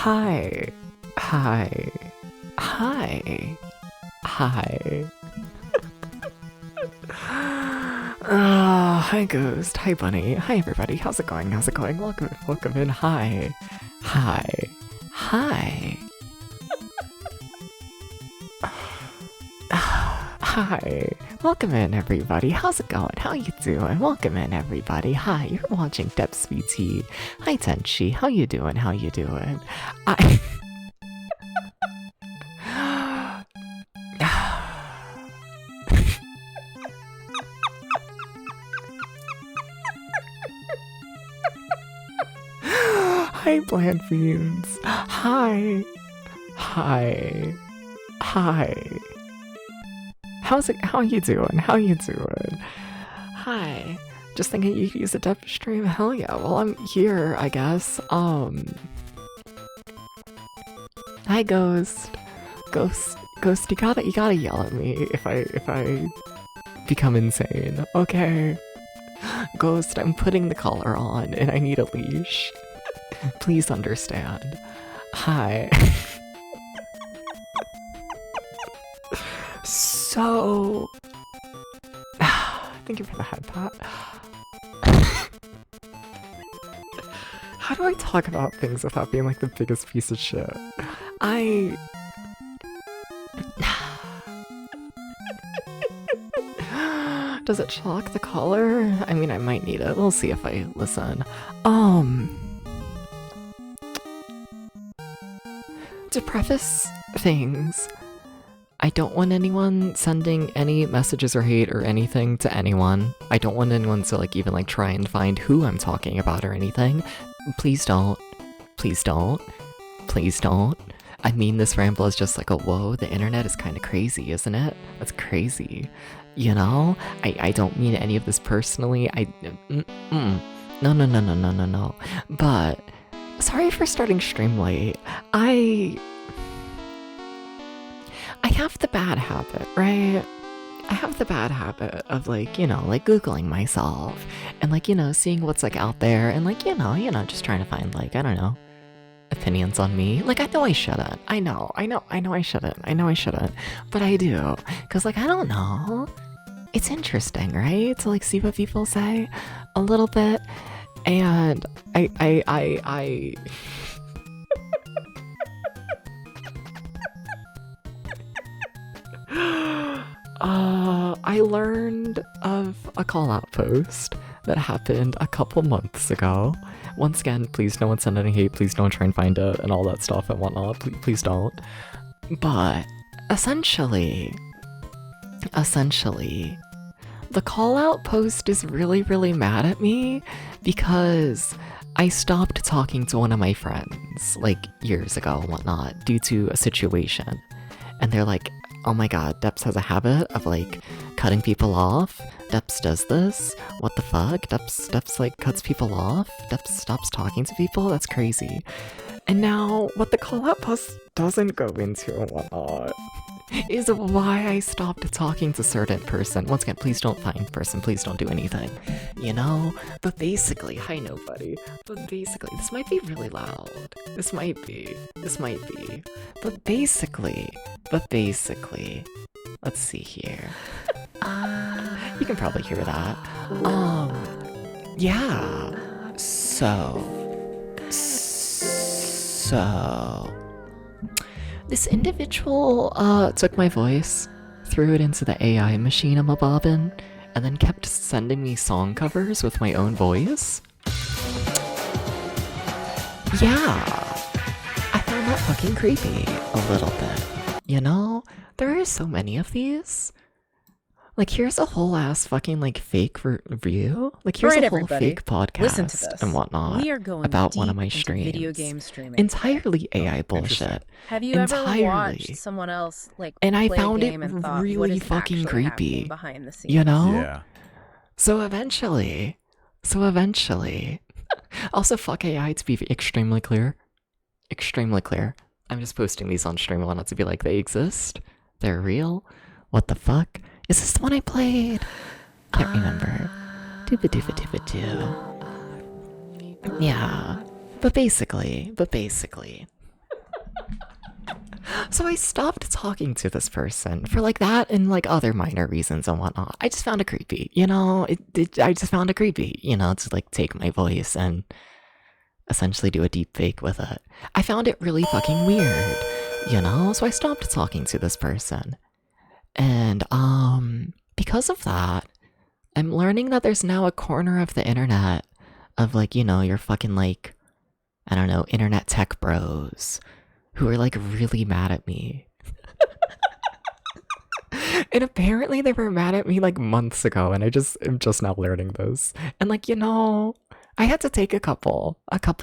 Hi. Hi. Hi. Hi. Hi Ghost. Hi Bunny. Hi everybody. How's it going? How's it going? Welcome in. Hi. Hi. Hi. Hi. Welcome in everybody. How's it going? How you doing? Welcome in everybody. Hi, you're watching Depths VT. Hi Tenchi. How you doing? How you doing? Hi Bland Fiends. Hi. Hi. Hi. How you doing? How you doing? Hi. Just thinking you could use a depth stream? Hell yeah. Well, I'm here, I guess. Hi Ghost. Ghost, you gotta yell at me if I become insane. Okay. Ghost, I'm putting the collar on and I need a leash. Please understand. Hi. So, thank you for the head pat. How do I talk about things without being like the biggest piece of shit? I does it shock the color? I mean, I might need it. We'll see if I listen. To preface things, I don't want anyone sending any messages or hate or anything to anyone. I don't want anyone to like even like try and find who I'm talking about or anything. Please don't. Please don't. Please don't. I mean, this ramble is just like a whoa, the internet is kind of crazy, isn't it? That's crazy. You know? I don't mean any of this personally. No. But sorry for starting stream late. I have the bad habit, right? I have the bad habit of like, you know, like Googling myself and like, you know, seeing what's like out there and like, you know, just trying to find like, I don't know, opinions on me. Like, I know I shouldn't. I know I shouldn't. But I do. Cause like, I don't know. It's interesting, right? To like see what people say a little bit. And I I learned of a call-out post that happened a couple months ago. Once again, please no one send any hate, please don't try and find it and all that stuff and whatnot, please don't. But essentially, the call-out post is really mad at me because I stopped talking to one of my friends like years ago and whatnot due to a situation. And they're like, oh my god, Deps has a habit of like cutting people off. Deps does this. What the fuck? Deps like cuts people off. Deps stops talking to people. That's crazy. And now what the call-out post doesn't go into and whatnot is why I stopped talking to certain person. Once again, please don't find person, please don't do anything, you know? But basically, hi nobody, but basically, this might be really loud. This might be. But basically, let's see here. You can probably hear that. Yeah. So. This individual took my voice, threw it into the AI machine I'm a bobbin, and then kept sending me song covers with my own voice. Yeah, I found that fucking creepy a little bit. You know, there are so many of these. Like, here's a whole ass fucking like fake review. Like, here's a whole fake podcast and whatnot we are going about one of my streams. Video game streaming. Entirely AI bullshit. Have you ever watched someone else like and I play found a it game and thought, really what is fucking actually creepy. happening behind the scenes? You know? Yeah. So eventually, also fuck AI to be extremely clear. I'm just posting these on stream. I want it to be like they exist. They're real. What the fuck? Is this the one I played? Can't remember. Dooba. Yeah. But basically. So I stopped talking to this person for like that and like other minor reasons and whatnot. I just found it creepy, you know? I just found it creepy, you know, to like take my voice and essentially do a deep fake with it. I found it really fucking weird, you know? So I stopped talking to this person. And because of that, I'm learning that there's now a corner of the internet of like, you know, your fucking like, I don't know, internet tech bros who are like really mad at me. And apparently they were mad at me like months ago, and I'm just now learning this. And like, you know, I had to take a couple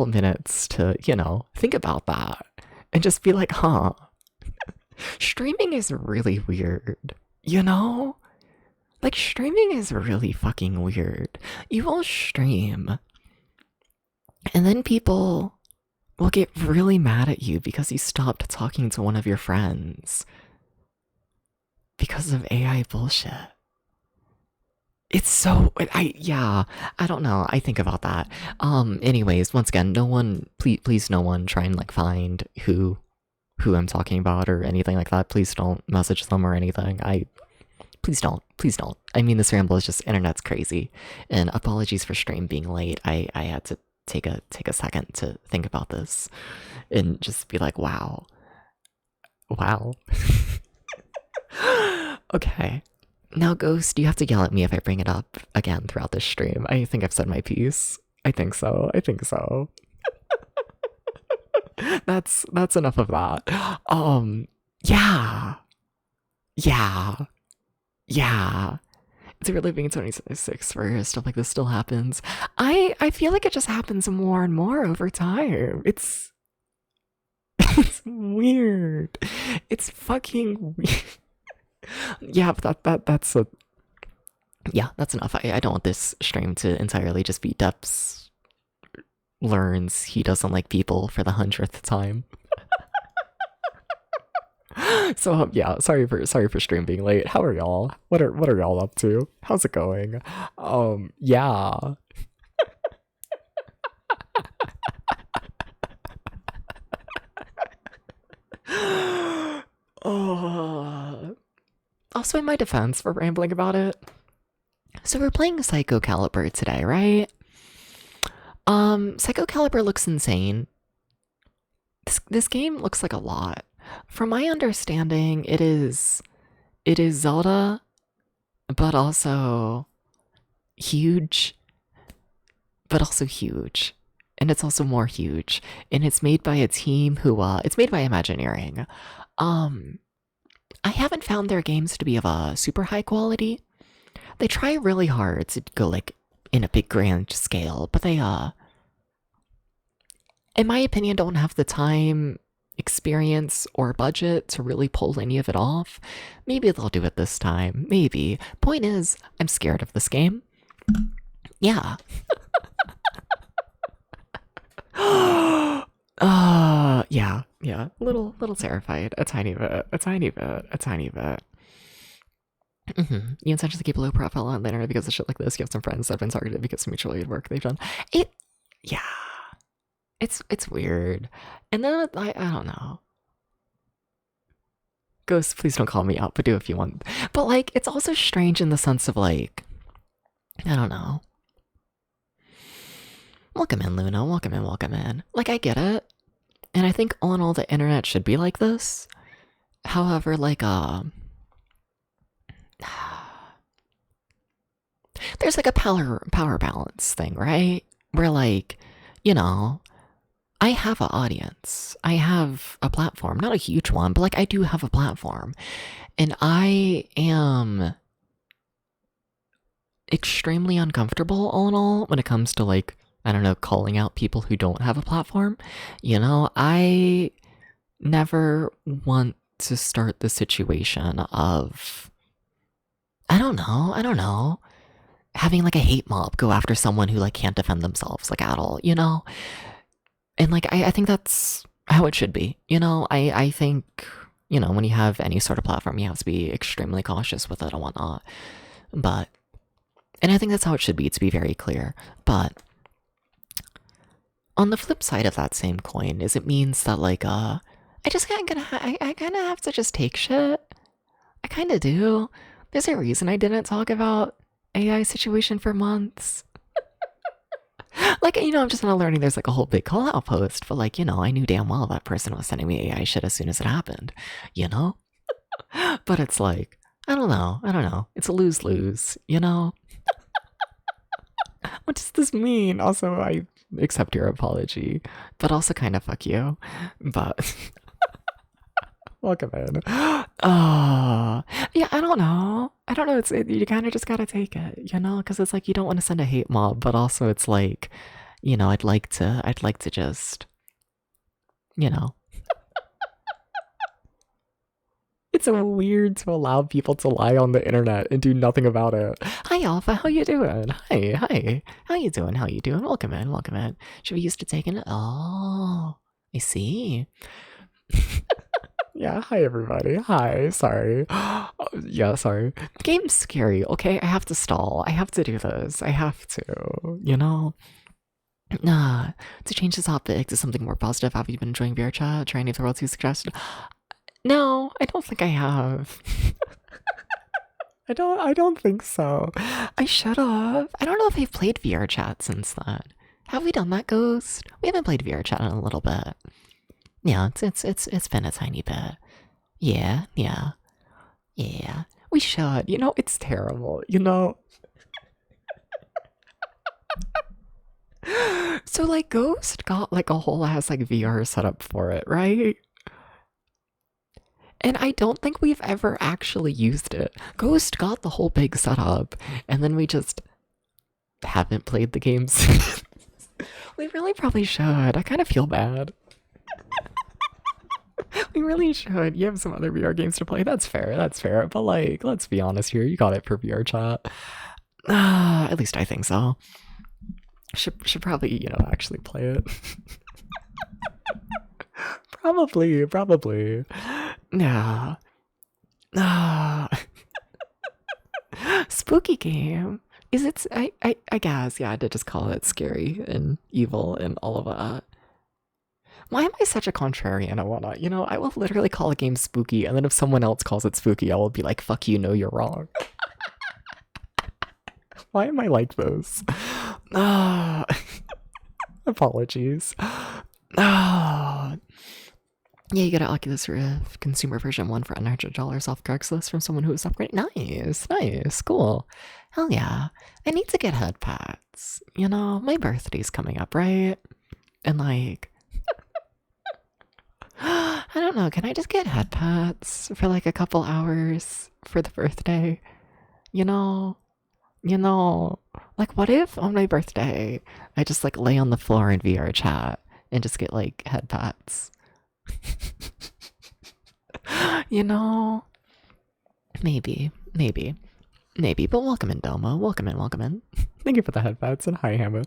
minutes to, you know, think about that and just be like, huh. Streaming is really weird, you know? Like, streaming is really fucking weird. You will stream, and then people will get really mad at you because you stopped talking to one of your friends because of AI bullshit. It's so, I don't know, I think about that. Anyways, once again, no one, please no one try and like find who I'm talking about or anything like that. Please don't message them or anything. Please don't. I mean, this ramble is just, internet's crazy. And apologies for stream being late. I had to take a second to think about this and just be like, wow, Wow. Okay. Now, Ghost, you have to yell at me if I bring it up again throughout this stream. I think I've said my piece. I think so. That's enough of that. Yeah. It's really being 2026 where stuff like this still happens. I feel like it just happens more and more over time. It's weird. It's fucking weird. Yeah, but that's enough. I don't want this stream to entirely just be Deps learns he doesn't like people for the 100th time. So yeah, sorry for stream being late. How are y'all? What are y'all up to? How's it going? Yeah. Oh. Also, in my defense for rambling about it, so we're playing Psycho Calibur today, right? Psycho Calibur looks insane. This game looks like a lot. From my understanding, it is Zelda, but also huge, and it's also more huge, and it's made by a team who it's made by Imagineering. I haven't found their games to be of a super high quality. They try really hard to go like in a big grand scale, but they in my opinion don't have the time, experience, or budget to really pull any of it off. Maybe they'll do it this time, maybe. Point is, I'm scared of this game. Yeah. Yeah. Little terrified. A tiny bit. You intentionally keep a low profile on the internet because of shit like this. You have some friends that have been targeted because of mutual aid work they've done. Yeah. It's weird. And then I don't know. Ghost, please don't call me out, but do if you want. But like, it's also strange in the sense of like, I don't know. Welcome in, Luna. Welcome in. Like, I get it. And I think all in all, the internet should be like this. However, like, there's like a power balance thing, right? Where like, you know, I have an audience. I have a platform. Not a huge one, but like I do have a platform. And I am extremely uncomfortable all in all when it comes to like, I don't know, calling out people who don't have a platform. You know, I never want to start the situation of, I don't know, having like a hate mob go after someone who like can't defend themselves like at all, you know? And like, I think that's how it should be, you know? I think, you know, when you have any sort of platform, you have to be extremely cautious with it and whatnot. But, and I think that's how it should be, to be very clear. But on the flip side of that same coin is it means that like, I kind of have to just take shit. I kind of do. There's a reason I didn't talk about AI situation for months. Like, you know, I'm just not learning there's like a whole big call out post, but like, you know, I knew damn well that person was sending me AI shit as soon as it happened, you know? But it's like, I don't know. It's a lose-lose, you know? What does this mean? Also, I accept your apology, but also kind of fuck you. But welcome in. Yeah, I don't know. You kind of just gotta take it, you know, because it's like you don't want to send a hate mob, but also it's like, you know, I'd like to just, you know. It's so weird to allow people to lie on the internet and do nothing about it. Hi, Alpha. How you doing? Hi. How you doing? Welcome in. Should we used to taking it? Oh, I see. Yeah, hi everybody. Hi, sorry. Yeah, sorry. The game's scary, okay? I have to stall. I have to do this. I have to, you know? To change the topic to something more positive, have you been enjoying VR chat? Trying any of the worlds you suggested? No, I don't think I have. I don't think so. I should have. I don't know if I've played VR chat since then. Have we done that, Ghost? We haven't played VR chat in a little bit. Yeah, it's been a tiny bit. Yeah, yeah, yeah. We should. You know, it's terrible. You know. So like Ghost got like a whole ass like VR setup for it, right? And I don't think we've ever actually used it. Ghost got the whole big setup, and then we just haven't played the games. We really probably should. I kind of feel bad. We really should. You have some other VR games to play. That's fair. That's fair. But like, let's be honest here. You got it for VR chat. At least I think so. Should probably, actually play it. Probably. Nah. Spooky game. Is it? I guess. Yeah, I did just call it scary and evil and all of that. Why am I such a contrarian and whatnot? I will literally call a game spooky, and then if someone else calls it spooky, I will be like, fuck you, no, you're wrong. Why am I like this? Apologies. Yeah, you get an Oculus Rift consumer version 1 for $100 off Craigslist from someone who was upgrading. Nice, cool. Hell yeah. I need to get head pads. My birthday's coming up, right? And like, I don't know, can I just get head pads for like a couple hours for the birthday? Like what if on my birthday I just like lay on the floor in VR chat and just get like head pads? Maybe, but welcome in, Domo. Welcome in. Thank you for the headphones and hi, Hammer.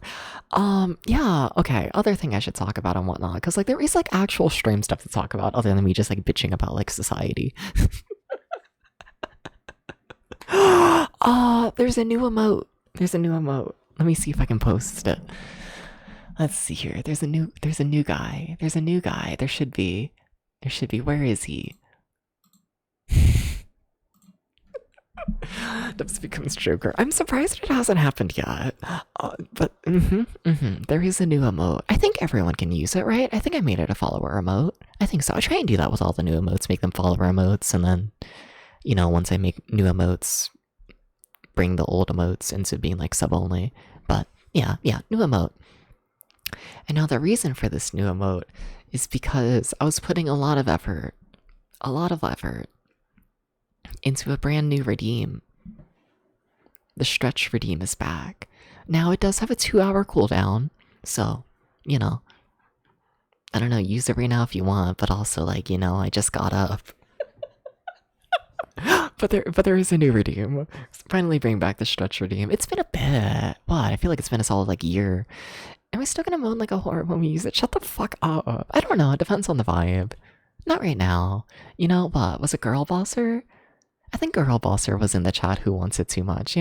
Yeah, okay. Other thing I should talk about and whatnot, because like there is like actual stream stuff to talk about other than me just like bitching about like society. There's a new emote. Let me see if I can post it. Let's see here. There's a new guy. There should be. Where is he? Dubs becomes Joker. I'm surprised it hasn't happened yet. But there is a new emote. I think everyone can use it, right? I think I made it a follower emote. I think so. I try and do that with all the new emotes, make them follower emotes, and then, once I make new emotes, bring the old emotes into being like sub only. But yeah, new emote. And now the reason for this new emote is because I was putting a lot of effort into a brand new redeem. The stretch redeem is back. Now it does have a 2-hour cooldown, so, I don't know, use it right now if you want, but also like, I just got up. But there is a new redeem. Finally bring back the stretch redeem. It's been a bit. What? I feel like it's been a solid like year. Am I still gonna moan like a whore when we use it? Shut the fuck up. I don't know. It depends on the vibe. Not right now. What? Was it Girl Bosser? I think Girl Bosser was in the chat who wants it too much,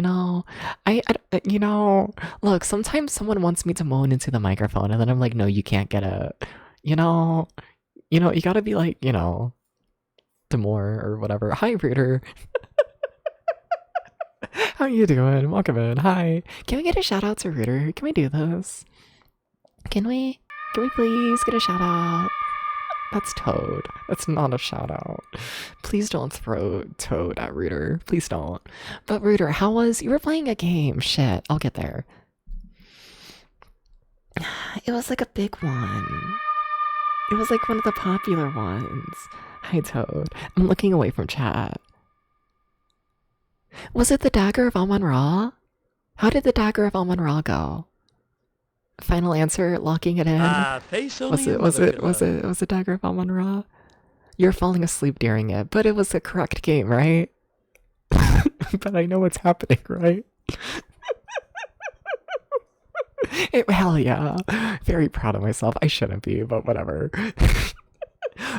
look, sometimes someone wants me to moan into the microphone and then I'm like, no, you can't get it. You gotta be like, Demore or whatever. Hi, Rooter. How you doing? Welcome in. Hi. Can we get a shout out to Rooter? Can we do this? Can we please get a shout out? That's Toad. That's not a shout out. Please don't throw Toad at Rooter. Please don't. But Rooter, you were playing a game. Shit, I'll get there. It was like a big one. It was like one of the popular ones. Hi, Toad. I'm looking away from chat. Was it the Dagger of Amon-Ra? How did the Dagger of Amon-Ra go? Final answer, locking it in. Was it Dagger of Amon-Ra? You're falling asleep during it, but it was the correct game, right? But I know what's happening, right? Hell yeah. Very proud of myself. I shouldn't be, but whatever.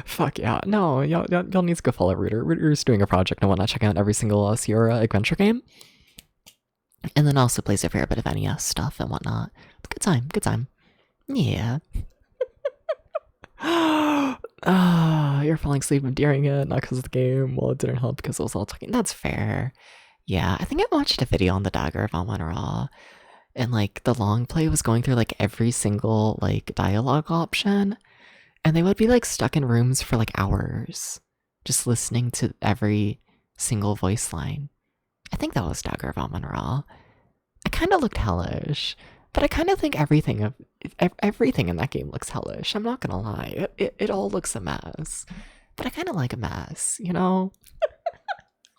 Fuck yeah. No, y'all need to go follow Rooter. Rooter's doing a project and whatnot. Check out every single Sierra adventure game. And then also plays a fair bit of NES stuff and whatnot. Good time. Yeah. You're falling asleep during it, not because of the game. Well, it didn't help because it was all talking. That's fair. Yeah, I think I watched a video on the Dagger of Amon-Ra. And like the long play was going through like every single like dialogue option. And they would be like stuck in rooms for like hours. just listening to every single voice line. I think that was Dagger of Amon-Ra. It kind of looked hellish, but I kind of think everything in that game looks hellish. I'm not gonna lie. It all looks a mess. But I kind of like a mess, you know?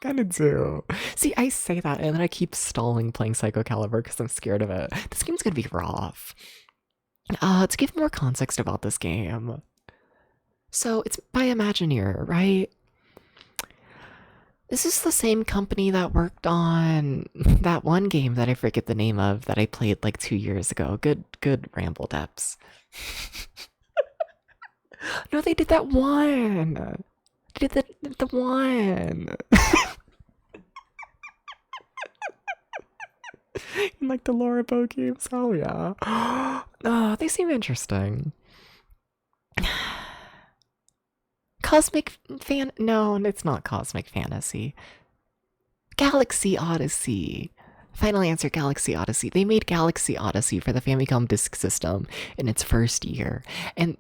Kind of do. See, I say that and then I keep stalling playing Psycho Calibur because I'm scared of it. This game's gonna be rough. To give more context about this game. So, it's by Imagineer, right? This is the same company that worked on that one game that I forget the name of that I played like 2 years ago. Good Ramble Depths. No, they did that one. They did the one. In like the Laura Bow games. Oh yeah. Oh, they seem interesting. Cosmic fan? No, it's not Cosmic Fantasy. Galaxy Odyssey. Final answer, Galaxy Odyssey. They made Galaxy Odyssey for the Famicom Disk System in its first year, and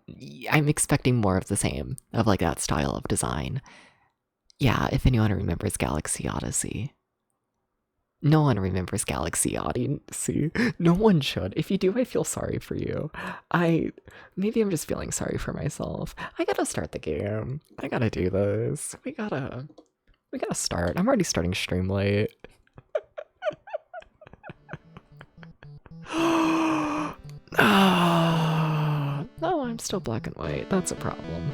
I'm expecting more of the same, of like that style of design. Yeah, if anyone remembers Galaxy Odyssey. No one remembers Galaxy Odyssey. No one should. If you do, I feel sorry for you. Maybe I'm just feeling sorry for myself. I gotta start the game. I gotta do this. We gotta start. I'm already starting stream late. No, I'm still black and white. That's a problem.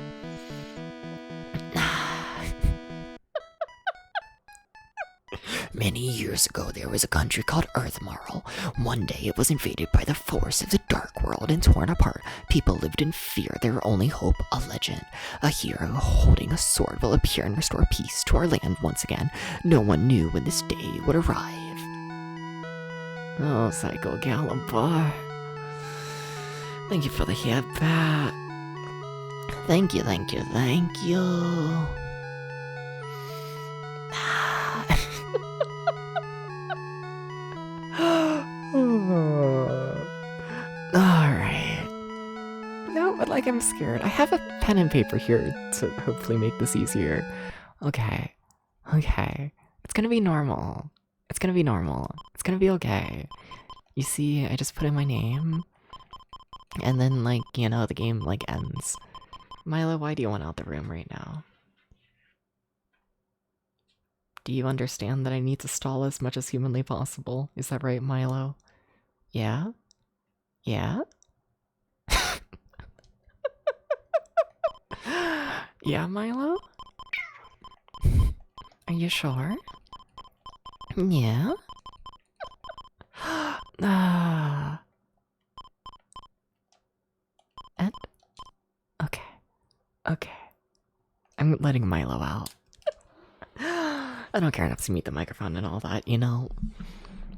Many years ago, there was a country called Earthmarl. One day, it was invaded by the force of the Dark World and torn apart. People lived in fear, their only hope, a legend. A hero holding a sword will appear and restore peace to our land once again. No one knew when this day would arrive. Oh, Psycho Calibur. Thank you for the hit bat. Thank you, thank you, thank you. Alright. No, but like I'm scared. I have a pen and paper here to hopefully make this easier. Okay. Okay. It's gonna be normal. It's gonna be normal. It's gonna be okay. You see, I just put in my name. And then, like, you know, the game, like, ends. Milo, why do you want out the room right now? Do you understand that I need to stall as much as humanly possible? Is that right, Milo? Yeah? Yeah? Yeah, Milo? Are you sure? Yeah? And? Okay. Okay. I'm letting Milo out. I don't care enough to mute the microphone and all that, you know?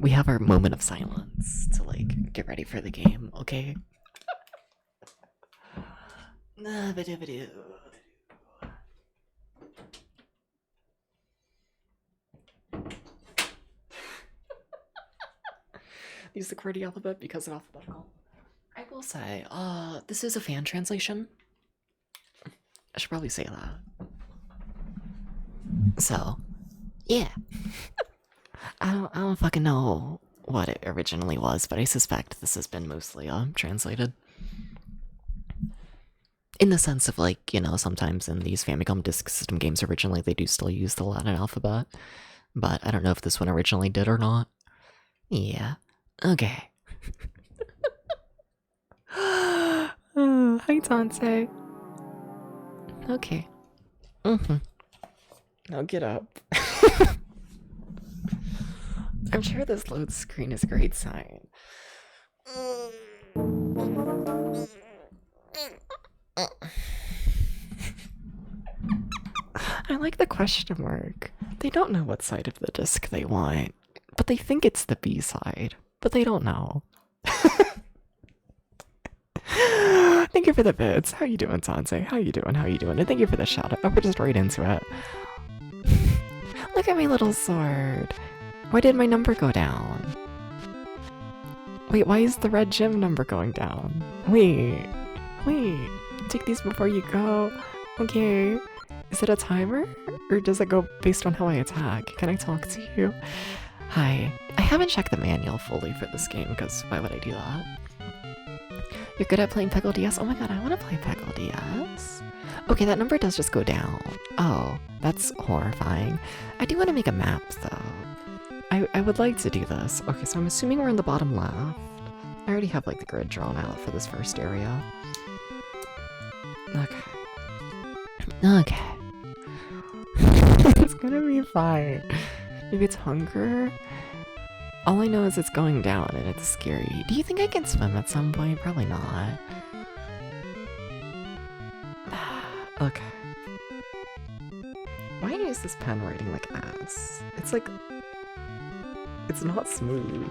We have our moment of silence to, like, get ready for the game, okay? Use the QWERTY alphabet because of alphabetical. I will say, this is a fan translation. I should probably say that. So, yeah. I don't fucking know what it originally was, but I suspect this has been mostly translated. In the sense of, like, you know, sometimes in these Famicom Disk System games originally they do still use the Latin alphabet, but I don't know if this one originally did or not. Yeah. Okay. Hi, Tante. Okay. Now get up. I'm sure this load screen is a great sign. I like the question mark. They don't know what side of the disc they want, but they think it's the B side, but they don't know. Thank you for the bits. How you doing, Sanse? How you doing? How you doing? And thank you for the shout out. We're just right into it. Look at my little sword. Why did my number go down? Wait, why is the red gym number going down? Wait. Take these before you go. Okay. Is it a timer? Or does it go based on how I attack? Can I talk to you? Hi. I haven't checked the manual fully for this game, because why would I do that? You're good at playing Peggle DS? Oh my god, I want to play Peggle DS. Okay, that number does just go down. Oh, that's horrifying. I do want to make a map, though. I would like to do this. Okay, so I'm assuming we're in the bottom left. I already have, like, the grid drawn out for this first area. Okay. Okay. It's gonna be fine. Maybe it's hunger? All I know is it's going down and it's scary. Do you think I can swim at some point? Probably not. Okay. Why is this pen writing like ass? It's like... It's not smooth.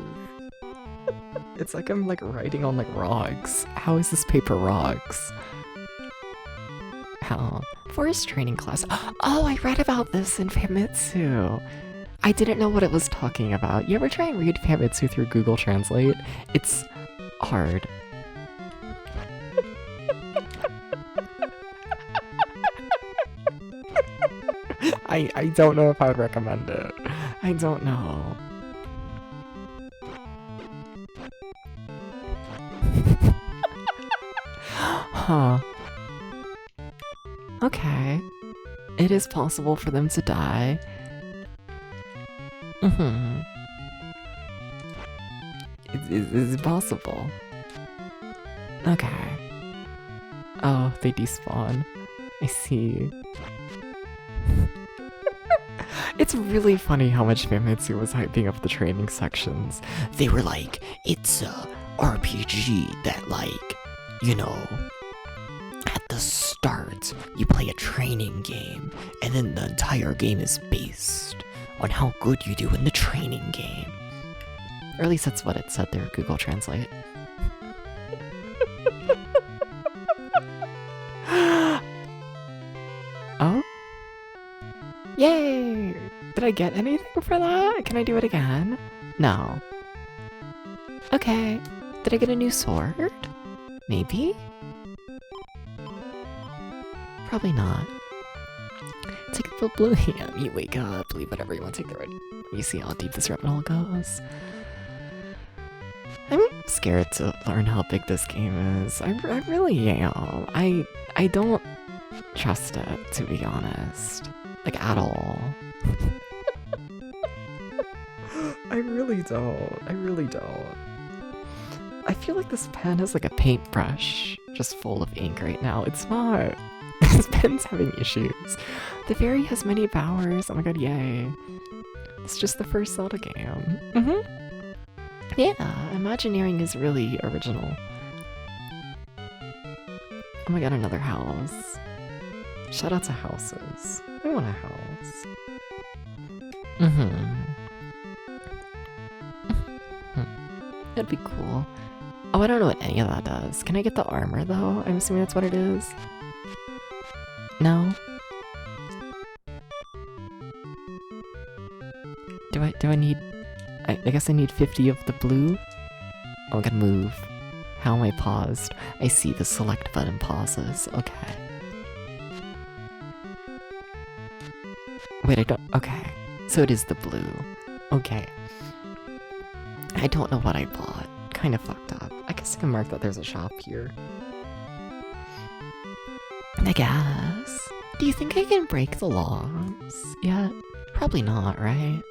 It's like I'm like writing on like rocks. How is this paper rocks? How? Forest training class. Oh, I read about this in Famitsu. I didn't know what it was talking about. You ever try and read Famitsu through Google Translate? It's hard. I don't know if I would recommend it. I don't know. Huh. Okay. It is possible for them to die. It's possible. Okay. Oh, they despawn. I see. It's really funny how much Famitsu was hyping up the training sections. They were like, it's a RPG that, like, you know, at the start, you play a training game, and then the entire game is based on how good you do in the training game. Or at least that's what it said there, Google Translate. Oh? Yay! Did I get anything for that? Can I do it again? No. Okay. Did I get a new sword? Maybe? Probably not. Take the blue ham. You wake up, believe whatever you want, take the red. You see how deep this rabbit hole goes. I'm scared to learn how big this game is. I really am. I don't trust it, to be honest. Like, at all. I really don't. I really don't. I feel like this pen is like a paintbrush, just full of ink right now. It's not. This pen's having issues. The fairy has many powers. Oh my god, yay. It's just the first Zelda game. Yeah, Imagineering is really original. Oh my god, another house. Shout out to houses. I want a house. That'd be cool. Oh, I don't know what any of that does. Can I get the armor, though? I'm assuming that's what it is. No? Do I need... I guess I need 50 of the blue? Oh, I gotta move. How am I paused? I see the select button pauses. Okay. Wait, I don't... Okay. So it is the blue. Okay. I don't know what I bought. Kind of fucked up. I guess I can mark that there's a shop here. I guess. Do you think I can break the logs yet? Probably not, right?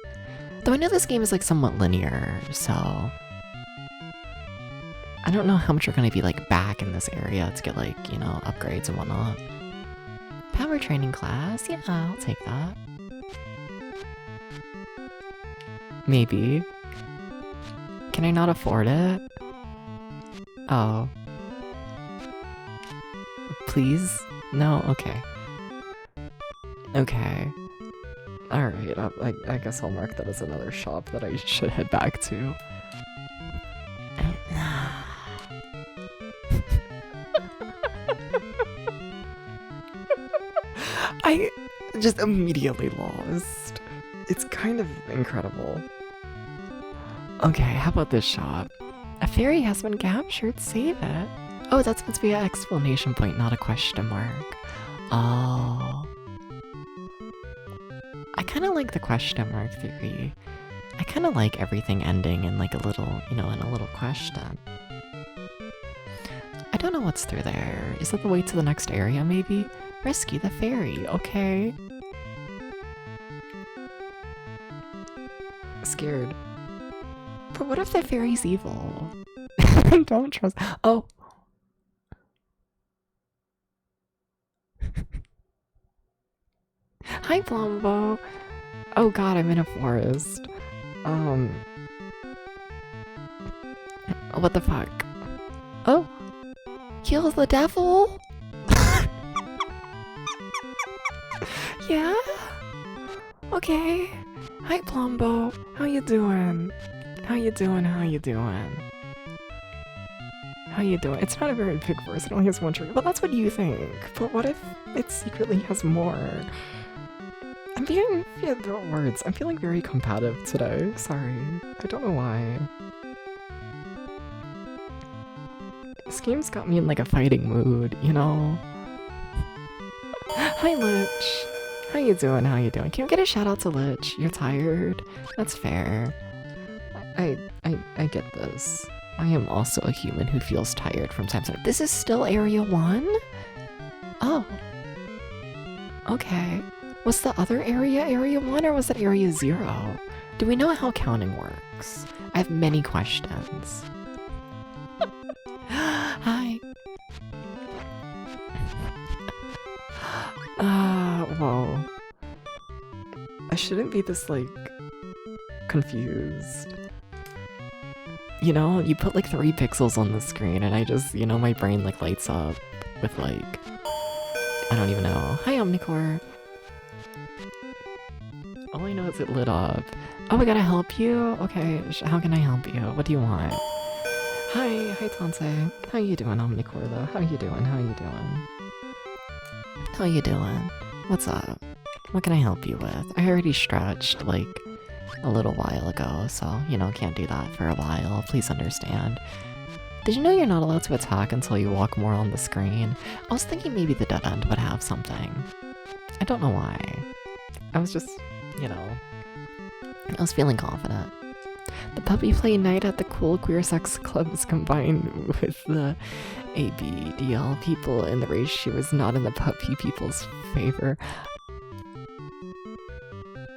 Though I know this game is like somewhat linear, so... I don't know how much we're gonna be like back in this area to get like, you know, upgrades and whatnot. Power training class? Yeah, I'll take that. Maybe. Can I not afford it? Oh. Please? No? Okay. Okay. Alright, I guess I'll mark that as another shop that I should head back to. I just immediately lost. It's kind of incredible. Okay, how about this shop? A fairy has been captured, save it. Oh, that's supposed to be an exclamation point, not a question mark. Oh. kind of like the question mark theory. I kind of like everything ending in like a little, in a little question. I don't know what's through there. Is that the way to the next area, maybe? Rescue the fairy, okay. Scared. But what if the fairy's evil? Don't trust. Oh. Hi, Blombo. Oh god, I'm in a forest. What the fuck? Oh. Kill the devil? Yeah? Okay. Hi, Blombo. How you doing? How you doing? How you doing? How you doing? It's not a very big forest, it only has one tree. Well, that's what you think. But what if it secretly has more? I'm being, words. I'm feeling very combative today. Sorry. I don't know why. This game's got me in like a fighting mood, you know? Hi, Lich. How you doing? How you doing? Can we get a shout out to Lich? You're tired? That's fair. I get this. I am also a human who feels tired from time to time. This is still Area 1? Oh. Okay. Was the other area Area 1 or was it Area 0? Do we know how counting works? I have many questions. Hi. Whoa. I shouldn't be this, like, confused. You know, you put like 3 pixels on the screen and I just, my brain like lights up with like, I don't even know. Hi, Omnicore. All I know is it lit up. Oh, I gotta help you? Okay, how can I help you? What do you want? Hi Tansei. How you doing, Omnicore though? How you doing? How you doing? How you doing? What's up? What can I help you with? I already stretched like a little while ago, so, can't do that for a while. Please understand. Did you know you're not allowed to attack until you walk more on the screen? I was thinking maybe the dead end would have something. I don't know why. I was just, I was feeling confident. The puppy play night at the cool queer sex clubs combined with the ABDL people in the ratio is not in the puppy people's favor.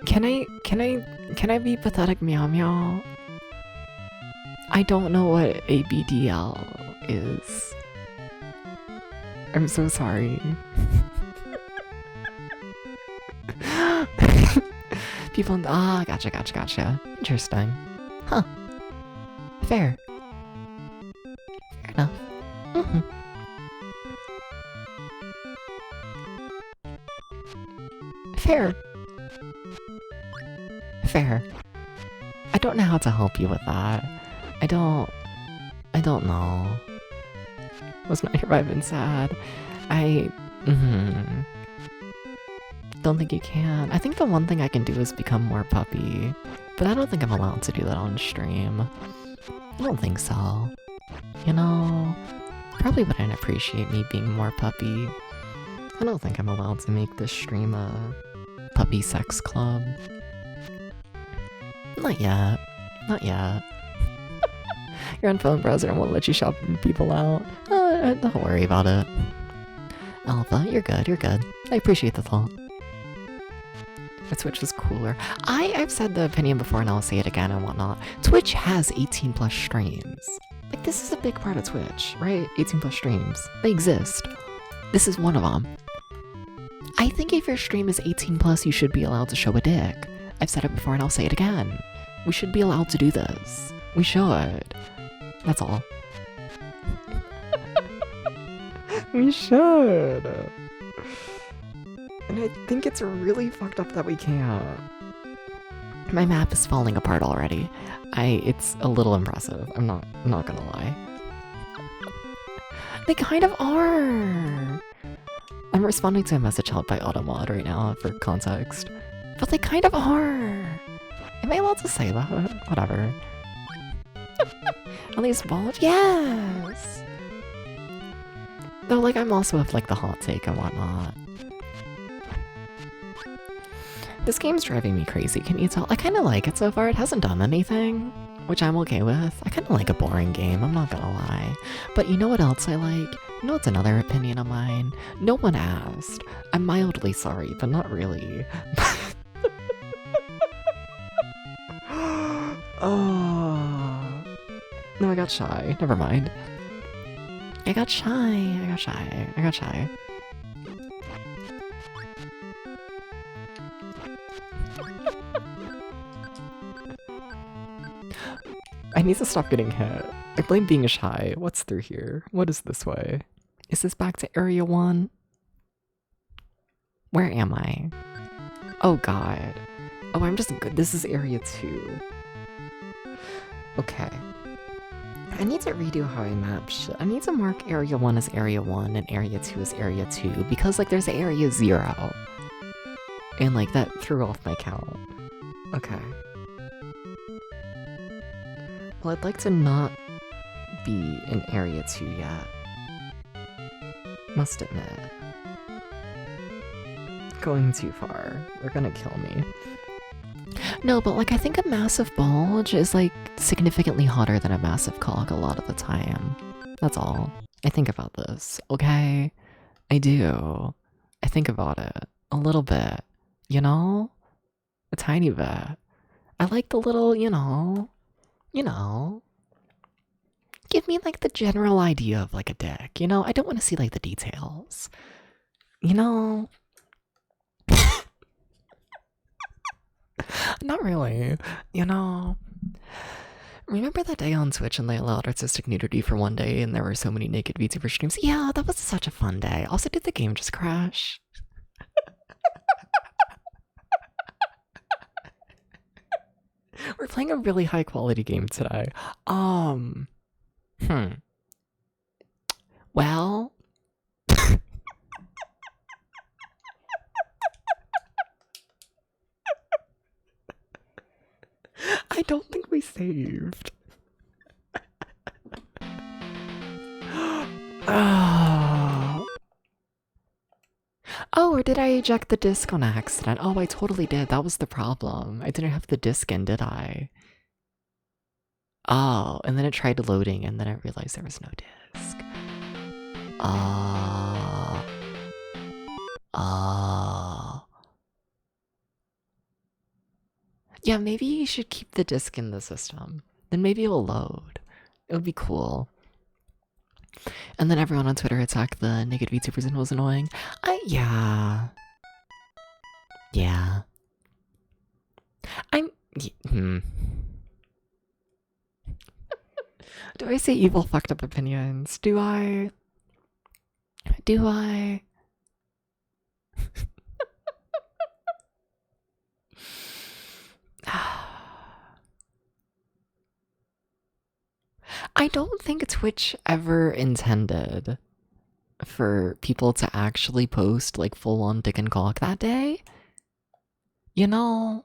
Can I be pathetic meow meow? I don't know what ABDL is. I'm so sorry. People, gotcha. Interesting. Huh. Fair. Fair enough. Mm-hmm. Fair. Fair. I don't know how to help you with that. I don't know. Was not here I've been sad. Don't think you can. I think the one thing I can do is become more puppy, but I don't think I'm allowed to do that on stream. I don't think so. Probably wouldn't appreciate me being more puppy. I don't think I'm allowed to make this stream a puppy sex club. Not yet. Not yet. You're on phone browser and won't let you shout people out. Don't worry about it. Alpha, you're good. I appreciate the thought. But Twitch is cooler. I've said the opinion before and I'll say it again and whatnot. Twitch has 18 plus streams. Like, this is a big part of Twitch, right? 18 plus streams. They exist. This is one of them. I think if your stream is 18 plus, you should be allowed to show a dick. I've said it before and I'll say it again. We should be allowed to do this. We should. That's all. We should. And I think it's really fucked up that we can't. My map is falling apart already. It's a little impressive. I'm not gonna lie. They kind of are. I'm responding to a message held by Automod right now for context. But they kind of are. Am I allowed to say that? Whatever. At least bald? Yes! Though, like, I'm also with, like, the hot take and whatnot. This game's driving me crazy, can you tell? I kind of like it so far. It hasn't done anything, which I'm okay with. I kind of like a boring game, I'm not gonna lie. But you know what else I like? You know what's another opinion of mine? No one asked. I'm mildly sorry, but not really. Oh. No, I got shy. Never mind. I got shy. I need to stop getting hit. I blame being shy. What's through here? What is this way? Is this back to Area 1? Where am I? Oh god. Oh, I'm just good. This is Area 2. Okay. I need to redo how I map shit. I need to mark Area 1 as Area 1 and Area 2 as Area 2 because, like, there's Area 0. And, like, that threw off my count. Okay. Well, I'd like to not be in Area 2 yet. Must admit. Going too far. They're gonna kill me. No, but like I think a massive bulge is like significantly hotter than a massive cock a lot of the time. That's all. I think about this, okay? I do. I think about it. A little bit. You know? A tiny bit. I like the little, you know. Give me like the general idea of like a dick, you know? I don't want to see like the details. You know? Not really, you know. Remember that day on Twitch and they allowed artistic nudity for one day and there were so many naked VTuber streams? Yeah, that was such a fun day. Also, did the game just crash? We're playing a really high quality game today. Well... I don't think we saved. Oh. Oh, or did I eject the disc on accident? Oh, I totally did. That was the problem. I didn't have the disc in, did I? Oh, and then it tried loading, and then I realized there was no disc. Yeah, maybe you should keep the disc in the system. Then maybe it'll load. It would be cool. And then everyone on Twitter attacked the naked VTubers and it was annoying. Yeah. Do I say evil fucked up opinions? Do I? I don't think Twitch ever intended for people to actually post like full-on dick and cock that day. You know,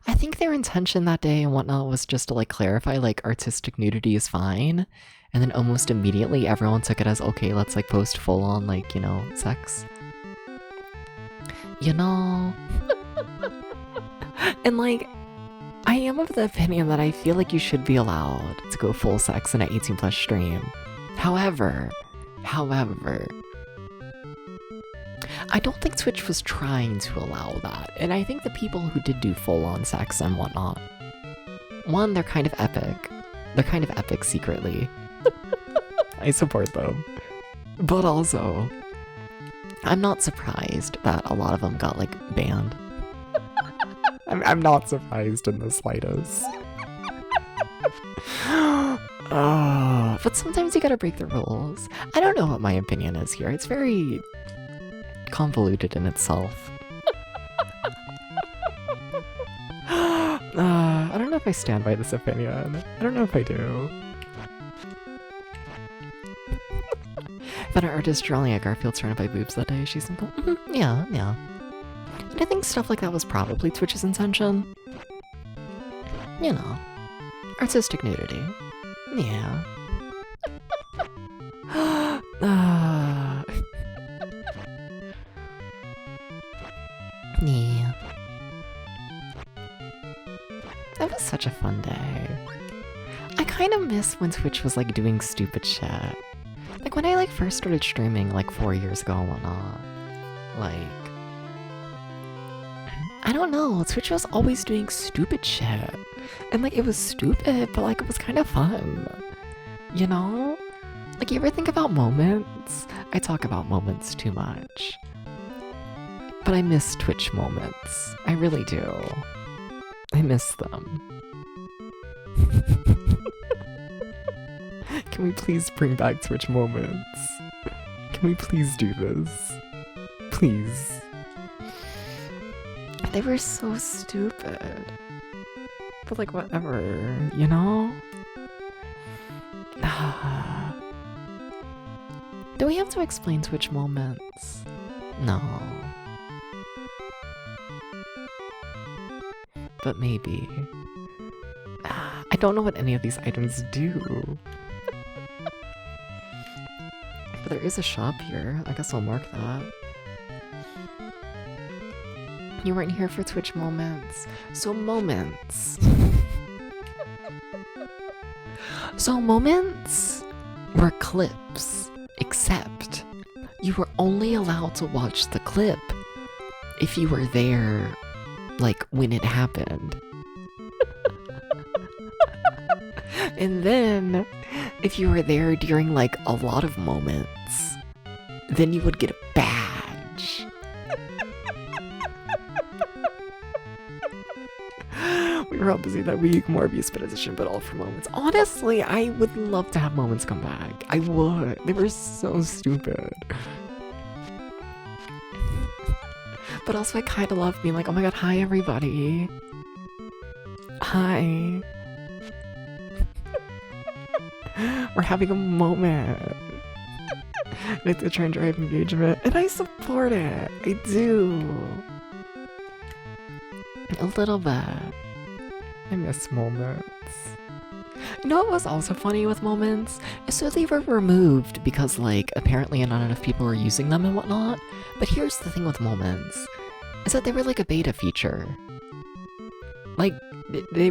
I think their intention that day and whatnot was just to like clarify like artistic nudity is fine, and then almost immediately everyone took it as okay, let's like post full-on like, you know, sex. You know? And like, I am of the opinion that I feel like you should be allowed to go full sex in an 18+ stream. However, I don't think Twitch was trying to allow that, and I think the people who did do full-on sex and whatnot, one, they're kind of epic. They're kind of epic secretly. I support them. But also, I'm not surprised that a lot of them got, like, banned. I'm not surprised in the slightest. But sometimes you gotta break the rules. I don't know what my opinion is here. It's very convoluted in itself. I don't know if I stand by this opinion. I don't know if I do. But an artist drawing a Garfield surrounded by boobs that day, she's simple. Yeah. And I think stuff like that was probably Twitch's intention. You know, artistic nudity. Yeah. Yeah. That was such a fun day. I kind of miss when Twitch was like doing stupid shit. Like when I like first started streaming like 4 years ago and whatnot. Like, I don't know, Twitch was always doing stupid shit. And like it was stupid, but like it was kind of fun. You know? Like you ever think about moments? I talk about moments too much. But I miss Twitch moments. I really do. I miss them. Can we please bring back Twitch moments? Can we please do this? Please. They were so stupid. But like whatever, you know? Do we have to explain Twitch moments? No. But maybe. I don't know what any of these items do. But there is a shop here. I guess I'll mark that. You weren't here for Twitch moments. So moments. So moments were clips, except you were only allowed to watch the clip if you were there, like, when it happened. And then, if you were there during, like, a lot of moments, then you would get a badge. We were all busy that week, more Abuse Edition, but all for moments. Honestly, I would love to have moments come back. I would. They were so stupid. But also I kind of love being like, oh my god, hi everybody. Hi. We're having a moment. Like to try and drive engagement, and I support it. I do. A little bit. I miss moments. You know what was also funny with moments? So they were removed because, like, apparently not enough people were using them and whatnot. But here's the thing with moments, is that they were like a beta feature. Like,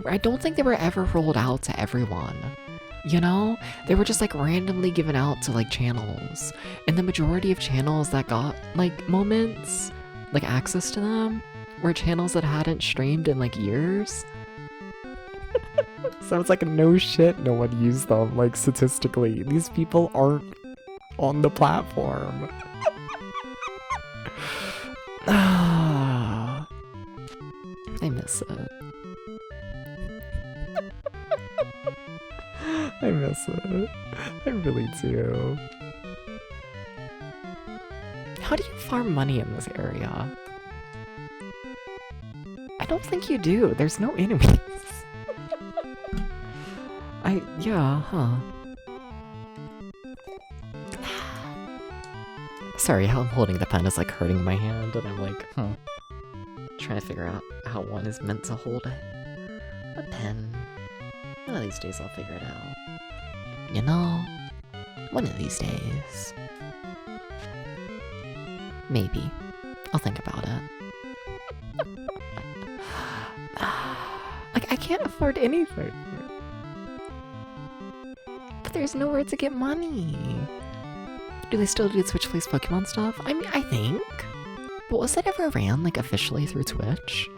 I don't think they were ever rolled out to everyone. You know? They were just like randomly given out to like channels. And the majority of channels that got like moments, like access to them, were channels that hadn't streamed in like years. So it's like no shit, no one used them, like statistically. These people aren't on the platform. I miss it. I miss it. I really do. How do you farm money in this area? I don't think you do. There's no enemies. Yeah, huh. Sorry, how I'm holding the pen is like hurting my hand, and I'm like, trying to figure out how one is meant to hold a pen. One of these days I'll figure it out. You know? One of these days. Maybe. I'll think about it. Like, I can't afford anything. But there's nowhere to get money. Do they still do Twitch Plays Pokemon stuff? I mean, I think. But was that ever ran, like, officially through Twitch?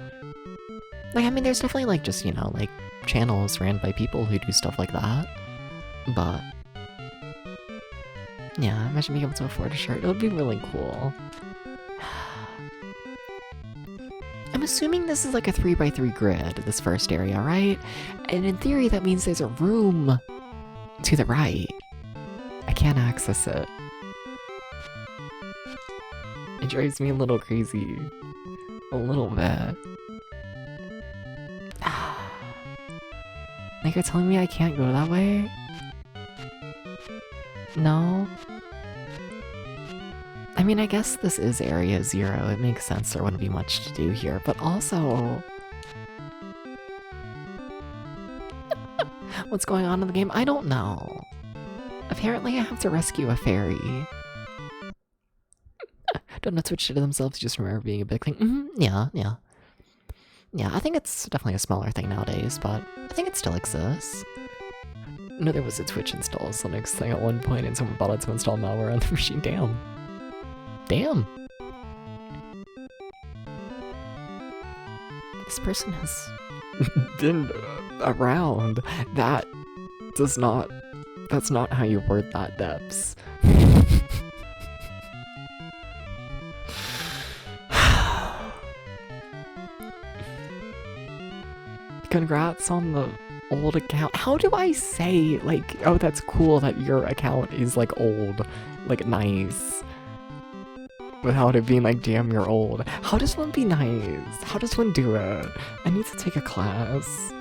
Like, I mean, there's definitely, like, just, you know, like, channels ran by people who do stuff like that. But, yeah, imagine being able to afford a shirt. It would be really cool. I'm assuming this is like a 3x3 grid, this first area, right? And in theory, that means there's a room to the right. I can't access it. It drives me a little crazy. A little bit. Like, you're telling me I can't go that way? No? I mean, I guess this is Area 0. It makes sense there wouldn't be much to do here, but also... What's going on in the game? I don't know. Apparently I have to rescue a fairy. Don't know Twitch to themselves, just remember being a big thing. Yeah. Yeah, I think it's definitely a smaller thing nowadays, but I think it still exists. No, there was a Twitch installs Linux thing at one point, and someone bought it to install malware on the machine. Damn. Damn. This person has been around. That's not how you word that, Debs. Congrats on the old account. How do I say, like, oh, that's cool that your account is, like, old, like, nice, without it being like, damn, you're old? How does one be nice? How does one do it? I need to take a class.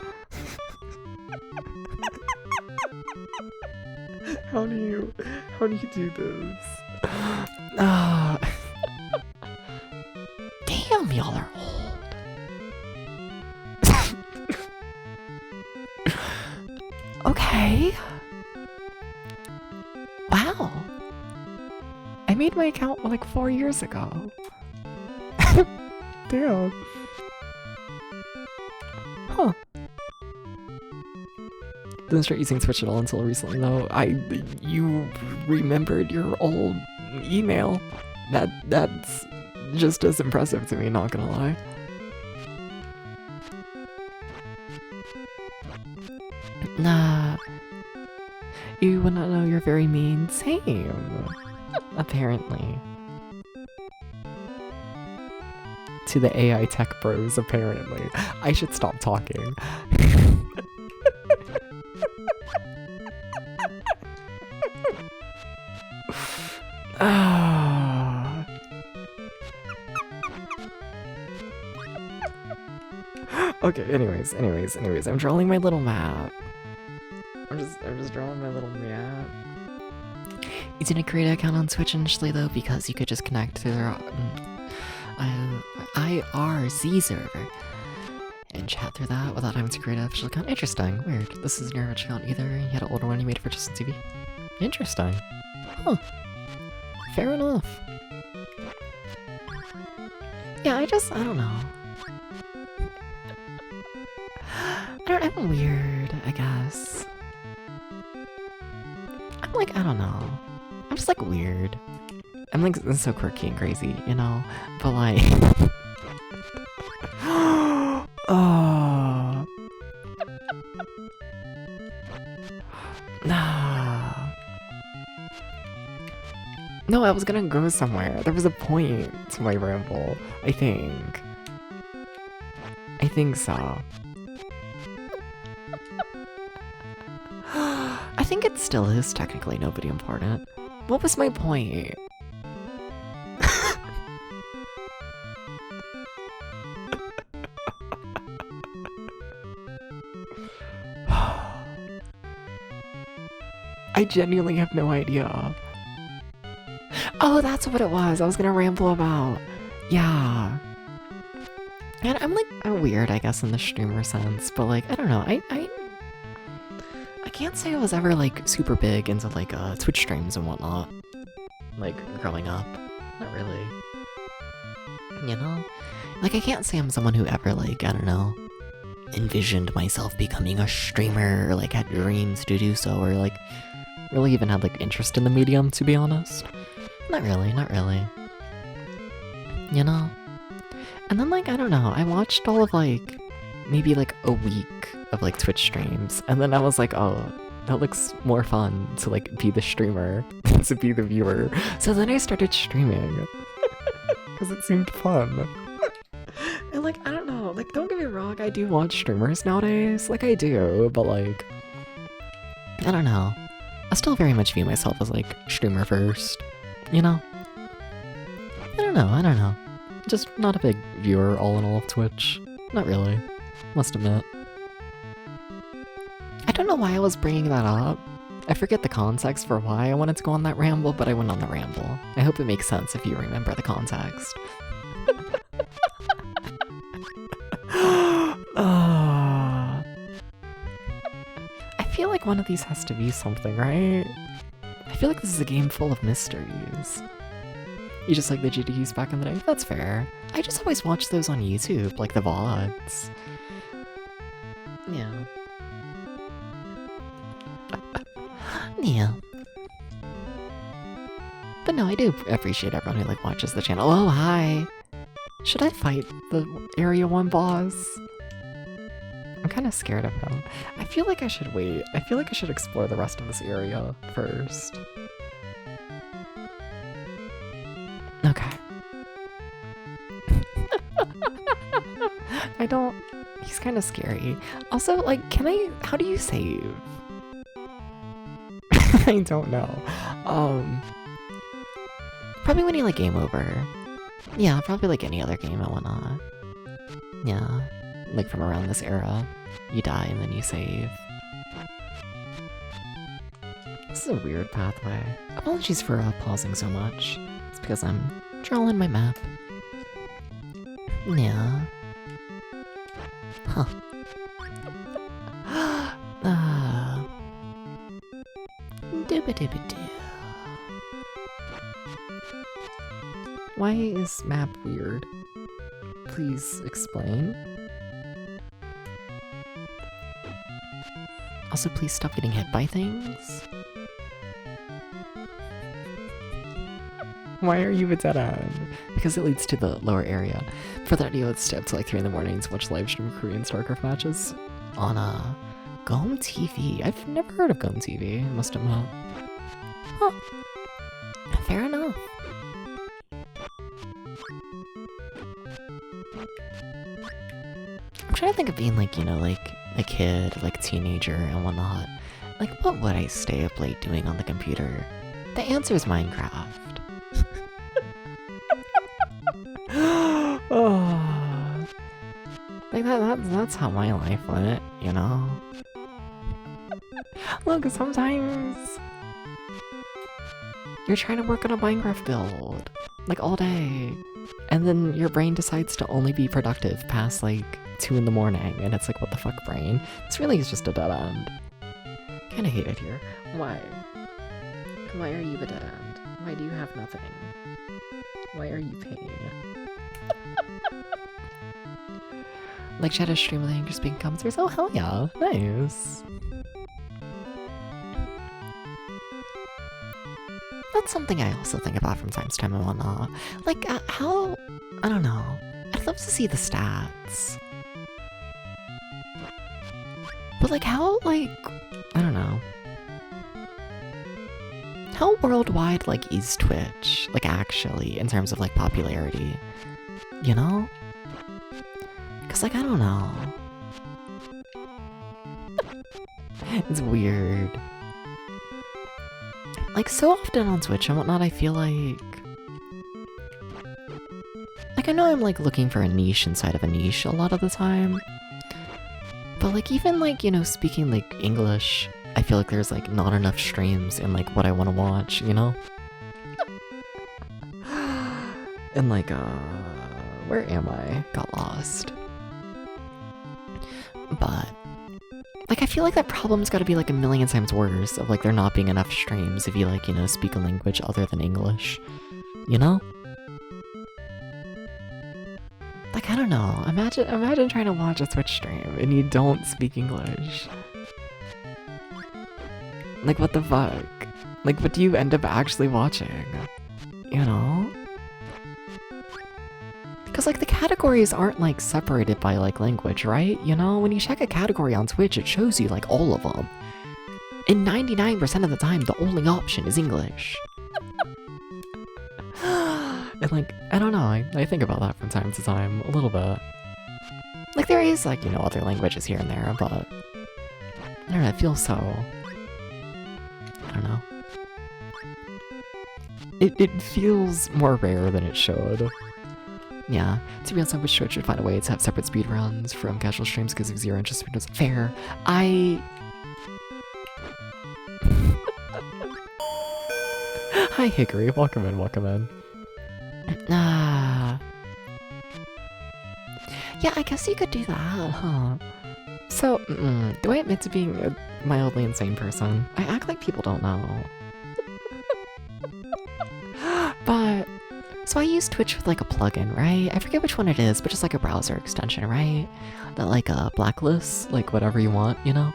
How do you do this? Damn, y'all are old. Okay. Wow. I made my account like 4 years ago. Damn. Huh. Didn't start using Twitch at all until recently though. You remembered your old email. That's just as impressive to me, not gonna lie. Nah. You would not know you're very mean. Same. Apparently. To the AI tech bros, apparently. I should stop talking. Okay, anyways, I'm drawing my little map. I'm just drawing my little map. You didn't create an account on Twitch initially though, because you could just connect to their IRC server and chat through that without having to create an official account. Interesting. Weird. This isn't your original account either. You had an older one you made for Justin TV. Interesting. Huh. Fair enough. Yeah, I don't know. I'm weird, I guess. I'm like, I don't know. I'm just like weird. I'm like so quirky and crazy, you know? But like... oh. Nah. No, I was gonna go somewhere. There was a point to my ramble, I think. I think so. I think it still is technically nobody important. What was my point? I genuinely have no idea. Oh, that's what it was. I was gonna ramble about. Yeah. And I'm like weird, I guess, in the streamer sense, but like, I don't know. I can't say I was ever like super big into like Twitch streams and whatnot. Like growing up. Not really. You know? Like I can't say I'm someone who ever like, I don't know, envisioned myself becoming a streamer or like had dreams to do so or like really even had like interest in the medium, to be honest. Not really. You know? And then like, I don't know, I watched all of like, maybe like a week of like Twitch streams, and then I was like, oh, that looks more fun to like be the streamer than to be the viewer. So then I started streaming. Because it seemed fun. And like, I don't know, like don't get me wrong, I do watch streamers nowadays, like I do, but like, I don't know. I still very much view myself as like streamer first, you know? I don't know. Just not a big viewer all in all of Twitch. Not really. Must admit. I don't know why I was bringing that up. I forget the context for why I wanted to go on that ramble, but I went on the ramble. I hope it makes sense if you remember the context. I feel like one of these has to be something, right? I feel like this is a game full of mysteries. You just like the GDQs back in the day? That's fair. I just always watch those on YouTube, like the VODs. Yeah. Yeah. But no, I do appreciate everyone who like watches the channel. Oh, hi! Should I fight the Area 1 boss? I'm kind of scared of him. I feel like I should wait. I feel like I should explore the rest of this area first. Okay. I don't... He's kind of scary. Also, like, how do you save? I don't know. Probably when you like game over. Yeah, probably like any other game and whatnot. Yeah, like from around this era. You die and then you save. This is a weird pathway. Apologies for pausing so much. It's because I'm drawing my map. Yeah. Huh. Dooba-dooba-doo. Why is map weird? Please explain. Also, please stop getting hit by things. Why are you a dead end? Because it leads to the lower area. For that video, it's stay up to like 3 in the morning to watch live stream Korean StarCraft matches on Gom TV. I've never heard of Gom TV, I must admit. Huh. Fair enough. I'm trying to think of being like, you know, like a kid, like a teenager and whatnot. Like, what would I stay up late doing on the computer? The answer is Minecraft. Oh, like that's how my life went, you know? Look, sometimes you're trying to work on a Minecraft build, like all day, and then your brain decides to only be productive past like 2 in the morning, and it's like, what the fuck, brain? This really is just a dead end. Kinda hate it here. Why? Why are you a dead end? Why do you have nothing? Why are you pain? Like Shadow stream with Anchor speaking comments. Oh, hell yeah. Nice. That's something I also think about from time to time and whatnot. Like, how... I don't know. I'd love to see the stats. But like, how, like... I don't know. How worldwide, like, is Twitch? Like, actually, in terms of, like, popularity? You know? Because, like, I don't know. It's weird. Like, so often on Twitch and whatnot, I feel like... Like, I know I'm, like, looking for a niche inside of a niche a lot of the time. But, like, even, like, you know, speaking, like, English, I feel like there's, like, not enough streams in, like, what I want to watch, you know? And, like, where am I? Got lost. But... like, I feel like that problem's gotta be, like, a million times worse of, like, there not being enough streams if you, like, you know, speak a language other than English. You know? Like, I don't know. Imagine trying to watch a Twitch stream and you don't speak English. Like, what the fuck? Like, what do you end up actually watching? You know? Because, like, the categories aren't, like, separated by, like, language, right? You know, when you check a category on Twitch, it shows you, like, all of them. And 99% of the time, the only option is English. And, like, I don't know, I think about that from time to time, a little bit. Like, there is, like, you know, other languages here and there, but... I don't know, it feels so... I don't know. It feels more rare than it should. Yeah, to be honest, I wish Twitch should find a way to have separate speedruns from casual streams because of zero interest speedruns. Fair. Hi Hickory, welcome in, welcome in. Yeah, I guess you could do that, huh? So, do I admit to being a mildly insane person? I act like people don't know. But So I use Twitch with like a plugin, right? I forget which one it is, but just like a browser extension, right? That like blacklists, like whatever you want, you know?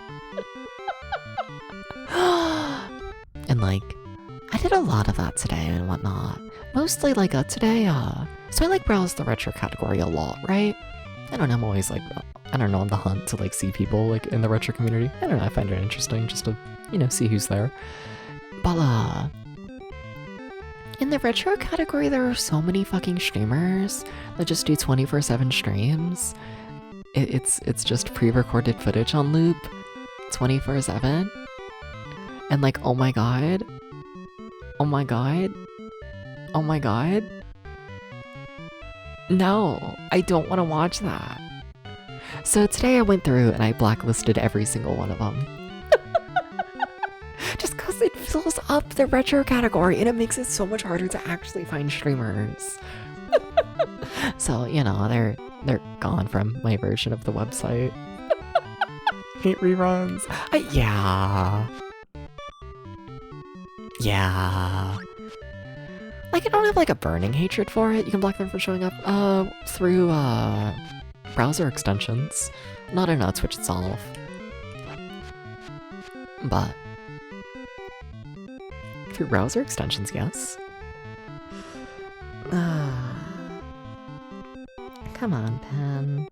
And like, I did a lot of that today and whatnot. Mostly like today, so I like browse the retro category a lot, right? I don't know, I'm always like, I don't know, on the hunt to like see people like in the retro community. I don't know, I find it interesting just to, you know, see who's there. But in the retro category, there are so many fucking streamers that just do 24/7 streams. It's just pre-recorded footage on loop, 24/7. And like, oh my god. Oh my god. Oh my god. No, I don't want to watch that. So today I went through and I blacklisted every single one of them. Just because it fills up the retro category and it makes it so much harder to actually find streamers. So, you know, they're gone from my version of the website. Hate reruns. Yeah. Yeah. Like, I don't have like a burning hatred for it. You can block them from showing up through browser extensions. Not in Twitch itself. But through browser extensions, yes. Come on, Pen.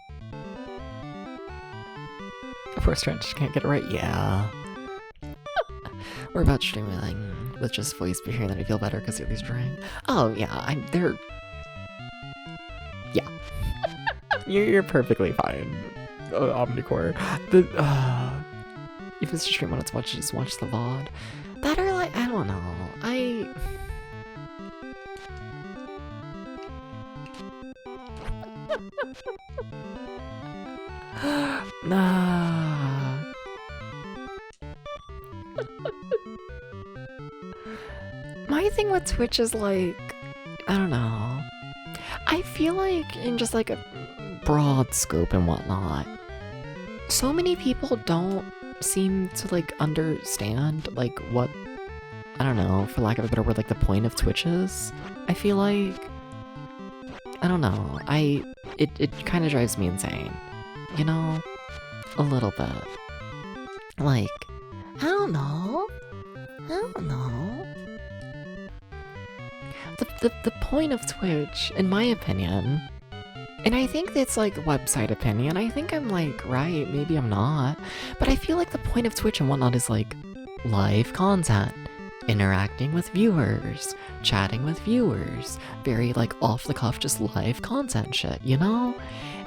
Poor Stretch can't get it right. Yeah. We're about streaming with just voice, but hearing that I feel better because of these drawing. Oh yeah, they're. Yeah. You're perfectly fine, Omnicore. If it's a stream when it's watch, just watch the VOD. That are like, I don't know. My thing with Twitch is like, I don't know. I feel like in just like a broad scope and whatnot, so many people don't seem to like understand like what, I don't know, for lack of a better word, like the point of Twitch is. I feel like, I don't know, it kind of drives me insane, you know, a little bit. Like, I don't know. The point of Twitch, in my opinion, and I think it's like website opinion, I think I'm like right, maybe I'm not, but I feel like the point of Twitch and whatnot is like live content, interacting with viewers, chatting with viewers, very like off the cuff, just live content shit, you know?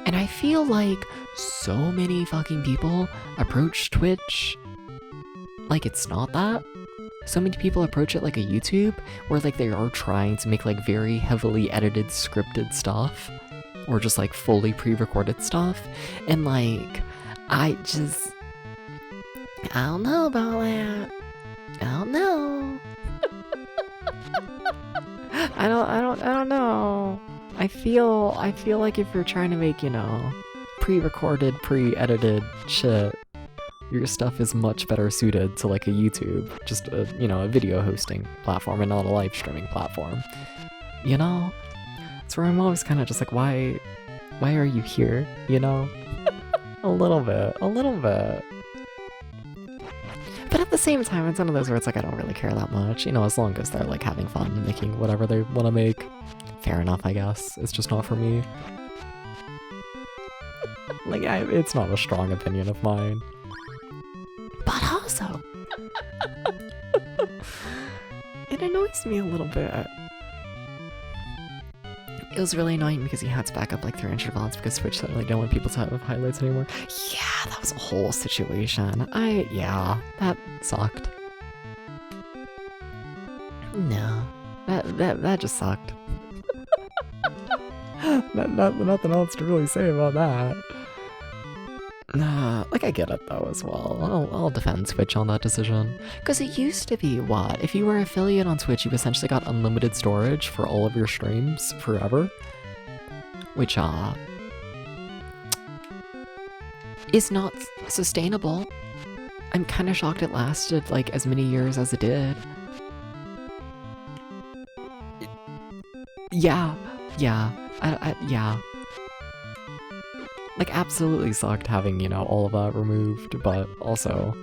And I feel like so many fucking people approach Twitch like it's not that. So many people approach it like a YouTube, where like they are trying to make like very heavily edited, scripted stuff, or just like fully pre-recorded stuff, and like, I don't know about that. I don't know. I don't know. I feel like if you're trying to make, you know, pre-recorded, pre-edited shit, your stuff is much better suited to like a YouTube, just a, you know, a video hosting platform and not a live streaming platform. You know? That's where I'm always kind of just like, why are you here? You know? a little bit. But at the same time, it's one of those where it's like, I don't really care that much, you know, as long as they're like having fun and making whatever they want to make. Fair enough, I guess. It's just not for me. Like, it's not a strong opinion of mine. But also, it annoys me a little bit. It was really annoying because he had to back up like 300 VODs because Twitch said like don't want people to have highlights anymore. Yeah, that was a whole situation. Yeah, that sucked. No, that just sucked. Nothing else to really say about that. Like I get it though as well. I'll defend Twitch on that decision. Because it used to be, what? If you were an affiliate on Twitch, you essentially got unlimited storage for all of your streams forever. Which, is not sustainable. I'm kind of shocked it lasted like as many years as it did. Yeah, yeah. Like, absolutely sucked having, you know, all of that removed, but also...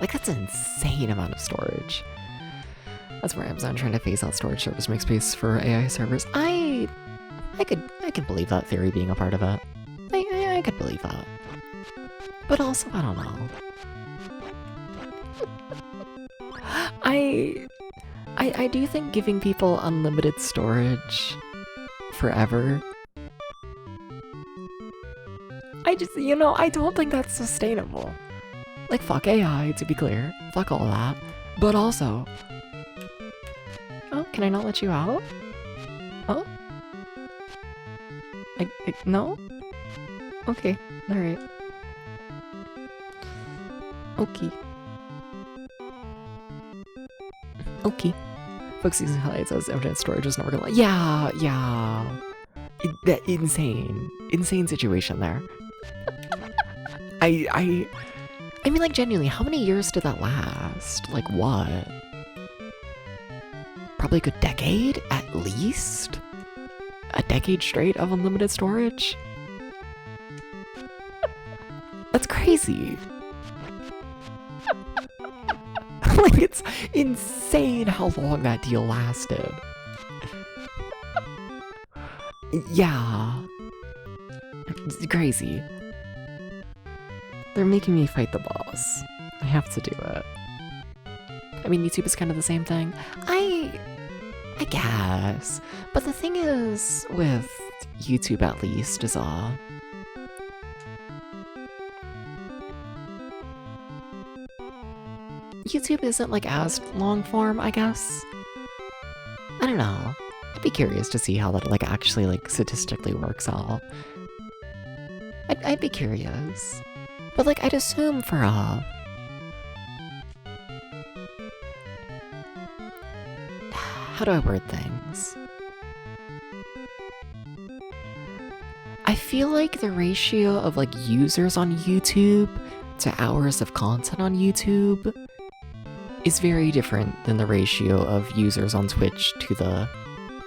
like, that's an insane amount of storage. That's where Amazon trying to phase out storage servers make space for AI servers. I could believe that theory being a part of it. I could believe that. But also, I don't know. I do think giving people unlimited storage forever, I just, you know, I don't think that's sustainable. Like, fuck AI, to be clear. Fuck all that. But also... Oh, can I not let you out? Oh? No? Okay, alright. Okay. Okay. Folks using highlights as internet storage is never gonna... Yeah. Insane situation there. I mean, like, genuinely, how many years did that last? Like, what? Probably a good decade, at least? A decade straight of unlimited storage? That's crazy. Like, it's insane how long that deal lasted. Yeah. It's crazy. They're making me fight the boss. I have to do it. I mean, YouTube is kind of the same thing. I guess. But the thing is, with YouTube at least, is YouTube isn't like as long form, I guess. I don't know. I'd be curious to see how that like actually like statistically works out. I'd be curious. But like I'd assume for how do I word things? I feel like the ratio of like users on YouTube to hours of content on YouTube is very different than the ratio of users on Twitch to the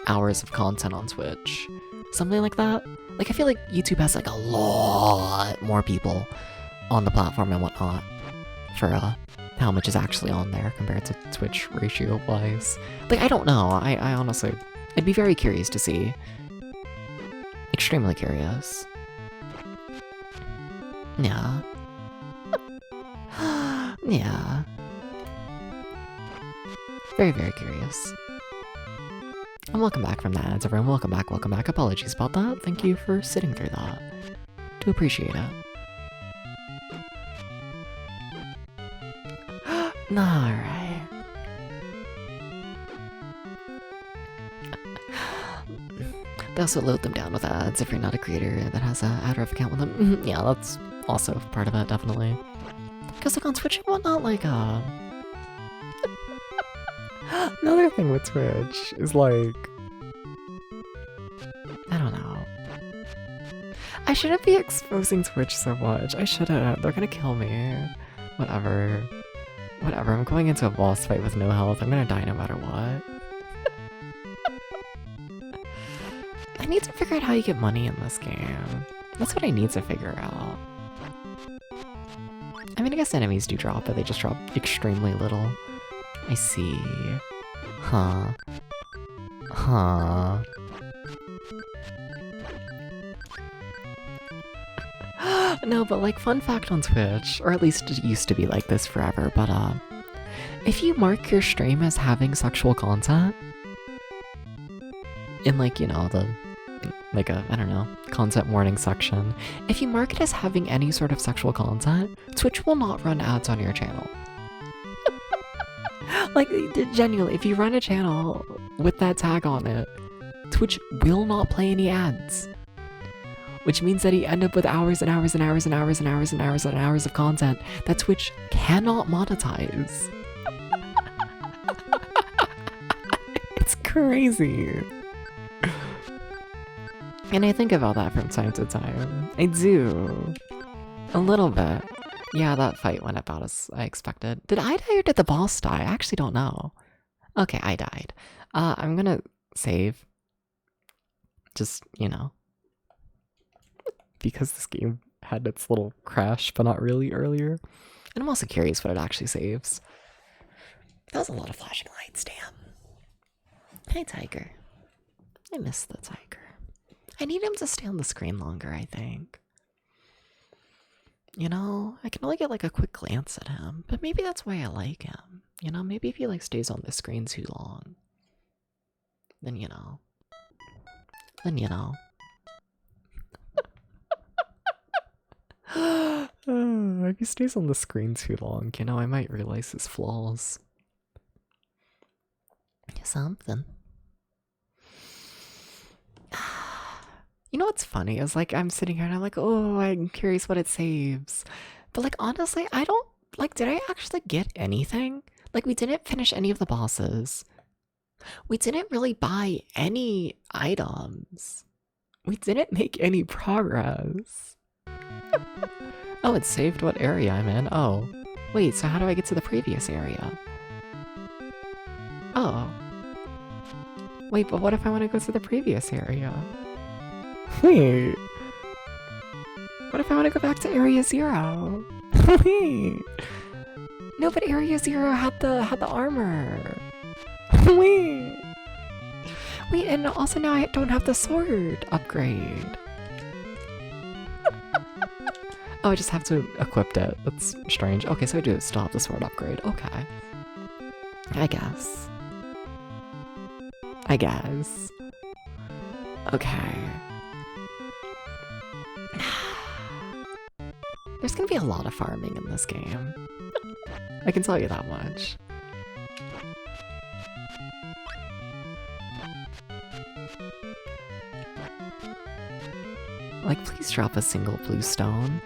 hours of content on Twitch. Something like that. Like I feel like YouTube has like a lot more people on the platform and whatnot for how much is actually on there compared to Twitch ratio-wise. Like, I don't know. I honestly... I'd be very curious to see. Extremely curious. Yeah. Yeah. Very, very curious. And welcome back from the ads, everyone. Welcome back, welcome back. Apologies about that. Thank you for sitting through that. Do appreciate it. Alright. They also load them down with ads if you're not a creator that has an ad ref account with them. Yeah, that's also part of it, definitely. Because like on Twitch and whatnot, like another thing with Twitch is like... I don't know. I shouldn't be exposing Twitch so much. I shouldn't. They're gonna kill me. Whatever. Whatever, I'm going into a boss fight with no health. I'm gonna die no matter what. I need to figure out how you get money in this game. That's what I need to figure out. I mean, I guess enemies do drop, but they just drop extremely little. I see. Huh. Huh. No, but like, fun fact on Twitch, or at least it used to be like this forever, but if you mark your stream as having sexual content, in like, you know, the, like a, I don't know, content warning section, if you mark it as having any sort of sexual content, Twitch will not run ads on your channel. Like, genuinely, if you run a channel with that tag on it, Twitch will not play any ads. Which means that you end up with hours and hours and hours and hours and hours and hours and hours of content that Twitch cannot monetize. It's crazy. And I think about that from time to time. I do. A little bit. Yeah, that fight went about as I expected. Did I die or did the boss die? I actually don't know. Okay, I died. I'm gonna save. Just, you know. Because this game had its little crash, but not really earlier. And I'm also curious what it actually saves. That was a lot of flashing lights, damn. Hi, Tiger. I miss the Tiger. I need him to stay on the screen longer, I think. You know, I can only get like a quick glance at him, but maybe that's why I like him. You know, maybe if he like stays on the screen too long, then you know. If he stays on the screen too long, you know, I might realize his flaws. Something. You know what's funny is like I'm sitting here and I'm like, oh, I'm curious what it saves. But like honestly, I don't like, did I actually get anything? Like we didn't finish any of the bosses. We didn't really buy any items. We didn't make any progress. Oh, it saved what area I'm in. Oh. Wait, so how do I get to the previous area? Oh. Wait, but what if I want to go to the previous area? Wait. What if I want to go back to Area 0? Wait. No, but Area 0 had the armor. Wait. Wait, and also now I don't have the sword upgrade. Oh, I just have to equip it. That's strange. Okay, so I do still have the sword upgrade. Okay. I guess. Okay. There's gonna be a lot of farming in this game. I can tell you that much. Like, please drop a single blue stone.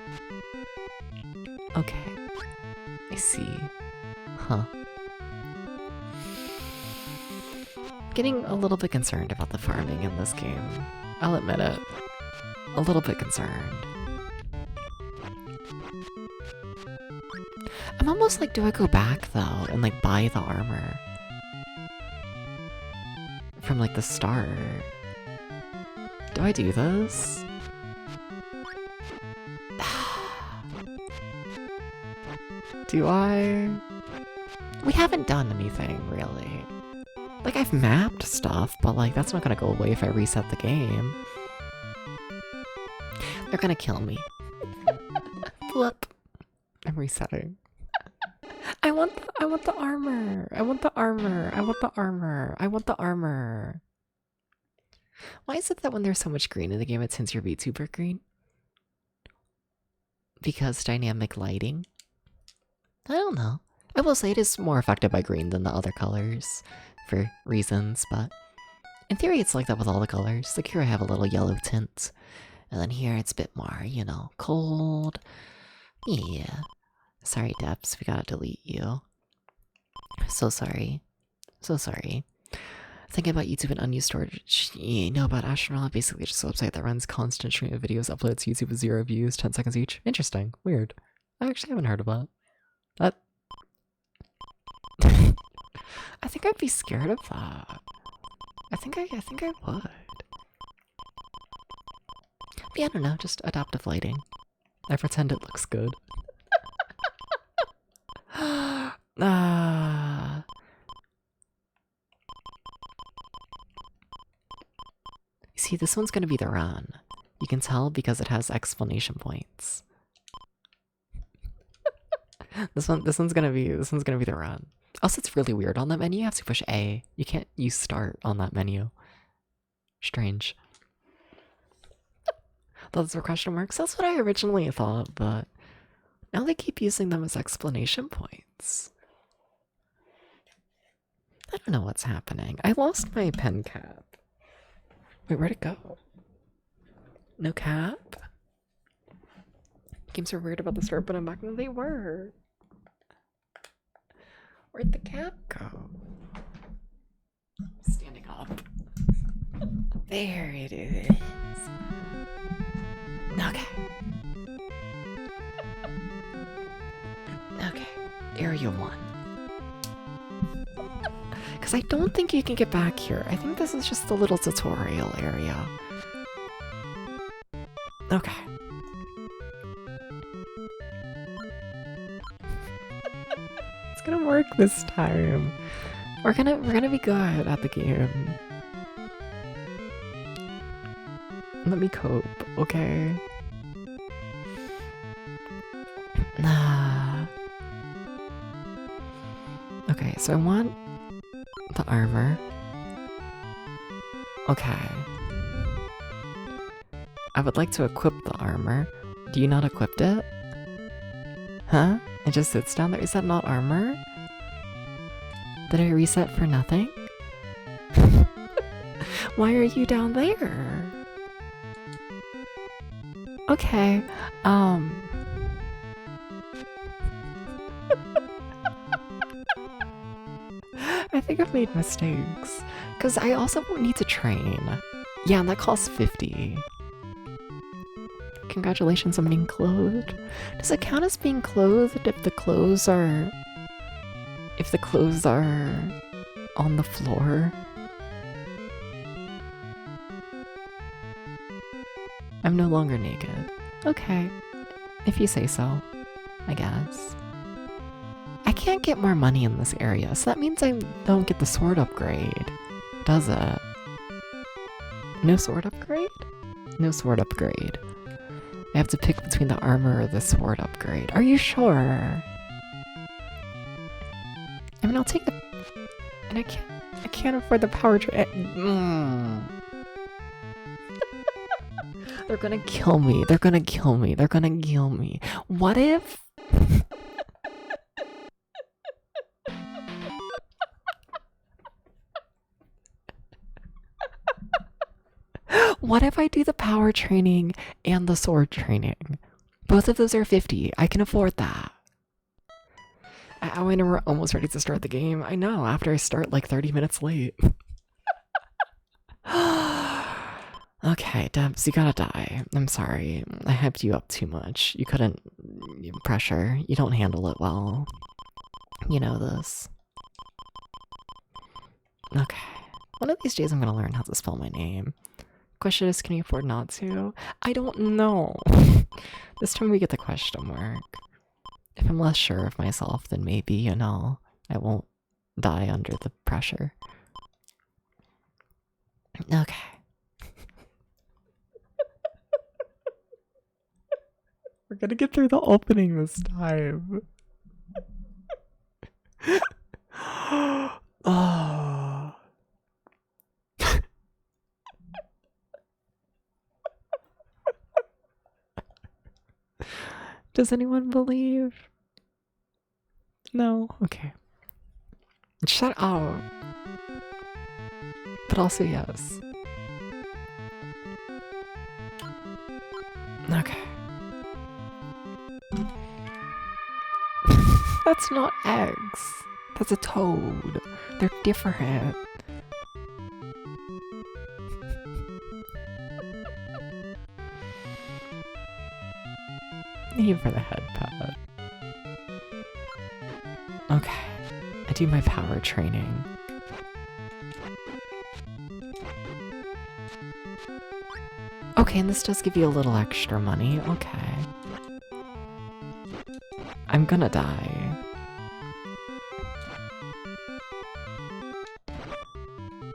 Okay. I see. Huh. Getting a little bit concerned about the farming in this game. I'll admit it. A little bit concerned. I'm almost like, do I go back though and like buy the armor? From like the start. Do I do this? Do I? We haven't done anything really. Like I've mapped stuff, but like that's not gonna go away if I reset the game. They're gonna kill me. Flip. I'm resetting. I want the armor. I want the armor. Why is it that when there's so much green in the game it turns your VTuber green? Because dynamic lighting? I don't know. I will say it is more affected by green than the other colors for reasons, but in theory it's like that with all the colors. Like here I have a little yellow tint, and then here it's a bit more, you know, cold. Yeah. Sorry, Debs, we gotta delete you. So sorry. Thinking about YouTube and unused storage. You know about Astronaut? Basically just a website that runs constant stream of videos uploaded to YouTube with 0 views, 10 seconds each. Interesting. Weird. I actually haven't heard of that. I think I'd be scared of that. I think I would. But yeah, I don't know, just adaptive lighting. I pretend it looks good. See, this one's gonna be the run. You can tell because it has exclamation points. This one's gonna be the run. Also, it's really weird. On that menu, you have to push A. You can't use start on that menu. Strange. Those were question marks. That's what I originally thought, but now they keep using them as explanation points. I don't know what's happening. I lost my pen cap. Wait, where'd it go? No cap? Games are weird about the start button back when they were. Where'd the cap go? Standing up. There it is. Okay. Okay. Area 1. Because I don't think you can get back here. I think this is just a little tutorial area. Okay. It's gonna work this time. We're gonna be good at the game. Let me cope, okay? Okay, so I want the armor. Okay. I would like to equip the armor. Do you not equip it? Huh? It just sits down there? Is that not armor? Did I reset for nothing? Why are you down there? Okay, I think I've made mistakes. Because I also need to train. Yeah, and that costs 50. Congratulations on being clothed. Does it count as being clothed if the clothes are... if the clothes are on the floor? I'm no longer naked. Okay. If you say so, I guess. I can't get more money in this area, so that means I don't get the sword upgrade. Does it? No sword upgrade? No sword upgrade. I have to pick between the armor or the sword upgrade. Are you sure? I mean, I'll take the... And I can't afford the power They're gonna kill me. They're gonna kill me. They're gonna kill me. What if... What if I do the power training and the sword training? Both of those are 50. I can afford that. I know we're almost ready to start the game. I know, after I start like 30 minutes late. Okay, Debs, you gotta die. I'm sorry. I hyped you up too much. You couldn't... pressure. You don't handle it well. You know this. Okay. One of these days I'm gonna learn how to spell my name. Question is, can you afford not to? I don't know. This time we get the question mark. If I'm less sure of myself, then maybe, you know, I won't die under the pressure. Okay. We're gonna get through the opening this time. Oh. Does anyone believe? No? Okay. Shut up. But also yes. Okay. That's not eggs. That's a toad. They're different. Thank you for the head pat. Okay. I do my power training. Okay, and this does give you a little extra money. Okay. I'm gonna die.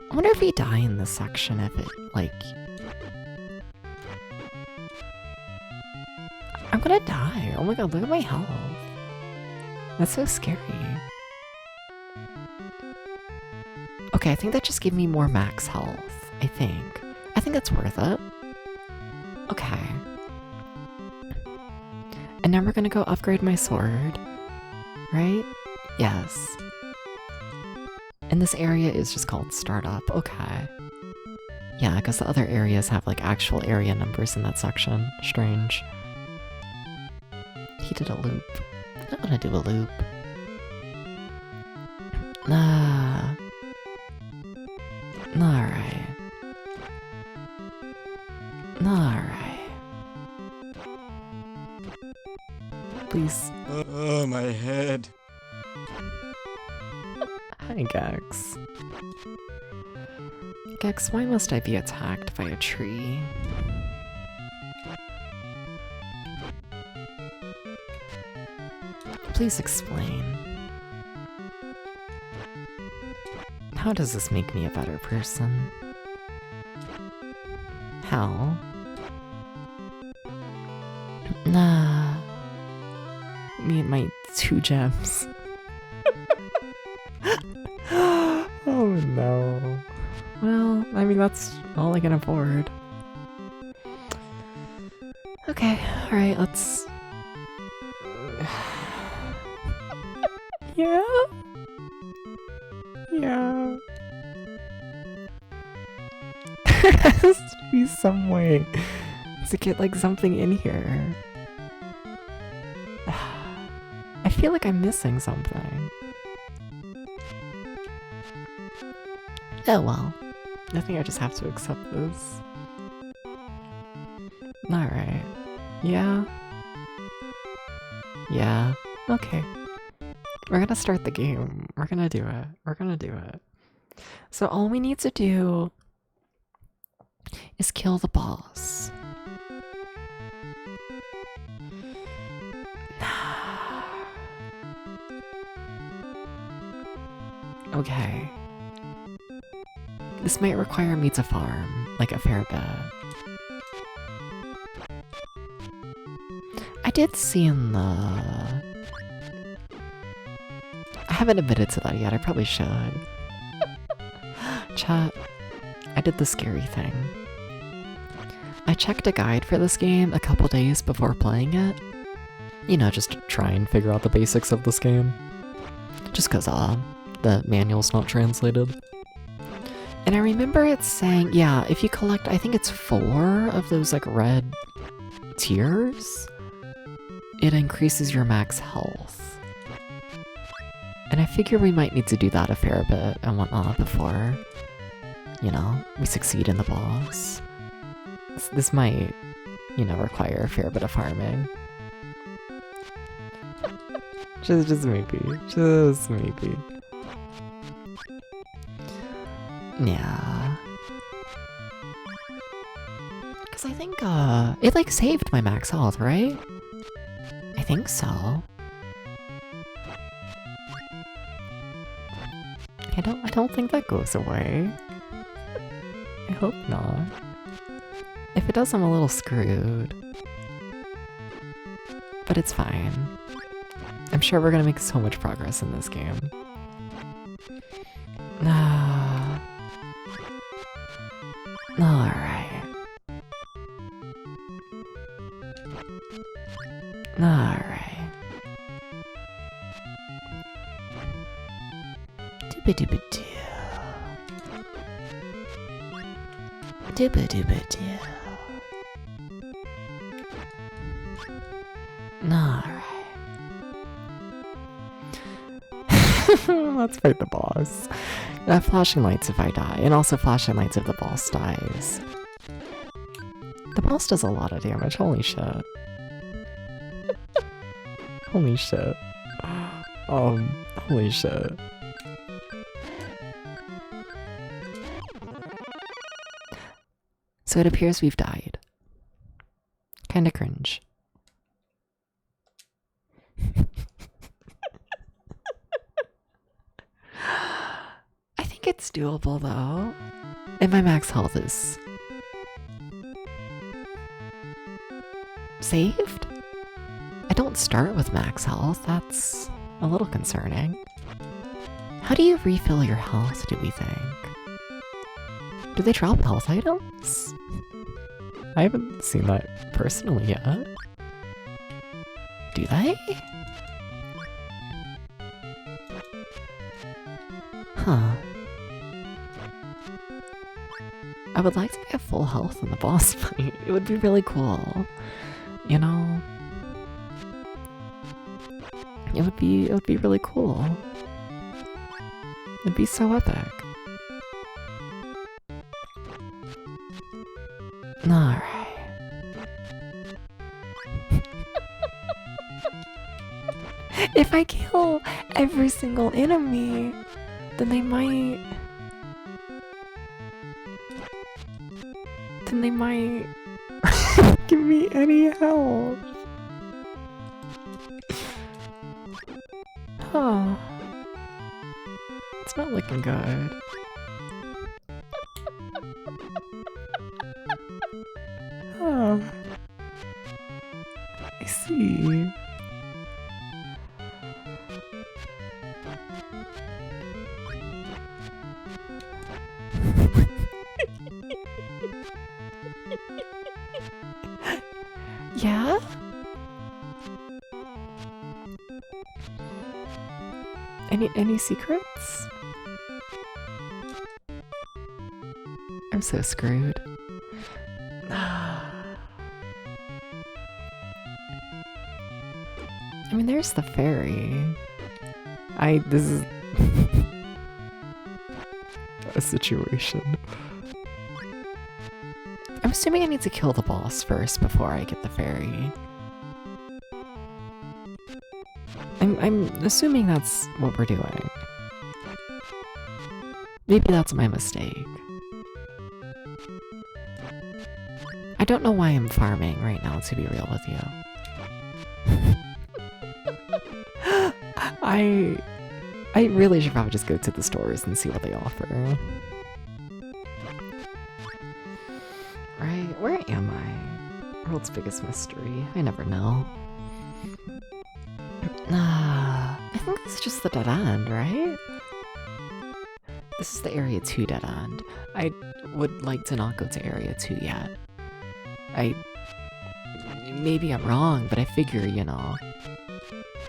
I wonder if we die in this section if it, like... I'm gonna die. Oh my god, look at my health. That's so scary. Okay, I think that just gave me more max health. I think that's worth it. Okay. And now we're gonna go upgrade my sword. Right? Yes. And this area is just called Startup. Okay. Yeah, because the other areas have like actual area numbers in that section. Strange. He did a loop. I'm not gonna do a loop. Alright. Alright. Please. Oh, my head. Hi, Gax. Gex, why must I be attacked by a tree? Please explain. How does this make me a better person? How? Nah. Me and my 2 gems. Oh no. Well, I mean, that's all I can afford. Okay, alright, let's... Yeah? Yeah. There has to be some way to get, like, something in here. I feel like I'm missing something. Oh well. I think I just have to accept this. Alright. Yeah. Yeah. Okay. We're gonna start the game. We're gonna do it. We're gonna do it. So all we need to do is kill the boss. Okay. This might require me to farm, like a fair bit. I did see in the... I haven't admitted to that yet, I probably should. Chat, I did the scary thing. I checked a guide for this game a couple days before playing it. You know, just to try and figure out the basics of this game. Just cause, the manual's not translated. And I remember it saying, yeah, if you collect, I think it's 4 of those, like, red tiers, it increases your max health. And I figure we might need to do that a fair bit and whatnot before, you know, we succeed in the boss. This might, you know, require a fair bit of farming. Just maybe. Just maybe. Yeah. Because I think, it, like, saved my max health, right? I think so. I don't think that goes away. I hope not. If it does, I'm a little screwed. But it's fine. I'm sure we're gonna make so much progress in this game. Alright. Alright. Dooba-dooba-doo. Dooba-dooba-doo. Alright. Let's fight the boss. Flashing lights if I die, and also flashing lights if the boss dies. The boss does a lot of damage, holy shit. Holy shit. Holy shit. So it appears we've died. Kinda cringe. I think it's doable though. And my max health is saved? I don't start with max health, that's a little concerning. How do you refill your health, do we think? Do they drop health items? I haven't seen that personally yet. Do they? Huh. I would like to get full health in the boss fight. It would be really cool. You know? It would be really cool. It'd be so epic. Alright. If I kill every single enemy, then they might then they might give me any help. Huh. It's not looking good. Huh. I see. Yeah? Any secrets? I'm so screwed. I mean, there's the ferry. This is a situation. I'm assuming I need to kill the boss first before I get the ferry. I'm assuming that's what we're doing. Maybe that's my mistake. I don't know why I'm farming right now, to be real with you. I really should probably just go to the stores and see what they offer. Right, where am I? World's biggest mystery. I never know. I think this is just the dead end, right? This is the Area 2 dead end. I would like to not go to Area 2 yet. Maybe I'm wrong, but I figure, you know.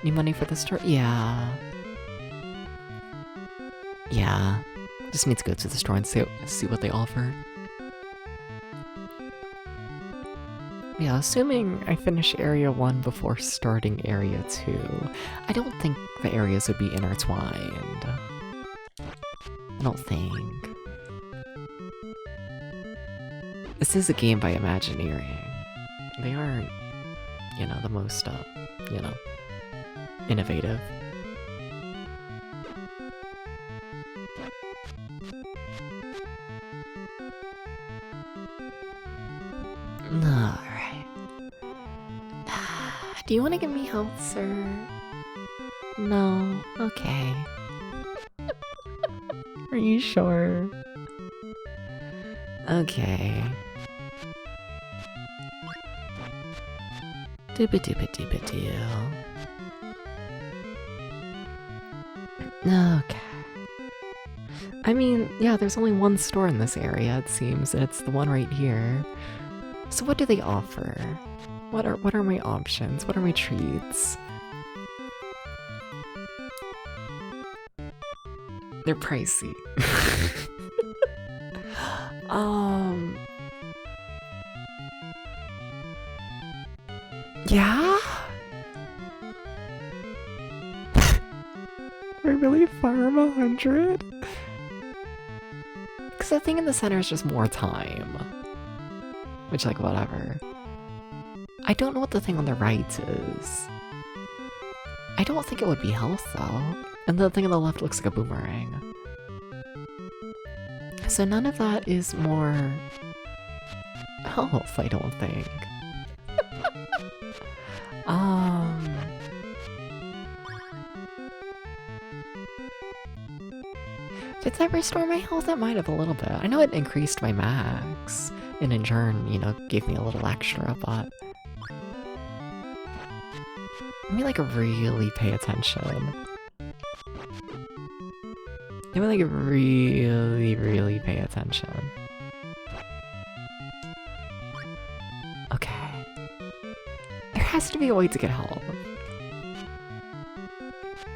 Need money for the store? Yeah. Yeah. Just need to go to the store and see what they offer. Yeah, assuming I finish Area 1 before starting Area 2, I don't think the areas would be intertwined. I don't think. This is a game by Imagineering. They aren't, you know, the most, you know, innovative. Alright. Do you want to give me health, sir? No? Okay. Are you sure? Okay. Dooba-dooba-dooba-doo. Okay. I mean, yeah, there's only one store in this area, it seems, and it's the one right here. So what do they offer? What are my options? What are my treats? They're pricey. Yeah? I really farm 100? Because the thing in the center is just more time. Which, like, whatever. I don't know what the thing on the right is. I don't think it would be health, though. And the thing on the left looks like a boomerang. So none of that is more health, I don't think. Did that restore my health? That might have a little bit. I know it increased my max, and in turn, you know, gave me a little extra, but... Let me, like, really pay attention. Let me, like, really pay attention. Okay. There has to be a way to get help.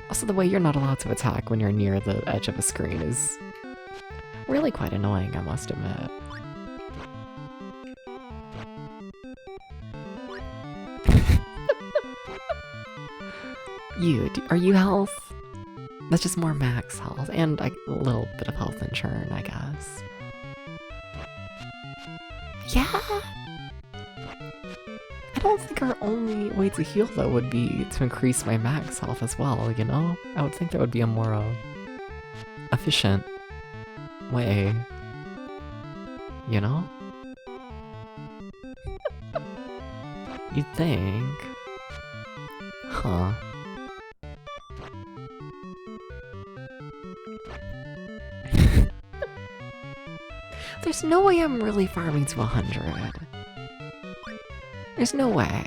Also, the way you're not allowed to attack when you're near the edge of a screen is really quite annoying, I must admit. Are you health? That's just more max health, and a little bit of health in turn, I guess. Yeah? I don't think our only way to heal, though, would be to increase my max health as well, you know? I would think that would be a more, efficient way. You know? You'd think. Huh. There's no way I'm really farming to 100. There's no way.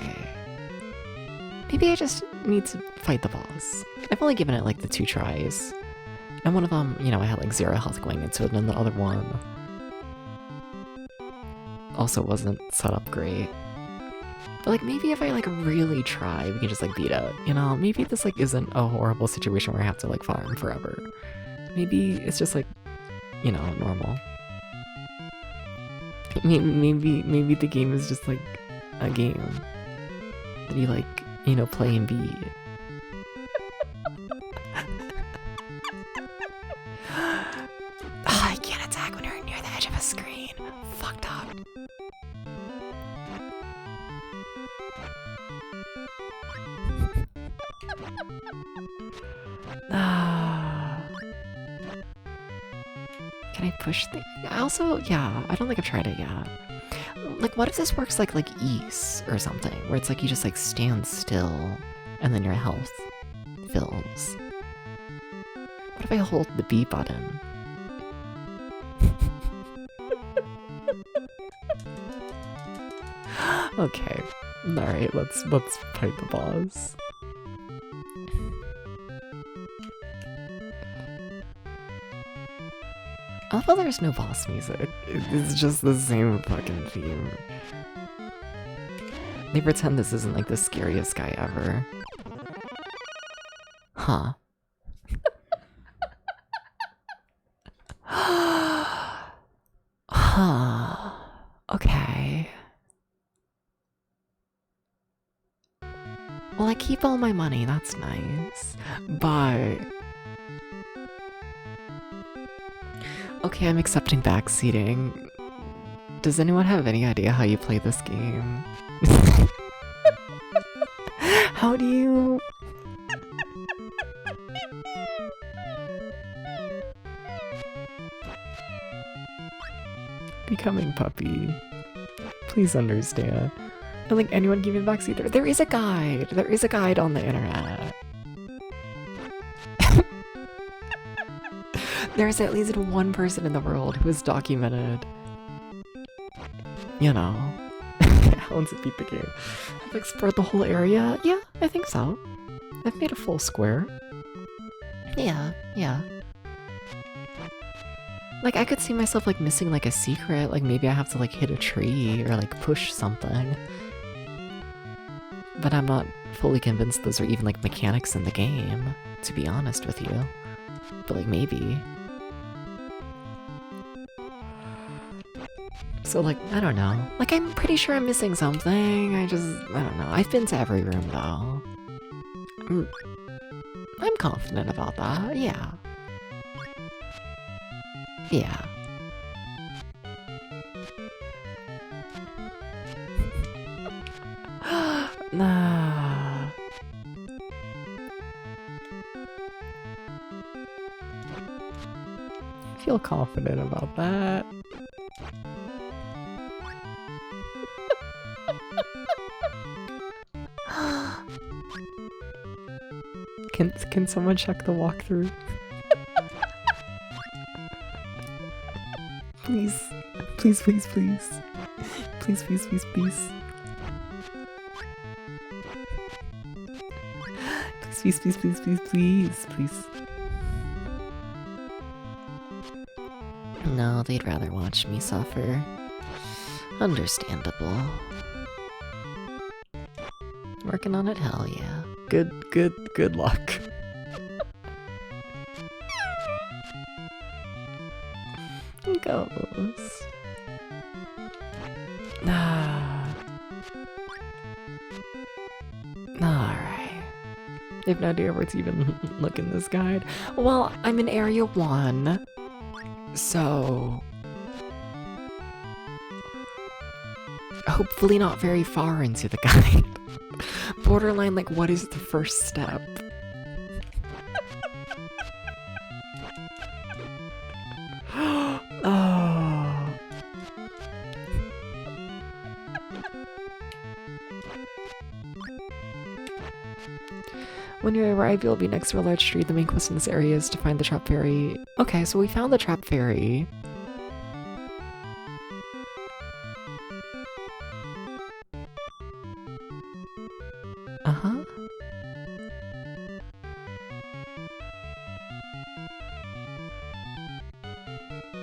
Maybe I just need to fight the boss. I've only given it like the 2 tries. And one of them, you know, I had like 0 health going into it, and then the other one also wasn't set up great. But like maybe if I like really try, we can just like beat it, you know? Maybe this like isn't a horrible situation where I have to like farm forever. Maybe it's just like, you know, normal. I mean, maybe the game is just like a game that you like, you know, play and beat. I can't attack when you're near the edge of a screen. Fucked up. Can I push the... Also, yeah, I don't think I've tried it yet. Like, what if this works like Ys or something, where it's like you just like stand still and then your health fills? What if I hold the B button? Okay, alright, let's fight the boss. I love how there's no boss music. It's just the same fucking theme. They pretend this isn't like the scariest guy ever. Huh. Huh. Okay. Well, I keep all my money, that's nice. But... okay, I'm accepting backseating. Does anyone have any idea how you play this game? How do you... Becoming puppy. Please understand. I don't think anyone gave me a backseat. There is a guide! There is a guide on the internet. There's at least one person in the world who has documented, you know, how to beat the game. Have I explored the whole area? Yeah, I think so. I've made a full square. Yeah. Like, I could see myself, like, missing, like, a secret. Like, maybe I have to, like, hit a tree or, like, push something. But I'm not fully convinced those are even, like, mechanics in the game, to be honest with you. But, like, maybe. So, like, I don't know. Like, I'm pretty sure I'm missing something. I don't know. I've been to every room, though. I'm confident about that, yeah. Yeah. Nah. I feel confident about that. Can someone check the walkthrough? Please. Please, please, please. Please, please, please, please. Please, please, please, please, please, please. No, they'd rather watch me suffer. Understandable. Working on it, hell yeah. Good luck. Goes. Alright. I have no idea where to even look in this guide. Well, I'm in Area 1, so... hopefully not very far into the guide. Borderline, like, what is the first step? Oh. When you arrive, you'll be next to a large tree. The main quest in this area is to find the trap fairy. Okay, so we found the trap fairy. Uh-huh.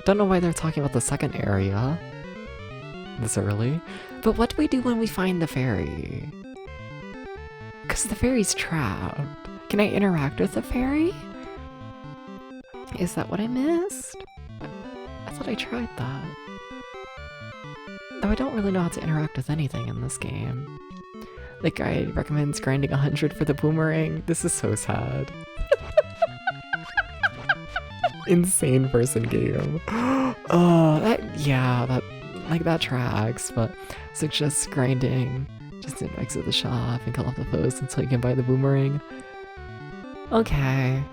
Don't know why they're talking about the second area this early. But what do we do when we find the fairy? Because the fairy's trapped. Can I interact with the fairy? Is that what I missed? I thought I tried that. Though I don't really know how to interact with anything in this game. The guide recommends grinding 100 for the boomerang. This is so sad. Insane person game. Oh, that tracks, but suggests grinding just to exit the shop and kill off the foes until you can buy the boomerang. Okay.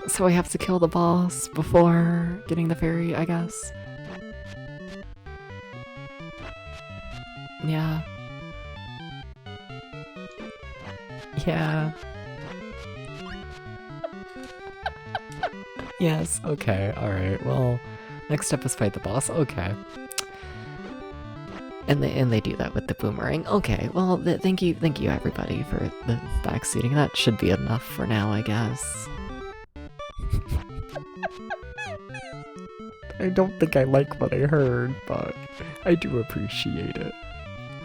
So I have to kill the boss before getting the fairy, I guess. Yeah. Yeah. Yes, okay, alright, well, next step is fight the boss, okay. And they do that with the boomerang, okay, well, thank you everybody for the backseating, that should be enough for now, I guess. I don't think I like what I heard, but I do appreciate it.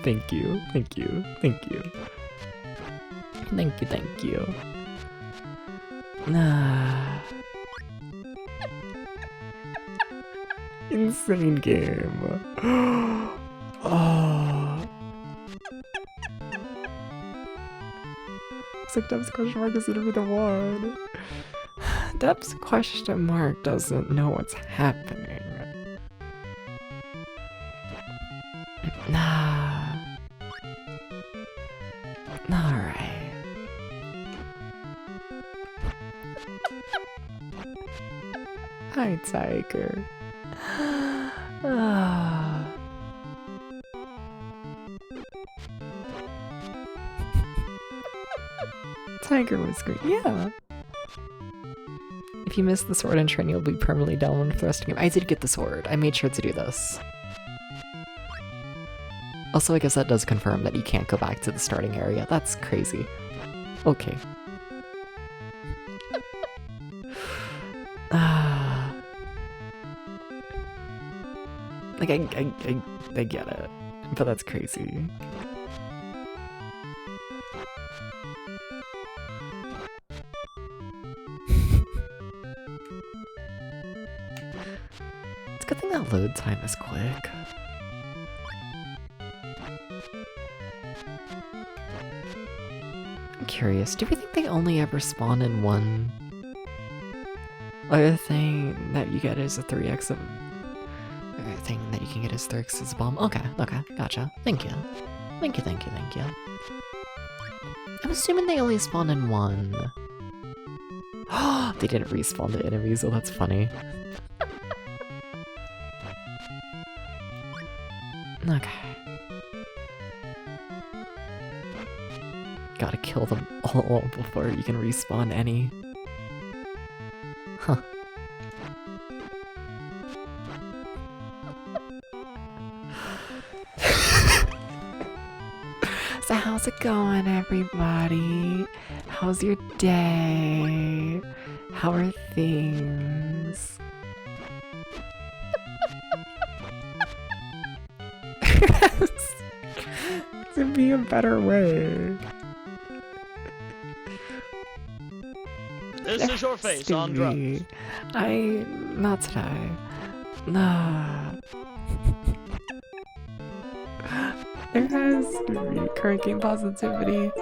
Thank you, thank you, thank you. Thank you, thank you. Insane game. Oh. Looks like Deb's question mark is gonna be the one. Deb's question mark doesn't know what's happening. Alright. Hi, Tiger. Tiger was great, yeah. If you miss the sword and train, you'll be permanently down when thrusting him. I did get the sword. I made sure to do this. Also, I guess that does confirm that you can't go back to the starting area. That's crazy. Okay. Like, I get it, but that's crazy. It's a good thing that load time is quick. I'm curious, do we think they only ever spawn in one? Other thing that you get is a 3x of... thing that you can get is 3x as a bomb. Okay, gotcha. Thank you. Thank you. I'm assuming they only spawn in one. They didn't respawn the enemies, so that's funny. Okay. Gotta kill them all before you can respawn any. Huh. So how's it going, everybody? How's your day? How are things? To be a better way. This is your face on drugs. Not today. Nah. There has to be current game positivity.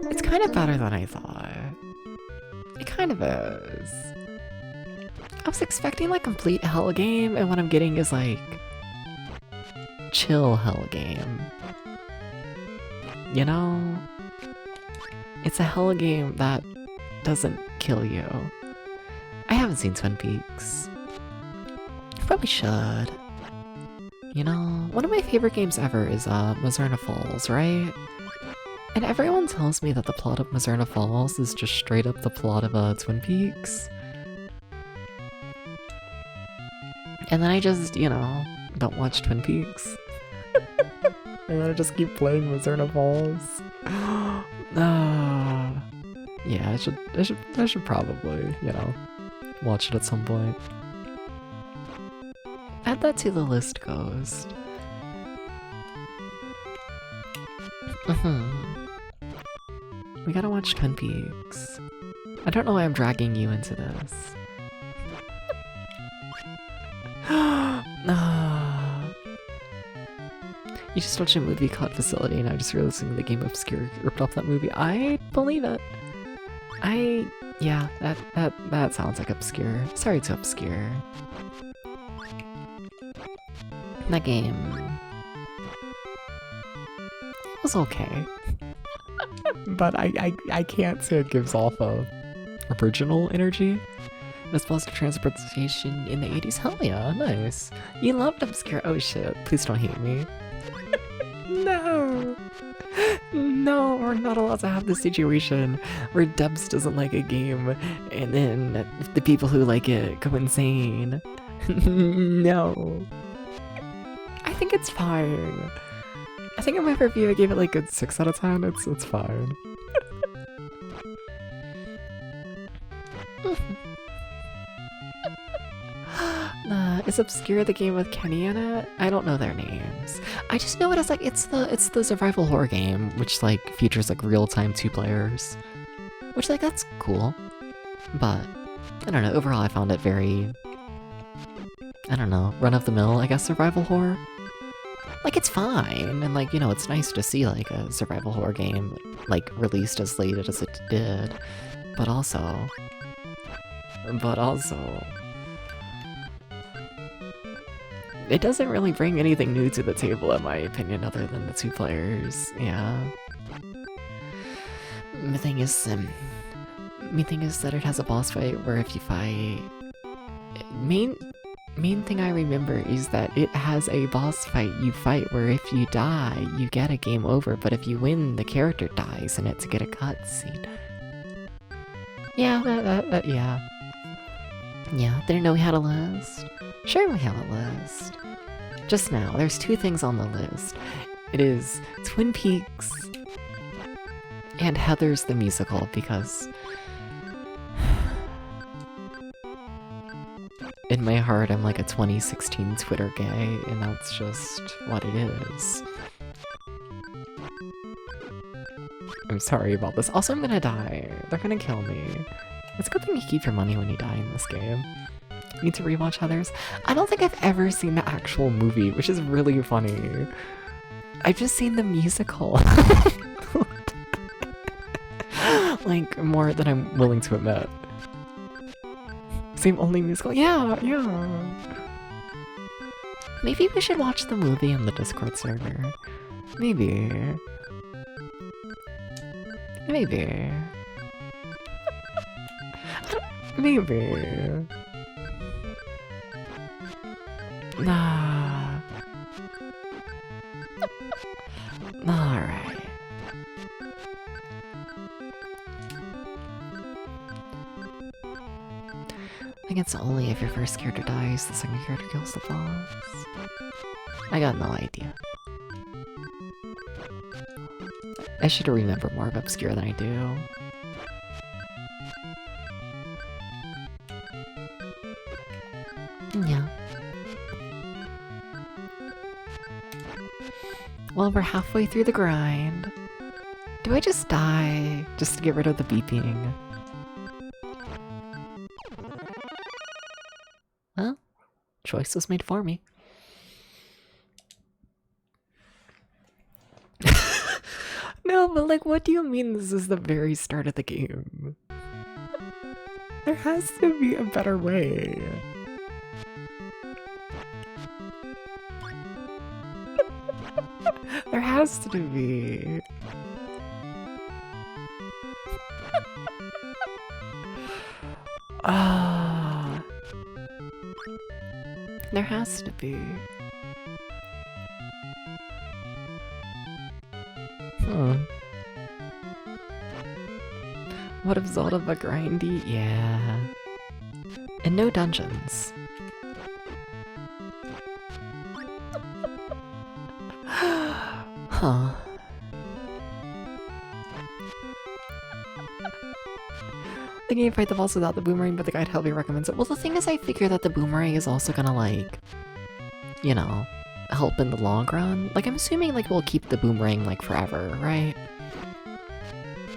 It's kind of better than I thought. It kind of is. I was expecting like complete hell game, and what I'm getting is like chill hell game. You know? It's a hell game that doesn't kill you. I haven't seen Twin Peaks. Probably should. You know, one of my favorite games ever is Mazerna Falls, right? And everyone tells me that the plot of Mazerna Falls is just straight up the plot of Twin Peaks. And then I just, you know, don't watch Twin Peaks. And then I just keep playing Mazerna Falls. Yeah, I should probably, you know, watch it at some point. Add that to the list, Ghost. We gotta watch Twin Peaks. I don't know why I'm dragging you into this. You just watched a movie called Facility and I just realizing the game Obscure ripped off that movie. I believe it. Yeah, that sounds like Obscure. Sorry to Obscure. That game was okay. But I can't say it gives off a original energy. As opposed to transportation in the 80s? Hell yeah, nice. You loved Obscure. Oh shit, please don't hate me. No! No, we're not allowed to have this situation where Debs doesn't like a game and then the people who like it go insane. No. I think it's fine. I think in my review I gave it like a 6 out of 10. It's fine. Is Obscure the game with Kenny in it? I don't know their names. I just know it as like it's the survival horror game, which like features like real-time 2 players. Which like that's cool. But I don't know, overall I found it very, I don't know, run-of-the-mill, I guess, survival horror. Like it's fine, and like, you know, it's nice to see like a survival horror game like released as late as it did. But also it doesn't really bring anything new to the table, in my opinion, other than the 2 players. Yeah. My thing is that it has a boss fight where if you fight, main thing I remember is that it has a boss fight you fight where if you die, you get a game over, but if you win, the character dies in it to get a cutscene. Yeah, yeah. Yeah, didn't know we had a list. Sure we have a list. Just now, there's 2 things on the list. It is Twin Peaks and Heather's the Musical, because in my heart I'm like a 2016 Twitter gay, and that's just what it is. I'm sorry about this. Also, I'm gonna die. They're gonna kill me. It's a good thing you keep your money when you die in this game. Need to rewatch Heathers. I don't think I've ever seen the actual movie, which is really funny. I've just seen the musical. Like, more than I'm willing to admit. Same only musical? Yeah. Maybe we should watch the movie on the Discord server. Maybe. Maybe. Nah. Alright. I think it's only if your first character dies, the second character kills the boss. I got no idea. I should remember more of Obscure than I do. Yeah. Well, we're halfway through the grind. Do I just die just to get rid of the beeping? Well, choice was made for me. No, but like, what do you mean this is the very start of the game? There has to be a better way. There has to be. There has to be. What if Zelda but grindy? Yeah. And no dungeons. Huh. The game fight the boss without the boomerang, but the guide heavily recommends it. Well, the thing is, I figure that the boomerang is also gonna, like, you know, help in the long run. Like, I'm assuming, like, we'll keep the boomerang, like, forever, right?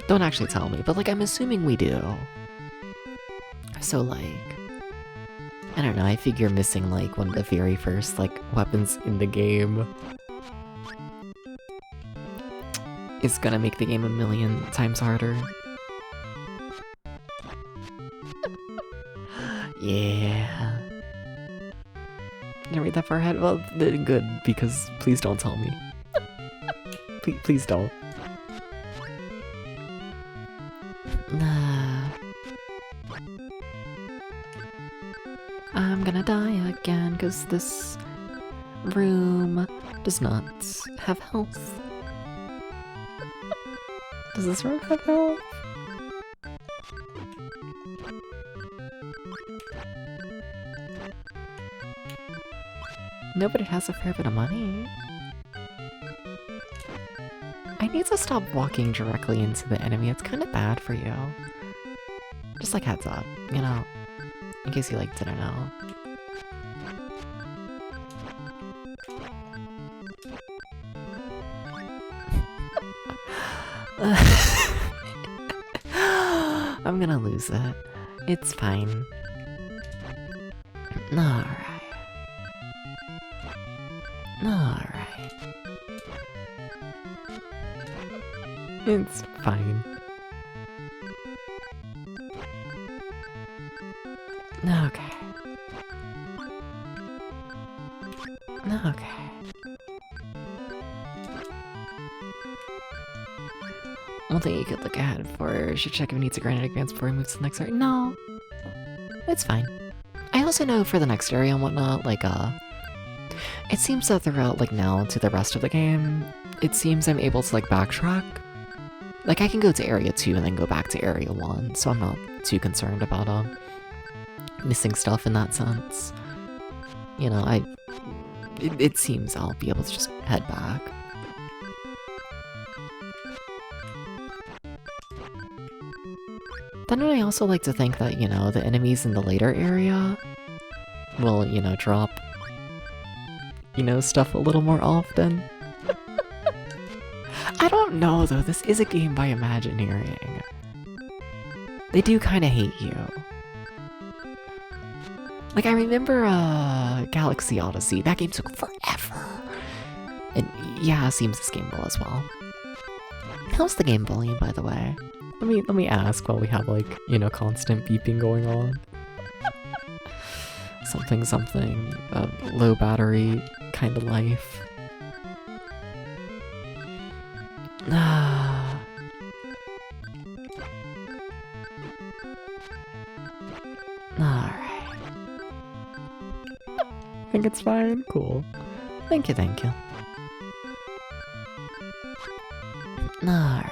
Don't actually tell me, but, like, I'm assuming we do. So, like, I don't know, I figure missing, like, one of the very first, like, weapons in the game is gonna make the game 1,000,000 times harder. Yeah. Did I read that far ahead? Well, good, because please don't tell me. Please don't. I'm gonna die again, because this room does not have health. Does this room have health? No, but it has a fair bit of money. I need to stop walking directly into the enemy. It's kind of bad for you. Just like heads up, you know, in case you like didn't know. I'm gonna lose it. It's fine. Alright. Alright. It's fine. Okay. Okay. One thing you could look ahead for, should check if it needs to grind in advance before he moves to the next area. No. It's fine. I also know for the next area and whatnot, like, it seems that throughout, like, now to the rest of the game, it seems I'm able to, like, backtrack. Like, I can go to Area 2 and then go back to Area 1, so I'm not too concerned about, missing stuff in that sense. You know, it seems I'll be able to just head back. Then I also like to think that, you know, the enemies in the later area will, you know, drop, you know, stuff a little more often. I don't know, though. This is a game by Imagineering. They do kind of hate you. Like, I remember, Galaxy Odyssey. That game took forever. And, yeah, it seems this game will as well. How's the game volume, by the way? Let me ask while we have, like, you know, constant beeping going on. Something, low battery kind of life. Alright. Think it's fine? Cool. Thank you. Alright.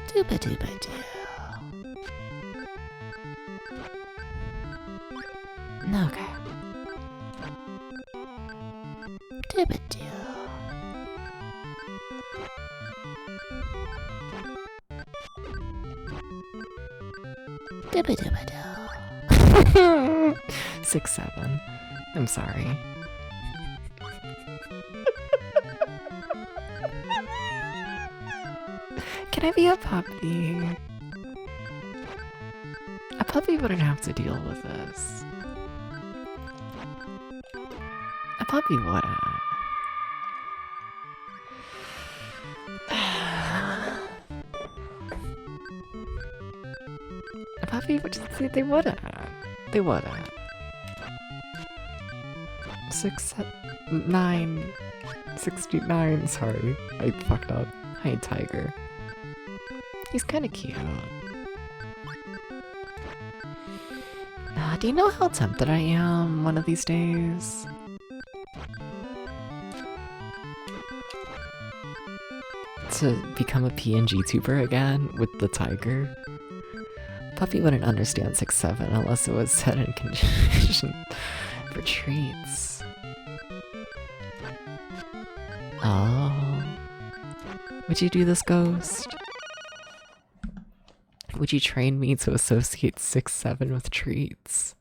Dooba-dooba-doo. Okay. Dooba-doo. Dooba-dooba-doo. 6-7. I'm sorry. Can I be a puppy? A puppy wouldn't have to deal with this. A puppy wouldn't. A puppy would just say they wouldn't. They wouldn't. 6, 9, 69. Sorry, I fucked up. Hi, Tiger. He's kind of cute. Do you know how tempted I am one of these days? To become a PNG tuber again with the tiger? Puppy wouldn't understand 6-7 unless it was set in condition for treats. Oh. Would you do this, Ghost? Would you train me to associate 6-7 with treats?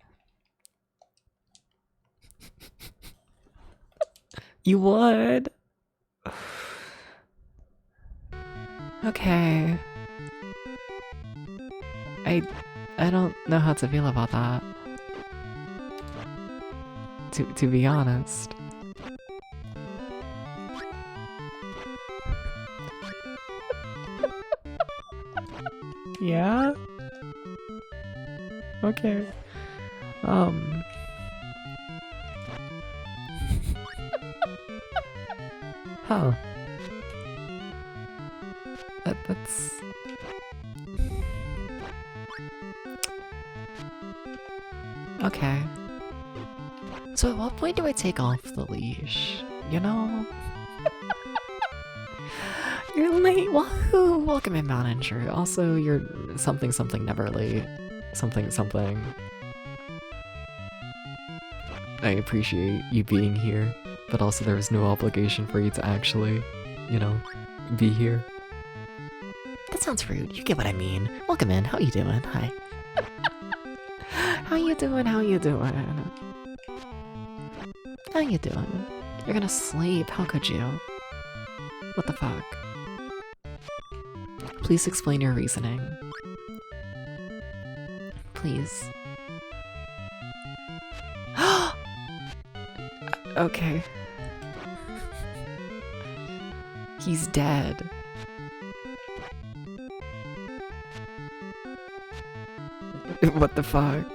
You would? Okay. I don't know how to feel about that. To be honest. Yeah? Okay. Huh. That's... Okay. So at what point do I take off the leash? You know? You're late! Wahoo! Welcome in, Manager. Also, you're something something never late. Something something. I appreciate you being here, but also there was no obligation for you to actually, you know, be here. That sounds rude. You get what I mean. Welcome in. How you doing? Hi. How you doing? How you doing? How you doing? You're gonna sleep. How could you? What the fuck? Please explain your reasoning. Please. Okay. He's dead. What the fuck?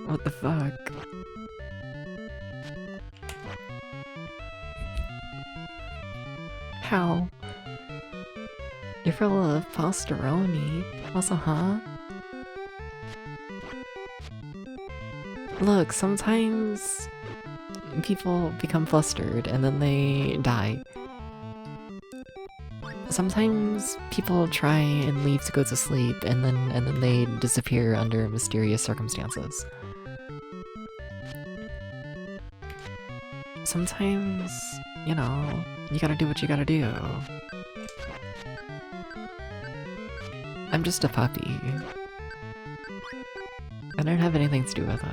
What the fuck? How? You're full of posteroni. Also, huh? Look, sometimes people become flustered and then they die. Sometimes people try and leave to go to sleep and then they disappear under mysterious circumstances. Sometimes, you know, you gotta do what you gotta do. I'm just a puppy. I don't have anything to do with it.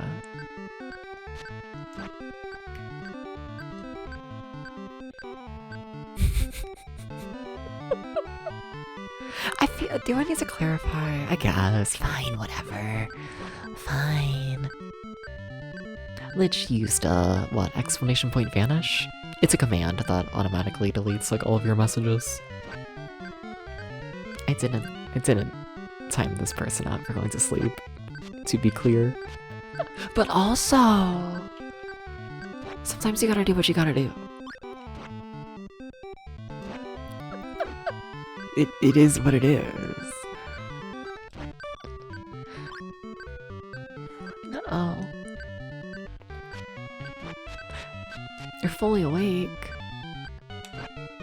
Do I need to clarify? I guess. Fine, whatever. Fine. Lich used, what, exclamation point vanish? It's a command that automatically deletes, like, all of your messages. I didn't time this person out for going to sleep, to be clear. But also, sometimes you gotta do what you gotta do. It is what it is. Uh-oh. You're fully awake.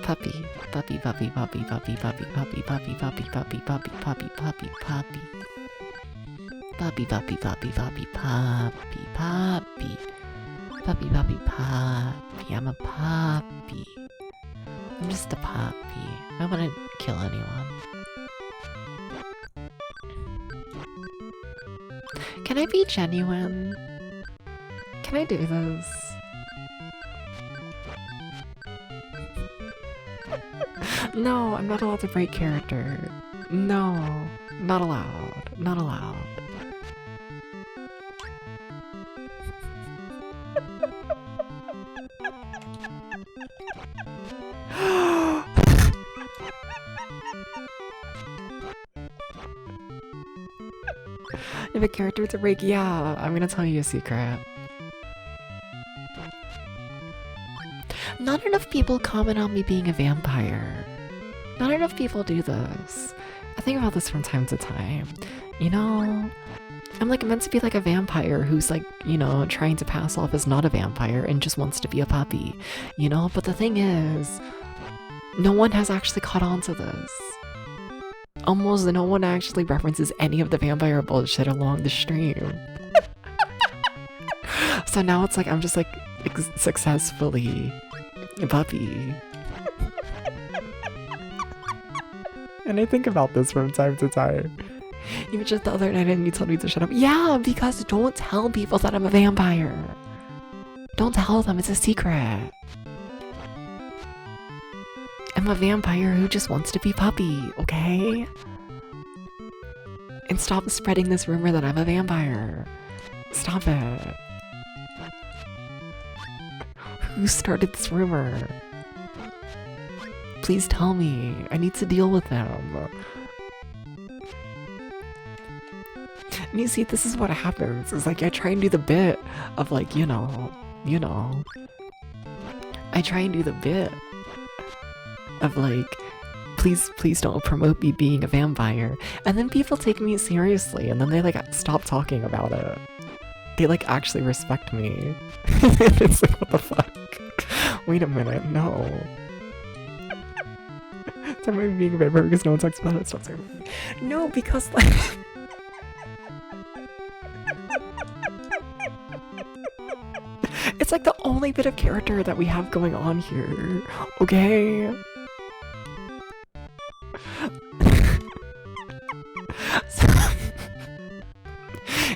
Puppy, puppy, puppy, puppy, puppy, puppy, puppy, puppy, puppy, puppy, puppy, puppy, puppy, puppy. Puppy, puppy, puppy, puppy, puppy, puppy. Puppy, puppy, puppy. I'm a puppy. I'm just a puppy. I wouldn't kill anyone. Can I be genuine? Can I do this? No, I'm not allowed to break character. No, not allowed. Not allowed. If a character's a break, yeah, I'm gonna tell you a secret. Not enough people comment on me being a vampire. Not enough people do this. I think about this from time to time. You know, I'm like meant to be like a vampire who's like, you know, trying to pass off as not a vampire and just wants to be a puppy. You know, but the thing is, no one has actually caught on to this. Almost no one actually references any of the vampire bullshit along the stream. So now it's like I'm just like successfully a puppy. And I think about this from time to time. Even just the other night and you told me to shut up. Yeah, because don't tell people that I'm a vampire. Don't tell them, it's a secret. I'm a vampire who just wants to be puppy, okay? And stop spreading this rumor that I'm a vampire. Stop it. Who started this rumor? Please tell me. I need to deal with them. And you see, this is what happens. It's like I try and do the bit of like, you know. I try and do the bit of like, please don't promote me being a vampire. And then people take me seriously and then they like stop talking about it. They like actually respect me. It's like, what the fuck? Wait a minute, no. Talk about me being a vampire because no one talks about it. Stop saying it. No, because like it's like the only bit of character that we have going on here. Okay?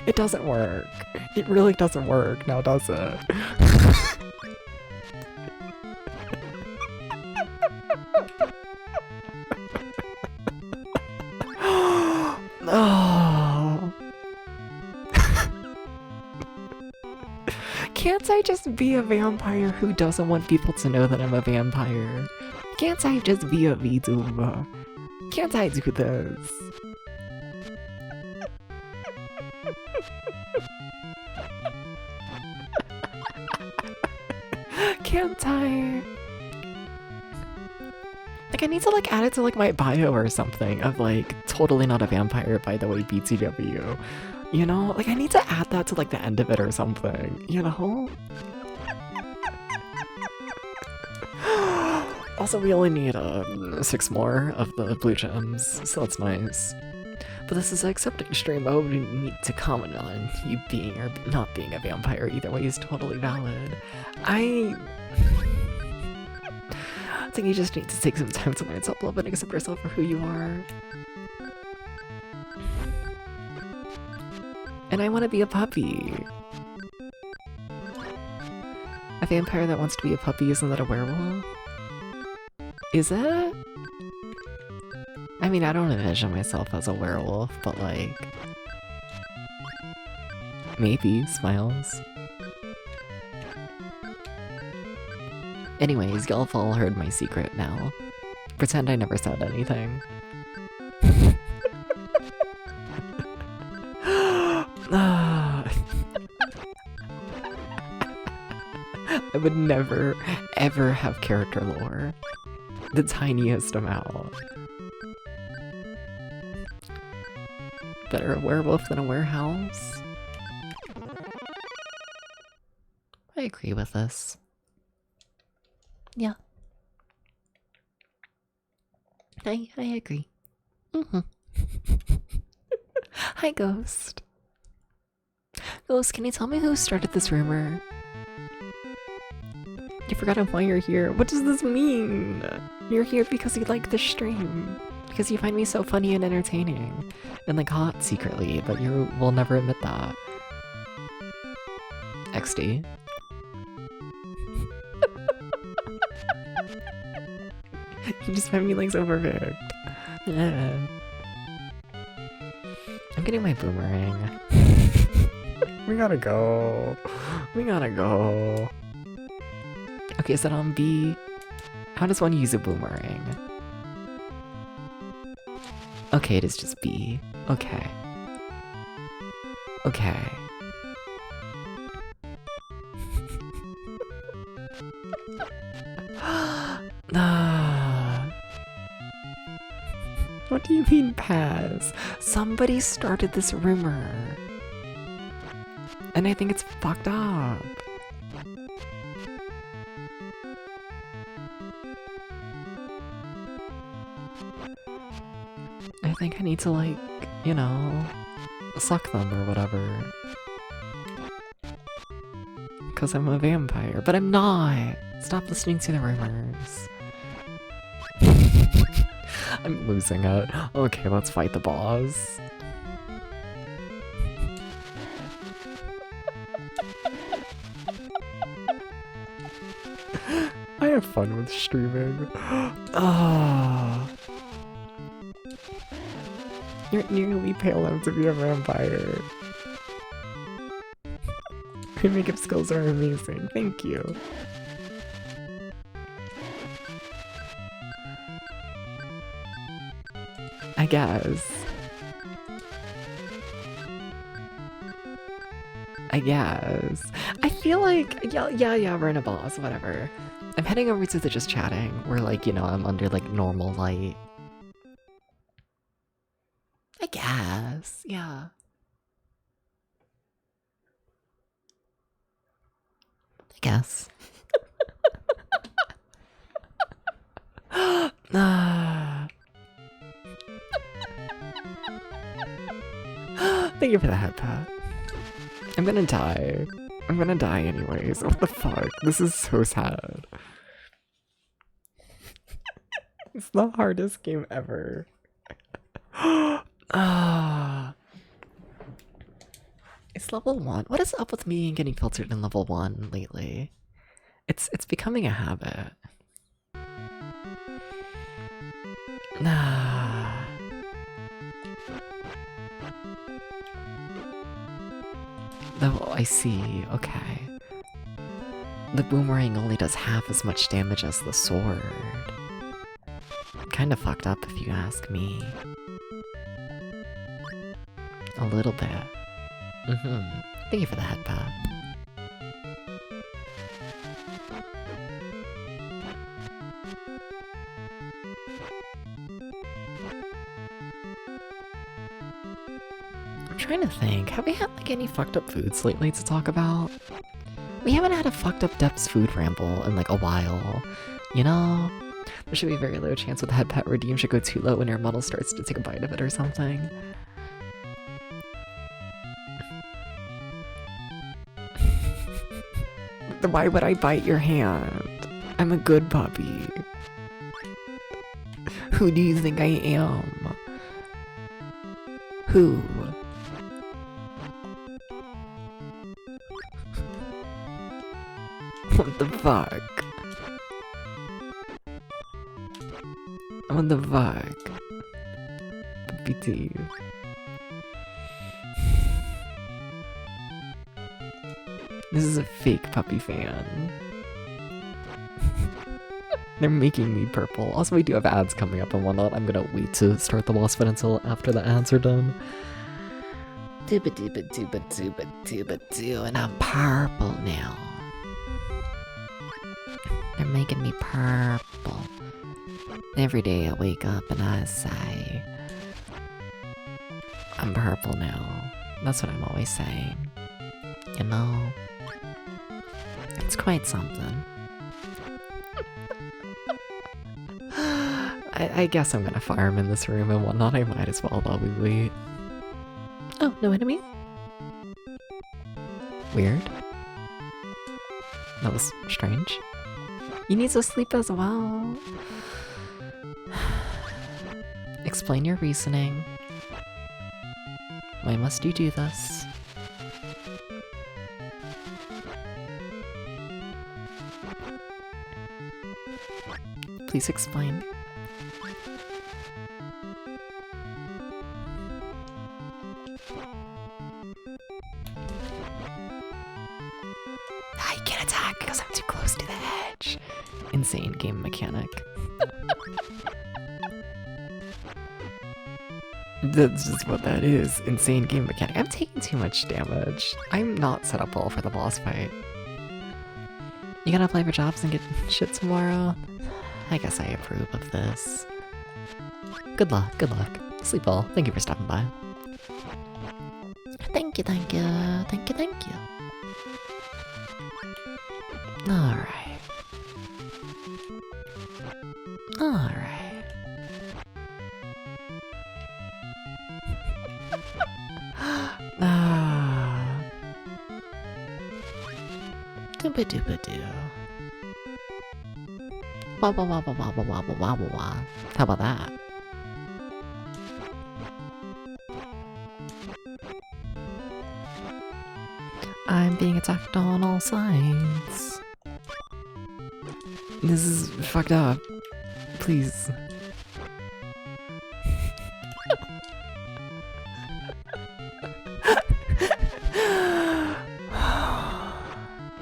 It doesn't work. It really doesn't work now, does it? Oh. Can't I just be a vampire who doesn't want people to know that I'm a vampire? Can't I just be a VTuber? Can't I do this? Can't I? Like, I need to like add it to like my bio or something of like, totally not a vampire, by the way, BTW. You know? Like, I need to add that to like the end of it or something, you know? Also, we only need 6 more of the blue gems, so that's nice. But this is an accepting stream. I wouldn't need to comment on you being or not being a vampire. Either way is totally valid. I think you just need to take some time to learn self-love and accept yourself for who you are. And I want to be a puppy. A vampire that wants to be a puppy, isn't that a werewolf? Is it? I mean, I don't envision myself as a werewolf, but like... maybe, smiles. Anyways, y'all have all heard my secret now. Pretend I never said anything. I would never, ever have character lore. The tiniest amount. Better a werewolf than a warehouse. I agree with this. Yeah. I agree. Hi, Ghost. Ghost, can you tell me who started this rumor? You forgot why you're here. What does this mean? You're here because you like the stream. Because you find me so funny and entertaining. And like hot secretly, but you will never admit that. XD. You just find me like so perfect. Yeah. I'm getting my boomerang. We gotta go. We gotta go. Okay, is that on B? How does one use a boomerang? Okay, it is just B. Okay. Okay. What do you mean pass? Somebody started this rumor. And I think it's fucked up. I think I need to, like, you know, suck them or whatever. Because I'm a vampire, but I'm not! Stop listening to the rumors. I'm losing it. Okay, let's fight the boss. I have fun with streaming. Ah. You're nearly pale enough to be a vampire. Your makeup skills are amazing. Thank you. I guess. I feel like, yeah, we're in a boss, whatever. I'm heading over to the just chatting, where, like, you know, I'm under, like, normal light. I guess, yeah. I guess. Thank you for the head pat. I'm gonna die. I'm gonna die anyways. What the fuck? This is so sad. It's the hardest game ever. It's level 1. What is up with me and getting filtered in level 1 lately? It's becoming a habit. Oh, I see. Okay. The boomerang only does half as much damage as the sword. Kinda fucked up if you ask me. A little bit. Thank you for the head pat. I'm trying to think, have we had like any fucked up foods lately to talk about? We haven't had a fucked up Depths food ramble in like a while, you know? There should be a very low chance with the head pat redeem should go too low when your model starts to take a bite of it or something. Why would I bite your hand? I'm a good puppy. Who do you think I am? Who? What the fuck? What the fuck? Puppy teeth. This is a fake puppy fan. They're making me purple. Also, we do have ads coming up and whatnot. I'm gonna wait to start the boss fight until after the ads are done. Dooba dooba dooba dooba dooba doo, and I'm purple now. They're making me purple. Every day I wake up and I say, I'm purple now. That's what I'm always saying. You know? It's quite something. I guess I'm gonna fire him in this room and whatnot. I might as well while we wait. Oh, no enemy? Weird. That was strange. You need to sleep as well. Explain your reasoning. Why must you do this? Please explain. I can't attack because I'm too close to the edge. Insane game mechanic. That's just what that is. Insane game mechanic. I'm taking too much damage. I'm not set up well for the boss fight. You gonna apply for jobs and get shit tomorrow? I guess I approve of this. Good luck, good luck. Sleep well. Thank you for stopping by. Thank you, thank you, thank you, thank you. Alright. Alright. Dooba dooba doo. Wobble wobble wobble wobble wobble wobble. How about that? I'm being attacked on all sides. This is fucked up. Please.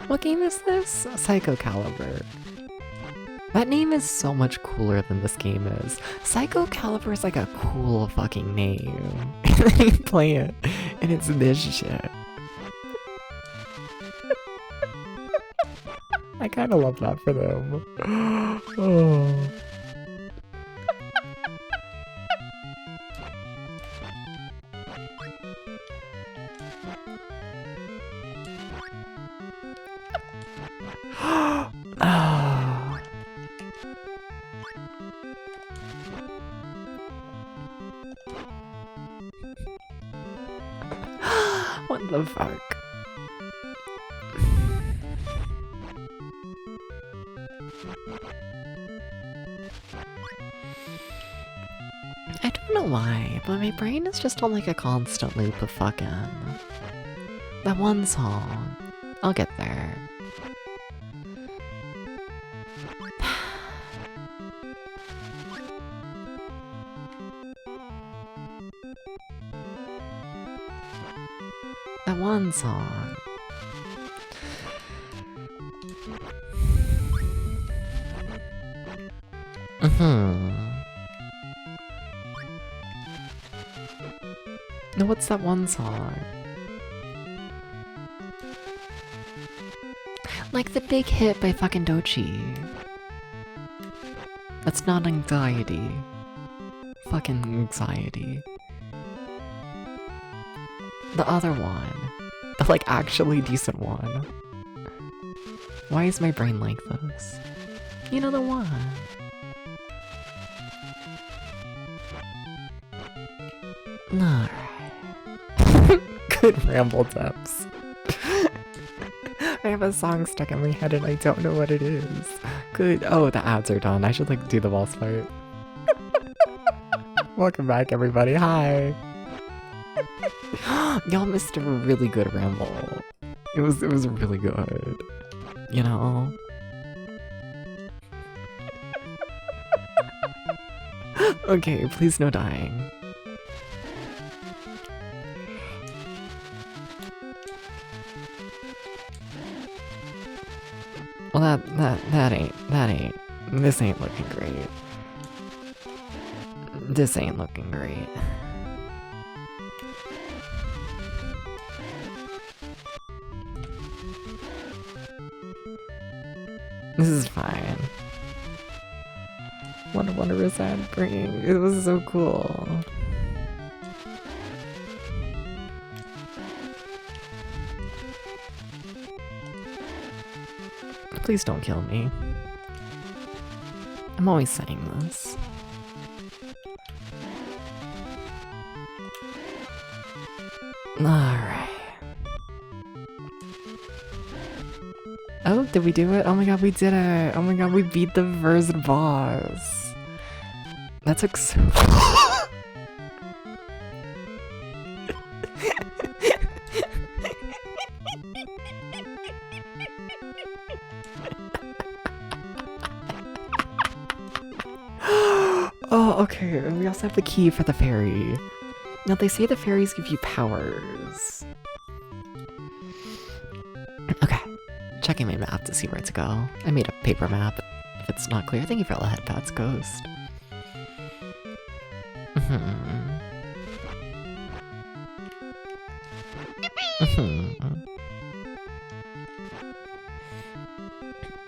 What game is this? Psycho Calibur. That name is so much cooler than this game is. Psycho Calibur is like a cool fucking name. And then you play it, and it's this shit. I kinda love that for them. Oh. What the fuck? I don't know why, but my brain is just on like a constant loop of fucking that one song. I'll get there. That one song. No, what's that one song? Like the big hit by fucking Dochi. That's not anxiety. Fucking anxiety. The other one. The like actually decent one. Why is my brain like this? You know the one. Alright. Good ramble tips. I have a song stuck in my head and I don't know what it is. Good. Oh, the ads are done. I should like do the boss fight. Welcome back, everybody. Hi. Y'all missed a really good ramble. It was really good. You know? Okay, please no dying. Well, this ain't looking great. This ain't looking great. This is fine. What a wondrous ad bring. It was so cool. Please don't kill me. I'm always saying this. Alright. Oh, did we do it? Oh my god, we did it! Oh my god, we beat the first boss! That took so... Oh, okay, and we also have the key for the fairy. Now, they say the fairies give you powers. Okay, checking my map to see where to go. I made a paper map. If it's not clear, thank you for all the head pats, Ghost.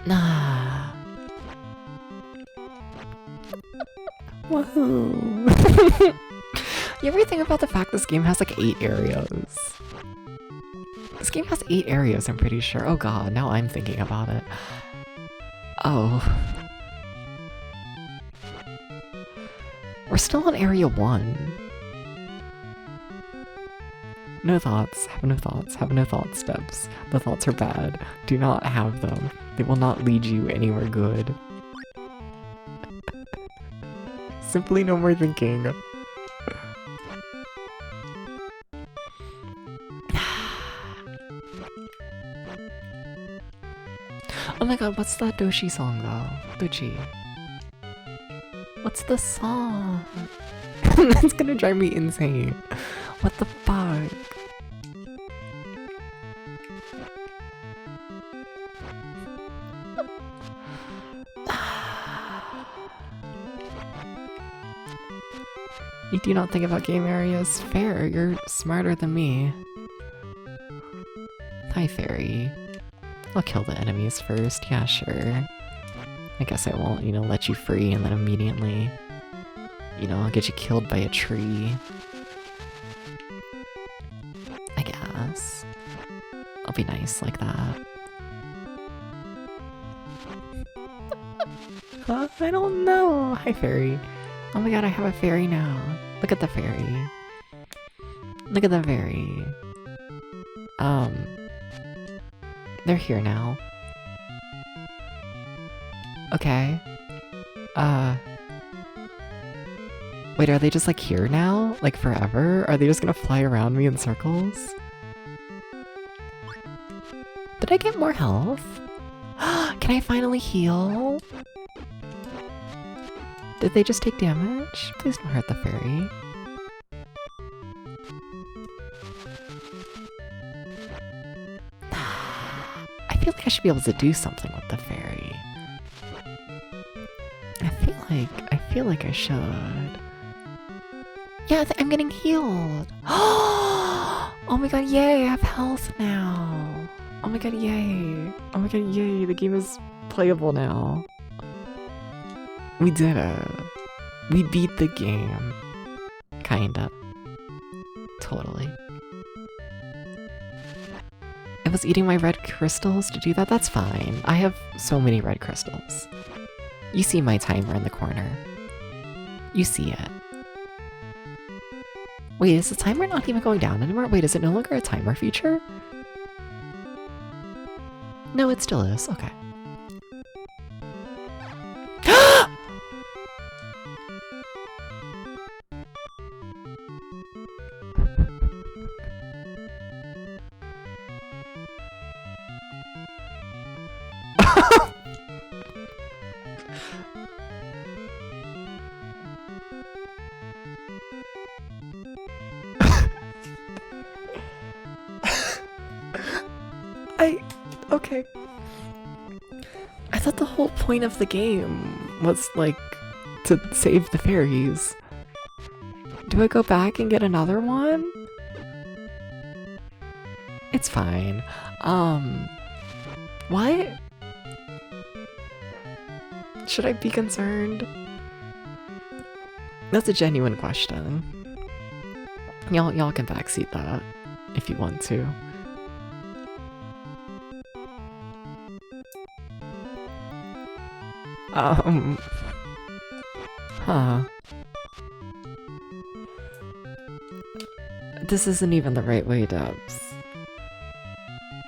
Nah. Woohoo. You ever think about the fact this game has like 8 areas? This game has 8 areas, I'm pretty sure. Oh god, now I'm thinking about it. Oh. We're still on area 1. No thoughts, have no thoughts, have no thoughts, Steps. The thoughts are bad. Do not have them. They will not lead you anywhere good. Simply no more thinking. Oh my god, what's that Doshi song though? Doshi. What's the song? That's gonna drive me insane. What the fuck? You do not think about game areas? Fair, you're smarter than me. Hi, Fairy. I'll kill the enemies first, yeah, sure. I guess I won't, let you free and then immediately, I'll get you killed by a tree. I guess. I'll be nice like that. I don't know. Hi, Fairy. Oh my god, I have a fairy now. Look at the fairy. Look at the fairy. They're here now. Okay. Wait, are they just like here now? Like forever? Are they just gonna fly around me in circles? Did I get more health? Can I finally heal? Did they just take damage? Please don't hurt the fairy. I feel like I should be able to do something with the fairy. I feel like I should. Yeah, I'm getting healed. Oh my god, yay, I have health now. Oh my god, yay. Oh my god, yay, the game is playable now. We did it. We beat the game. Kinda. Totally. I was eating my red crystals to do that? That's fine. I have so many red crystals. You see my timer in the corner. You see it. Wait, is the timer not even going down anymore? Wait, is it no longer a timer feature? No, it still is. Okay. Okay. I thought the whole point of the game was, like, to save the fairies. Do I go back and get another one? It's fine. What? Should I be concerned? That's a genuine question. Y'all can backseat that if you want to. Huh. This isn't even the right way, Debs.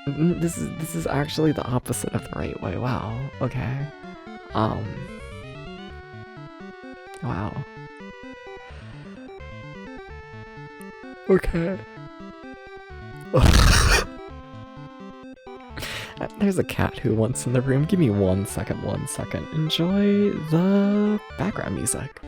This is actually the opposite of the right way. Wow. Okay. Wow. Okay. There's a cat who wants in the room. Give me 1 second, 1 second. Enjoy the background music.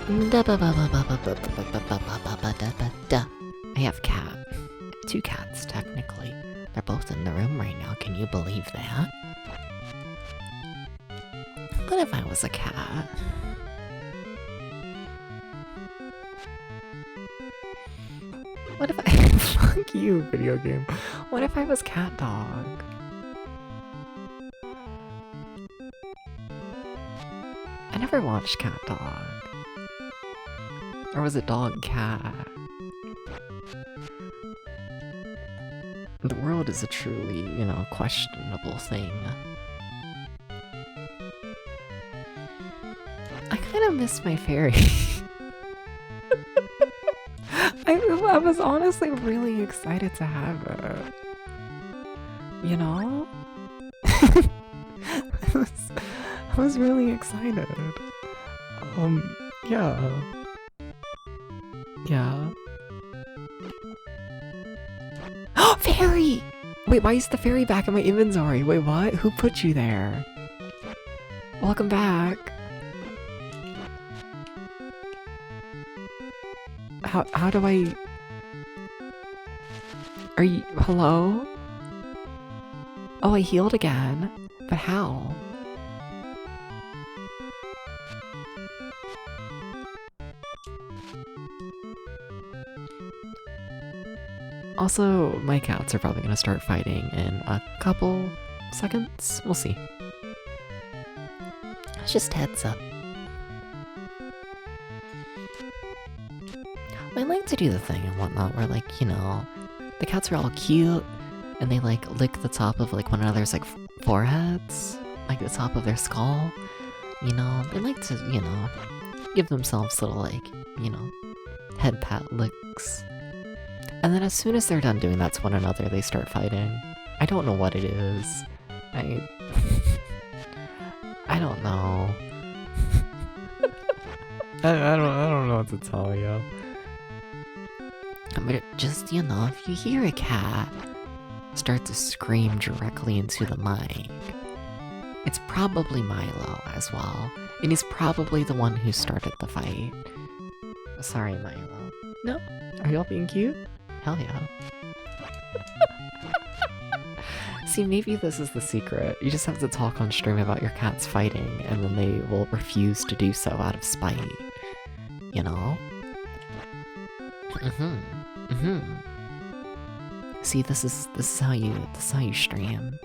I have cat. 2 cats, technically. They're both in the room right now, can you believe that? What if I was a cat? What if I... Fuck you, video game. What if I was cat dog? I never watched cat dog. Or was it dog cat? The world is a truly, you know, questionable thing. I kind of miss my fairy. I was honestly really excited to have it. You know? I was really excited. Yeah. Yeah. Oh, fairy! Wait, why is the fairy back in my inventory? Wait, what? Who put you there? Welcome back. How do I... Are you... Hello? Oh, I healed again. But how? Also, my cats are probably gonna start fighting in a couple seconds. We'll see. Just heads up. I like to do the thing and whatnot where, like, you know, the cats are all cute and they, like, lick the top of, like, one another's, like, foreheads, like, the top of their skull. You know, they like to, you know, give themselves little, like, you know, head pat licks. And then as soon as they're done doing that to one another, they start fighting. I don't know what it is. I don't know. I don't know what to tell you. But just, you know, if you hear a cat start to scream directly into the mic, it's probably Milo as well. And he's probably the one who started the fight. Sorry, Milo. No? Are y'all being cute? Hell yeah. See, maybe this is the secret. You just have to talk on stream about your cats fighting, and then they will refuse to do so out of spite. You know? See, this is how you stream.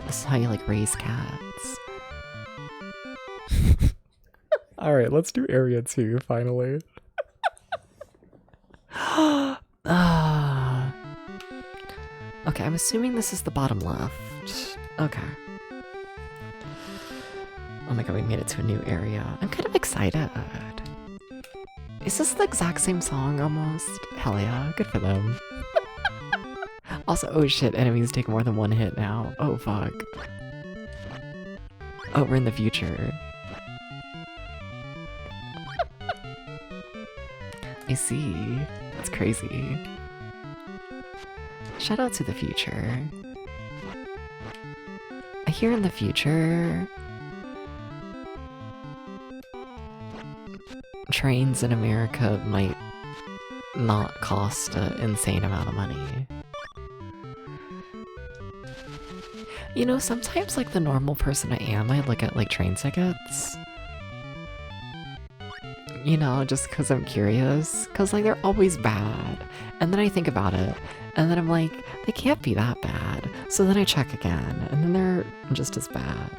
This is how you, like, raise cats. Alright, let's do area 2, finally. Okay, I'm assuming this is the bottom left. Okay. Oh my god, we made it to a new area. I'm kind of excited. Is this the exact same song, almost? Hell yeah, good for them. Also, oh shit, enemies take more than one hit now. Oh fuck. Oh, we're in the future. I see. That's crazy. Shout out to the future. I hear in the future trains in America might not cost an insane amount of money. You know, sometimes, like, the normal person I am, I look at, like, train tickets. You know, just because I'm curious. Because, like, they're always bad. And then I think about it. And then I'm like, they can't be that bad. So then I check again. And then they're just as bad.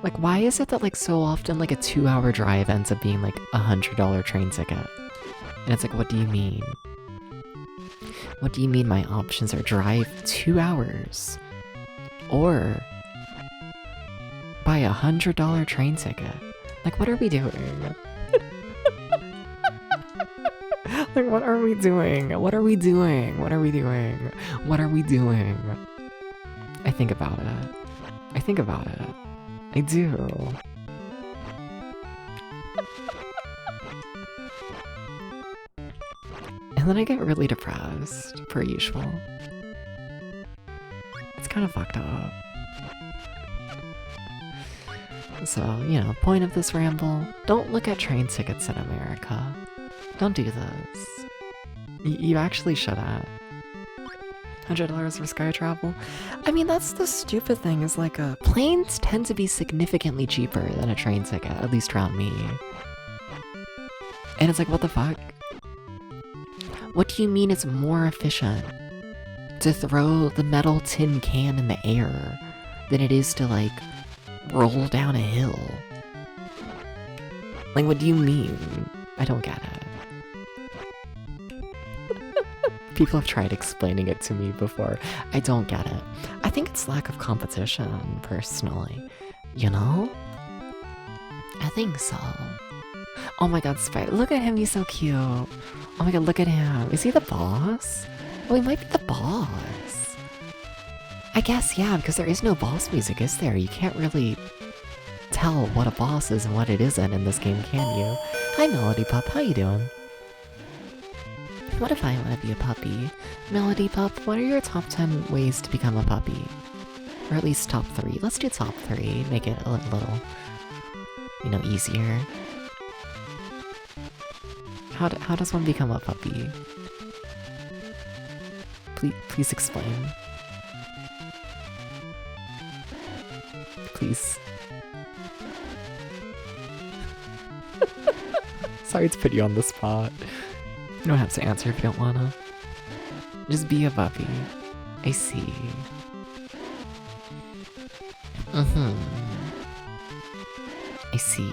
Like, why is it that, like, so often, like, a 2-hour drive ends up being, like, $100 train ticket? And it's like, what do you mean? What do you mean my options are drive 2 hours? Or buy $100 train ticket? Like, what are we doing? Like, what are we doing? What are we doing? What are we doing? What are we doing? I think about it. I think about it. I do. And then I get really depressed, per usual. It's kind of fucked up. So, you know, point of this ramble, don't look at train tickets in America. Don't do this. You actually shouldn't. $100 for sky travel? I mean, that's the stupid thing, is like, planes tend to be significantly cheaper than a train ticket, at least around me. And it's like, what the fuck? What do you mean it's more efficient to throw the metal tin can in the air than it is to, like, roll down a hill? Like, what do you mean? I don't get it. People have tried explaining it to me before. I don't get it. I think it's lack of competition, personally. You know? I think so. Oh my god, Spider. Look at him, he's so cute. Oh my god, look at him. Is he the boss? Oh, he might be the boss. I guess, yeah, because there is no boss music, is there? You can't really tell what a boss is and what it isn't in this game, can you? Hi, Melody Pup. How you doing? What if I want to be a puppy? Melody Pup, what are your top 10 ways to become a puppy? Or at least top 3. Let's do top 3. Make it a little, you know, easier. How does one become a puppy? Please explain. Please. Sorry to put you on the spot. You don't have to answer if you don't wanna. Just be a puppy. I see. I see.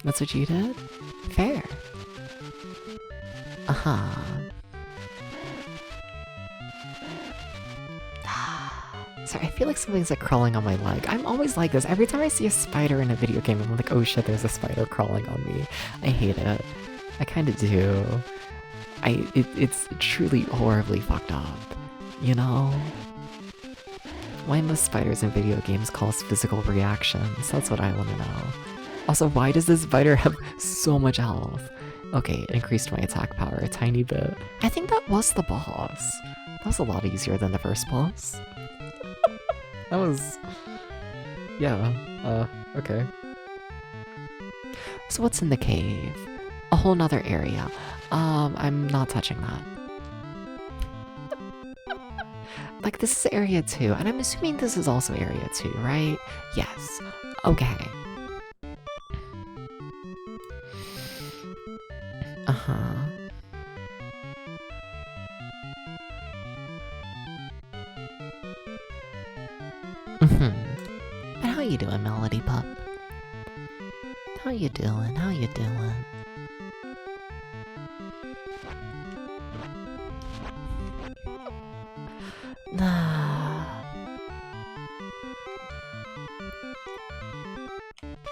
That's what you did? Fair. Sorry, I feel like something's like crawling on my leg. I'm always like this. Every time I see a spider in a video game, I'm like, oh shit, there's a spider crawling on me. I hate it. I kinda do. It's truly horribly fucked up. You know? Why must spiders in video games cause physical reactions? That's what I wanna know. Also, why does this spider have so much health? Okay, it increased my attack power a tiny bit. I think that was the boss. That was a lot easier than the first boss. That was... yeah, okay. So what's in the cave? A whole nother area. I'm not touching that. Like, this is area 2, and I'm assuming this is also area 2, right? Yes. Okay. And how you doing, Melody Pup? How you doing? How you doing?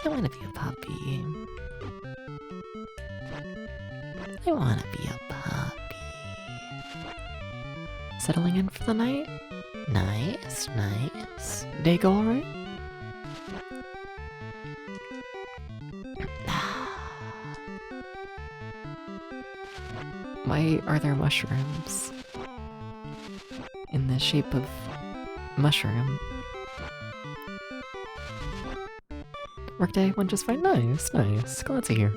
I wanna be a puppy. I wanna be a puppy. Settling in for the night? Nice, nice. Day go alright? Why are there mushrooms in the shape of mushroom? Workday went just fine. Nice, nice. Glad to hear.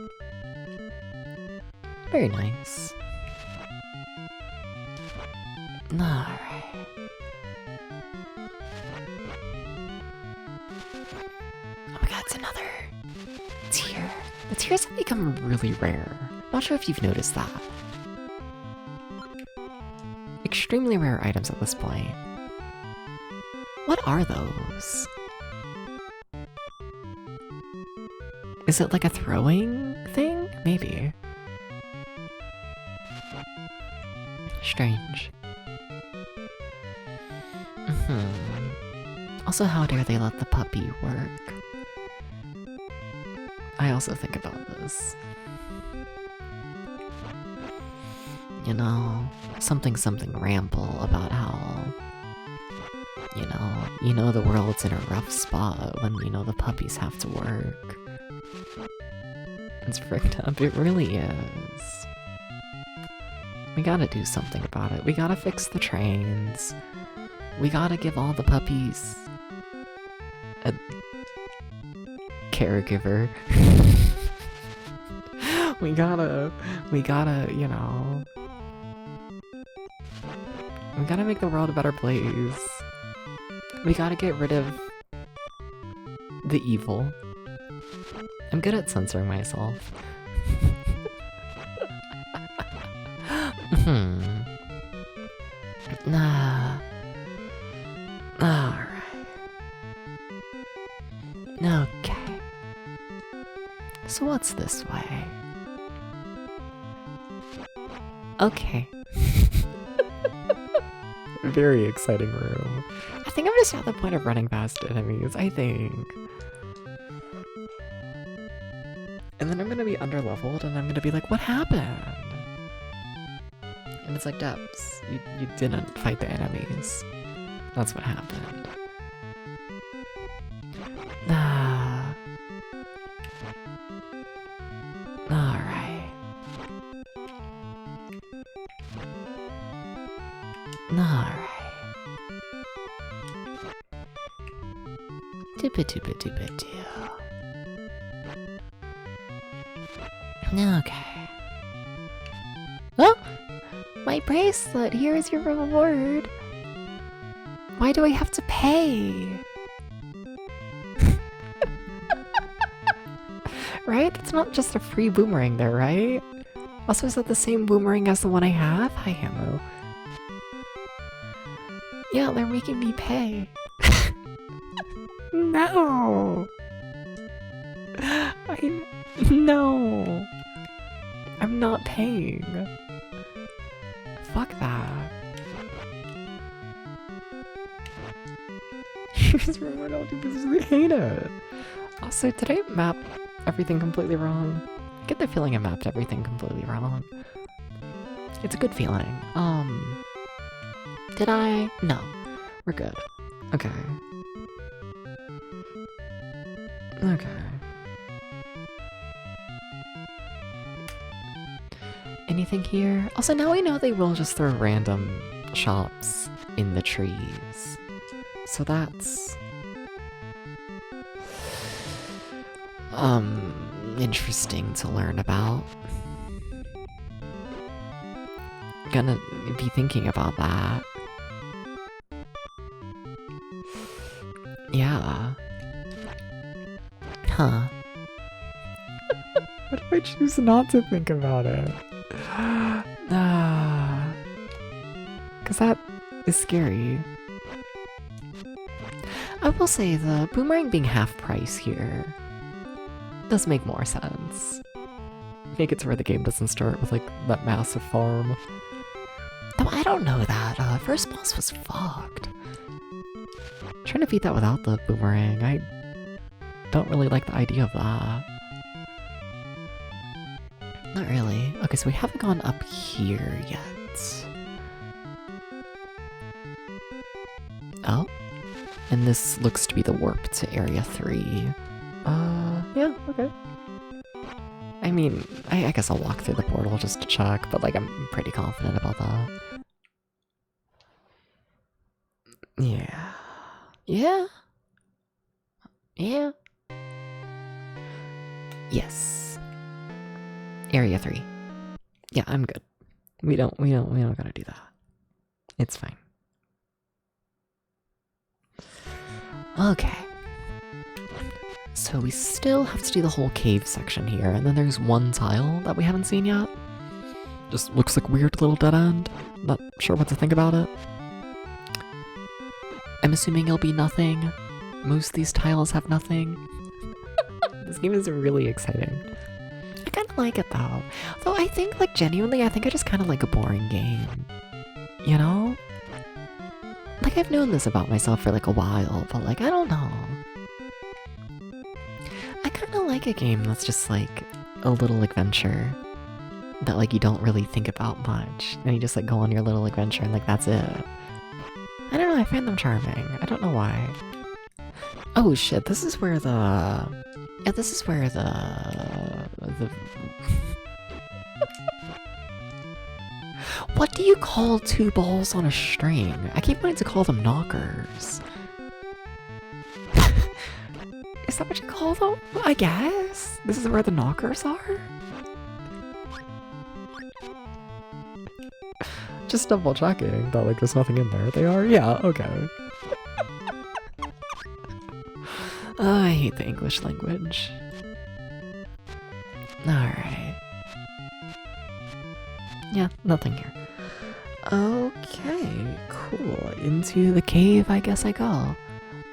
Very nice. Alright. Oh my god, it's another tier. The tiers have become really rare. Not sure if you've noticed that. Extremely rare items at this point. What are those? Is it like a throwing thing? Maybe. Strange. Also, how dare they let the puppy work? I also think about this. You know, something ramble about how, you know the world's in a rough spot when, the puppies have to work. It's fricked up, it really is. We gotta do something about it. We gotta fix the trains. We gotta give all the puppies caregiver. we gotta, you know, we gotta make the world a better place. We gotta get rid of the evil. I'm good at censoring myself. Nah. Alright. Okay. So what's this way? Okay. Very exciting room. I think I'm just at the point of running past enemies, I think. And then I'm gonna be underleveled and I'm gonna be like, what happened? And it's like, Debs, you didn't fight the enemies. That's what happened. Alright. Alright. Doopa-doopa-doopa-doo. Okay. Oh! My bracelet! Here is your reward! Why do I have to pay? Right? It's not just a free boomerang there, right? Also, is that the same boomerang as the one I have? Hi, Hamu. Yeah, they're making me pay. No! No! I'm not paying. Fuck that. Just remember not to because I hate it. Also, did I map everything completely wrong? I get the feeling I mapped everything completely wrong. It's a good feeling. Did I? No. We're good. Okay. Okay. Anything here? Also, now we know they will just throw random shops in the trees. So that's... interesting to learn about. Gonna be thinking about that. Yeah. Huh. What if I choose not to think about it? Cause that is scary. I will say the boomerang being half price here does make more sense. Make it to where the game doesn't start with like that massive farm. Though I don't know that, first boss was fucked. Trying to beat that without the boomerang, I don't really like the idea of that. Not really. Okay, so we haven't gone up here yet. Oh? And this looks to be the warp to Area 3. Yeah, okay. I mean, I guess I'll walk through the portal just to check, but like I'm pretty confident about that. Yeah. Yeah? Yeah? Yes. Area 3. Yeah, I'm good. We don't gotta do that. It's fine. Okay. So we still have to do the whole cave section here, and then there's one tile that we haven't seen yet. Just looks like a weird little dead end. Not sure what to think about it. I'm assuming it'll be nothing. Most of these tiles have nothing. This game is really exciting. I kinda like it though. Though I think, like, genuinely, I think I just kinda like a boring game. You know? Like, I've known this about myself for like a while, but like, I don't know. I kinda like a game that's just like a little adventure that like you don't really think about much, and you just like go on your little adventure and like that's it. I don't know, I find them charming. I don't know why. Oh shit, this is where the... Yeah, this is where the... What do you call two balls on a string? I keep wanting to call them knockers. Is that what you call them? I guess. This is where the knockers are? Just double checking that like there's nothing in there. They are? Yeah, okay. Oh, I hate the English language. Alright. Yeah, nothing here. Okay, cool. Into the cave I guess I go.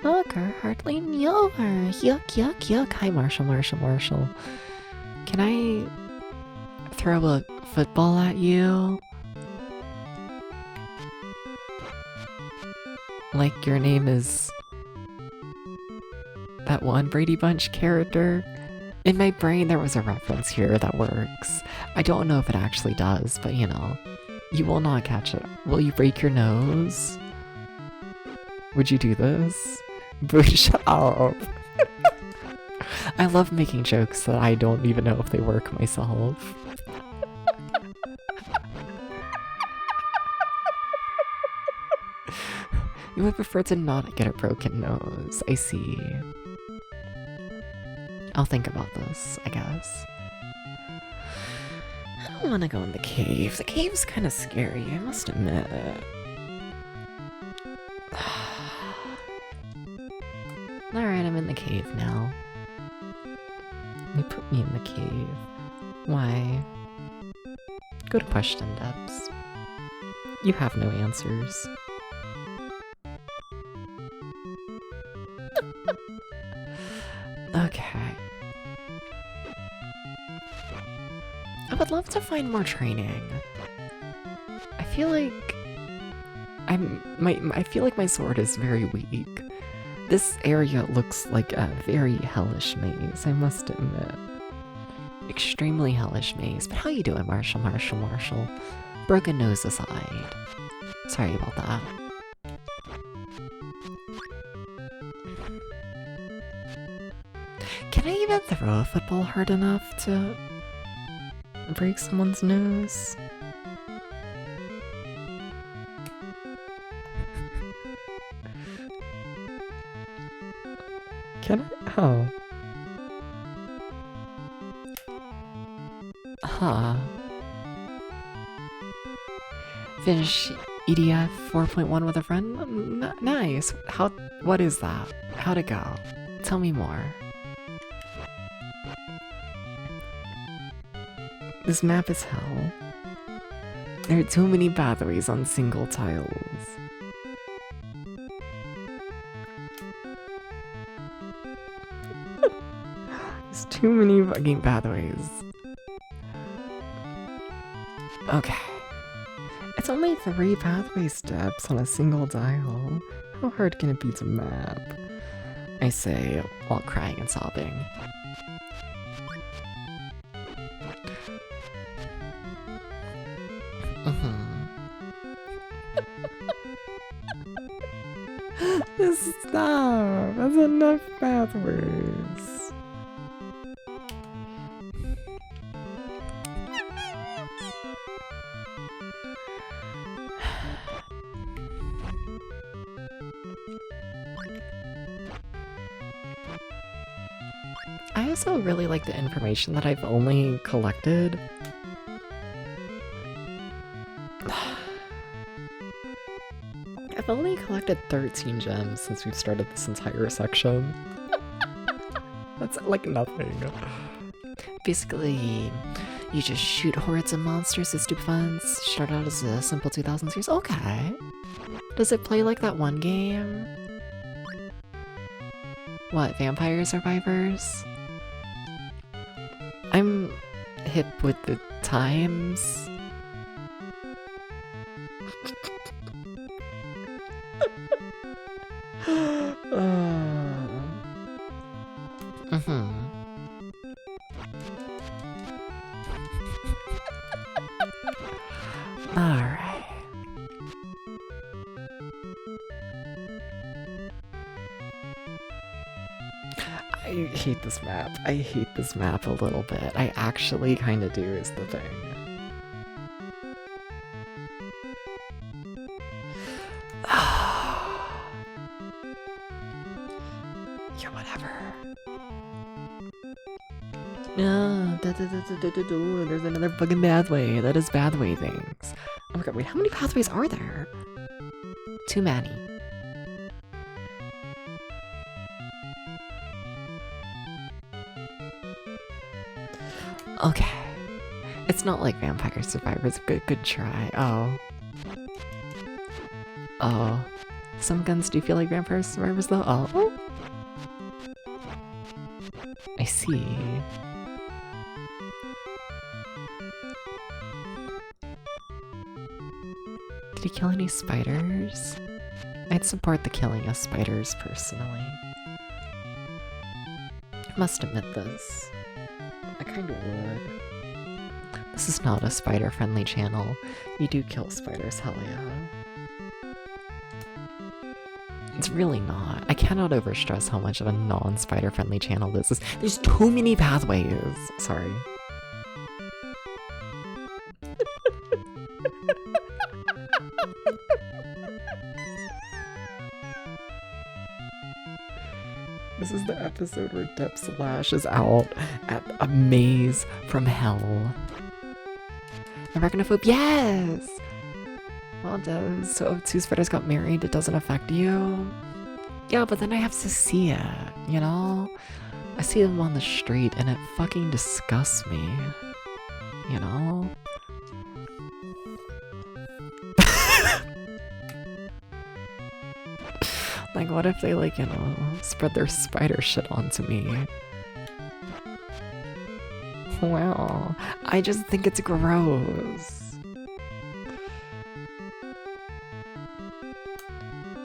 Knocker, hardly know her. Yuck, yuck, yuck. Hi, Marshall. Can I throw a football at you? Like your name is that one Brady Bunch character? In my brain there was a reference here that works. I don't know if it actually does, but you know. You will not catch it. Will you break your nose? Would you do this? Boo, shut up. I love making jokes that I don't even know if they work myself. You would prefer to not get a broken nose. I see. I'll think about this, I guess. I don't want to go in the cave. The cave's kind of scary, I must admit. Alright, I'm in the cave now. You put me in the cave. Why? Good question, Debs. You have no answers. Okay. I would love to find more training. I feel like I feel like my sword is very weak. This area looks like a very hellish maze, I must admit. Extremely hellish maze. But how you doing, Marshall? Broken nose aside. Sorry about that. Can I even throw a football hard enough to break someone's nose? Can I? Oh. Huh. Finish EDF 4.1 with a friend? Nice. What is that? How'd it go? Tell me more. This map is hell. There are too many pathways on single tiles. There's too many fucking pathways. Okay. It's only 3 pathway steps on a single tile. How hard can it be to map? I say while crying and sobbing. Stop! That's enough pathways. I also really like the information that I've only collected. I've only collected 13 gems since we've started this entire section. That's like nothing. Basically, you just shoot hordes of monsters as stupid funds. Start out as a simple 2000 series. Okay. Does it play like that one game? What, Vampire Survivors? I'm hip with the times. Alright. I hate this map. I hate this map a little bit. I actually kinda do is the thing. Yeah, whatever. No, there's another fucking pathway. That is pathway things. Oh my god, wait, how many pathways are there? Too many. Okay. It's not like Vampire Survivors. Good try. Oh. Oh. Some guns do feel like Vampire Survivors though. Oh. I see. Did he kill any spiders? I'd support the killing of spiders personally. I must admit this. I kinda would. This is not a spider-friendly channel. You do kill spiders, hell yeah. It's really not. I cannot overstress how much of a non-spider-friendly channel this is. There's too many pathways. Sorry. This is the episode where Depps lashes out at a maze from hell. Arachnophobe, yes! Well, it does. So if two spiders got married, it doesn't affect you? Yeah, but then I have Cecilia, you know? I see them on the street and it fucking disgusts me. You know? Like, what if they, like, you know, spread their spider shit onto me? Wow. I just think it's gross.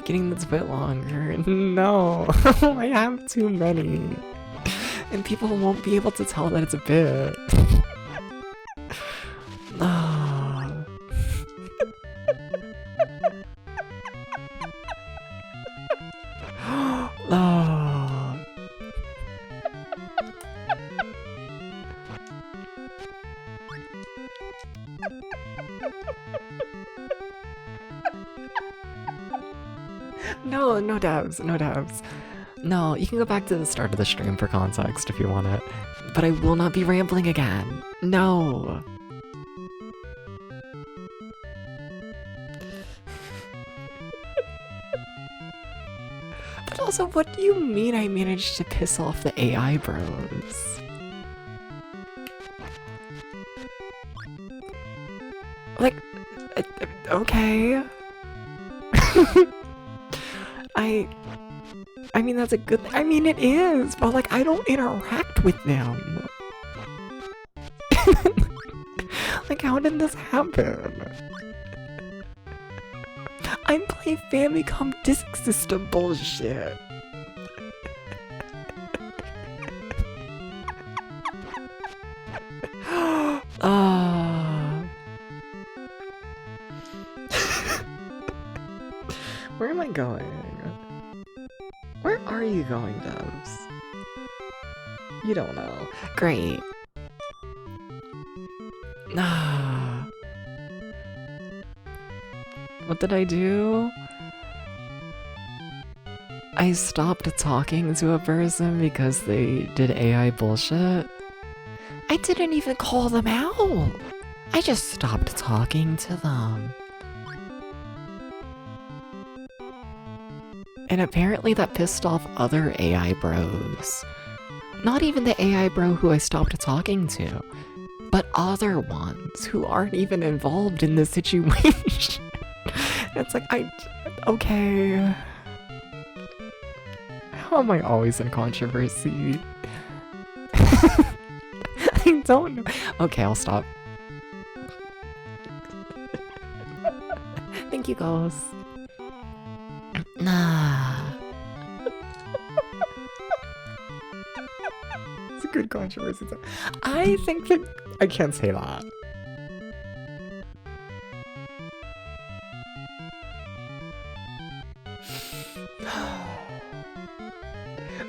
Getting this bit longer. No. I have too many. And people won't be able to tell that it's a bit. No dabs, no dabs. No, you can go back to the start of the stream for context if you want it. But I will not be rambling again. No. But also, what do you mean I managed to piss off the AI bros? Like, okay. I mean, that's a good thing. I mean, it is, but like, I don't interact with them. Like, how did this happen? I'm playing Famicom Disk System bullshit. Where am I going? Where are you going, Dubs? You don't know. Great. What did I do? I stopped talking to a person because they did AI bullshit. I didn't even call them out. I just stopped talking to them. And apparently that pissed off other AI bros. Not even the AI bro who I stopped talking to, but other ones who aren't even involved in the situation. It's like, okay. How am I always in controversy? I don't know. Okay, I'll stop. Thank you, Ghost. Nah. It's a good controversy. I think that I can't say that.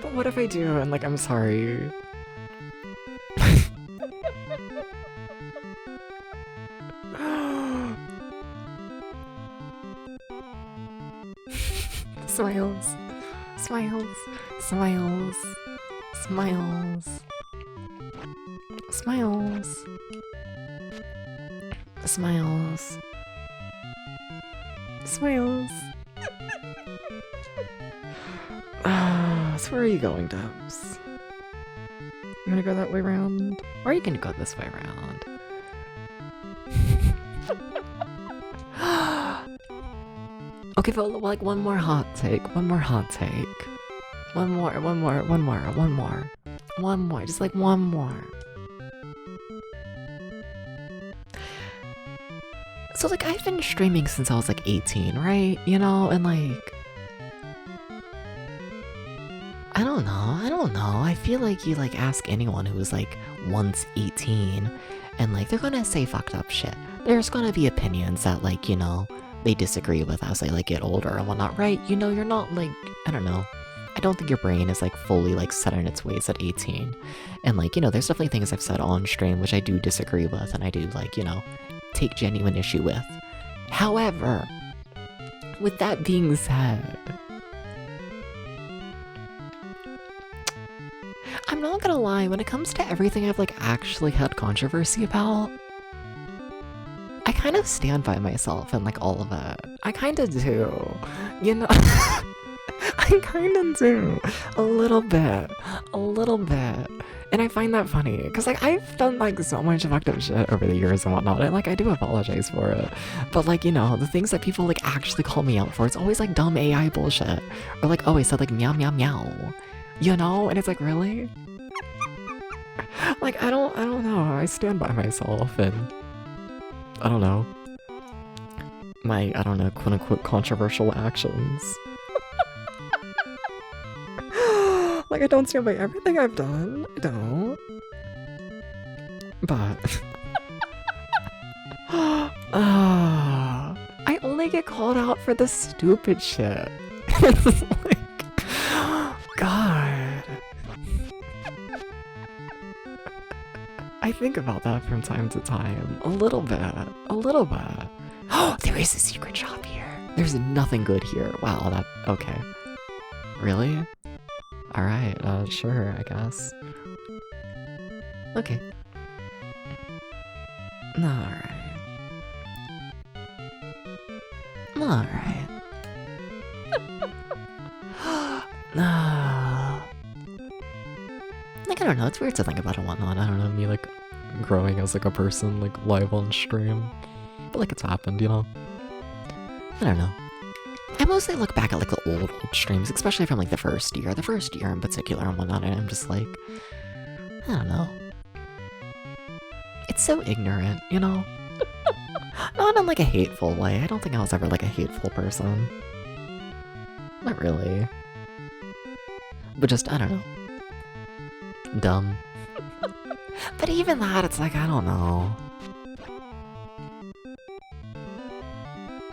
But what if I do and like I'm sorry? Smiles, smiles, smiles, smiles. Smiles. Smiles. Smiles. So where are you going, Dubs? You wanna go that way around? Or you can go this way around. Okay, but like one more hot take. One more hot take. One more, just like one more. So like I've been streaming since I was like 18, right? You know, and like I don't know. I feel like you like ask anyone who was like once 18 and like they're gonna say fucked up shit. There's gonna be opinions that like, you know, they disagree with as they like get older and whatnot, right? You know, you're not like, I don't know. I don't think your brain is like fully like set in its ways at 18. And like, you know, there's definitely things I've said on stream which I do disagree with and I do like, you know, take genuine issue with. However, with that being said, I'm not gonna lie, when it comes to everything I've like actually had controversy about, I kind of stand by myself and like all of it. I kind of do, you know. I kind of do a little bit, and I find that funny because like I've done like so much fucked up shit over the years and whatnot, and like I do apologize for it. But like, you know, the things that people like actually call me out for, it's always like dumb AI bullshit, or like, oh, I said like meow meow meow, you know, and it's like, really? Like I don't know. I stand by myself and I don't know. My, I don't know, quote unquote controversial actions. Like, I don't stand by everything I've done. I don't. But... I only get called out for the stupid shit. It's like... God. I think about that from time to time. A little bit. Oh, there is a secret shop here. There's nothing good here. Wow, that... Okay. Really? Alright, sure, I guess. Okay. Alright. Like, I don't know, it's weird to think about and whatnot. I don't know, me, like, growing as, like, a person, like, live on stream. But, like, it's happened, you know? I don't know. I mostly look back at like the old streams, especially from like the first year in particular and whatnot, and I'm just like, I don't know. It's so ignorant, you know? Not in like a hateful way. I don't think I was ever like a hateful person. Not really. But just, I don't know. Dumb. But even that, it's like, I don't know.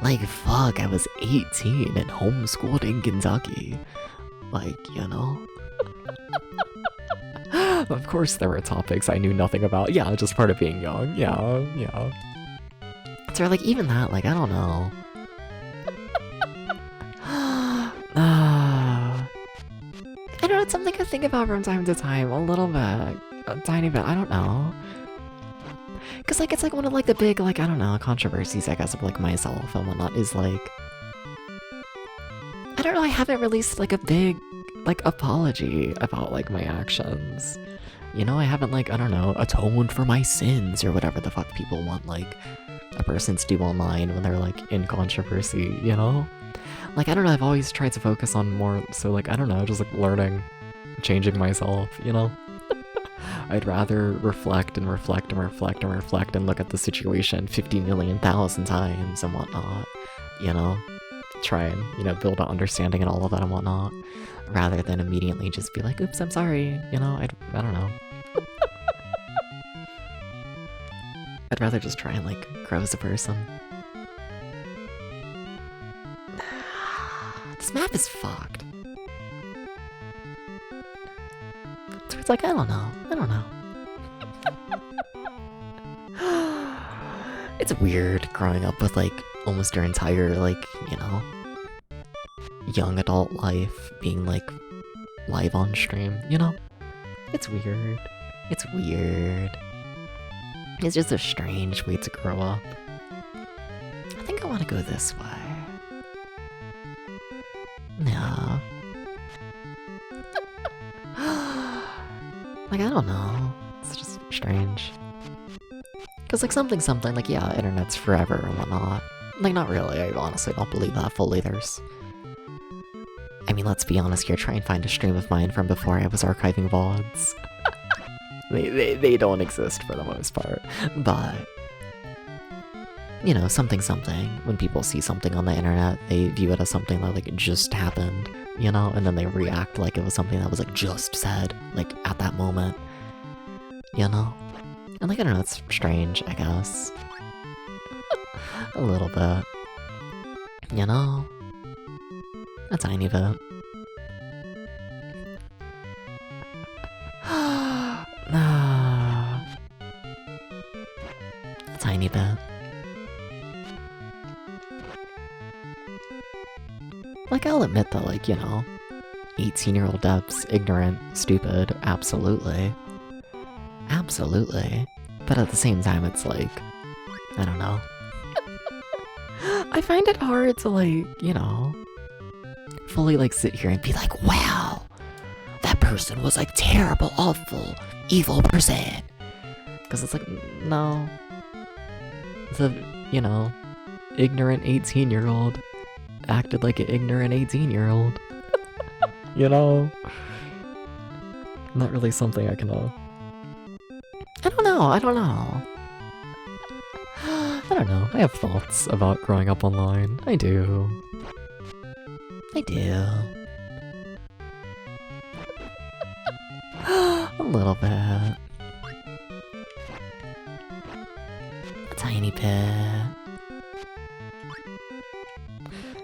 Like, fuck, I was 18 and homeschooled in Kentucky. Like, you know? Of course there were topics I knew nothing about. Yeah, just part of being young. Yeah. So, like, even that, like, I don't know. I don't know, it's something I think about from time to time. A little bit. A tiny bit. I don't know. Cause like, it's like one of like the big, like, I don't know, controversies, I guess, of like myself and whatnot is like, I don't know, I haven't released like a big, like, apology about like my actions. You know, I haven't like, I don't know, atoned for my sins or whatever the fuck people want like a person to do online when they're like in controversy, you know? Like, I don't know, I've always tried to focus on more, so like, I don't know, just like learning, changing myself, you know? I'd rather reflect and look at the situation 50 million thousand times and whatnot, you know? Try and, you know, build an understanding and all of that and whatnot, rather than immediately just be like, oops, I'm sorry, you know? I don't know. I'd rather just try and, like, grow as a person. This map is fucked. So it's like, I don't know. It's weird growing up with, like, almost your entire, like, you know, young adult life being, like, live on stream, you know? It's weird. It's just a strange way to grow up. I think I want to go this way. No. Like, I don't know. It's just strange. Because, like, something, like, yeah, internet's forever and whatnot. Like, not really. I honestly don't believe that fully. I mean, let's be honest here. Try and find a stream of mine from before I was archiving VODs. They don't exist for the most part. But, you know, something. When people see something on the internet, they view it as something that, like, just happened, you know? And then they react like it was something that was, like, just said, like, at that moment. You know? And, like, I don't know, it's strange, I guess. A little bit. You know? A tiny bit. A tiny bit. Like, I'll admit that, like, you know, 18-year-old depths, ignorant, stupid, absolutely. Absolutely. But at the same time, it's like, I don't know. I find it hard to, like, you know, fully, like, sit here and be like, wow, that person was, like, terrible, awful, evil person. Because it's like, no. It's a, you know, ignorant 18-year-old acted like an ignorant 18-year-old. You know? Not really something I can, I don't know. I don't know. I have thoughts about growing up online. I do. A little bit. A tiny bit.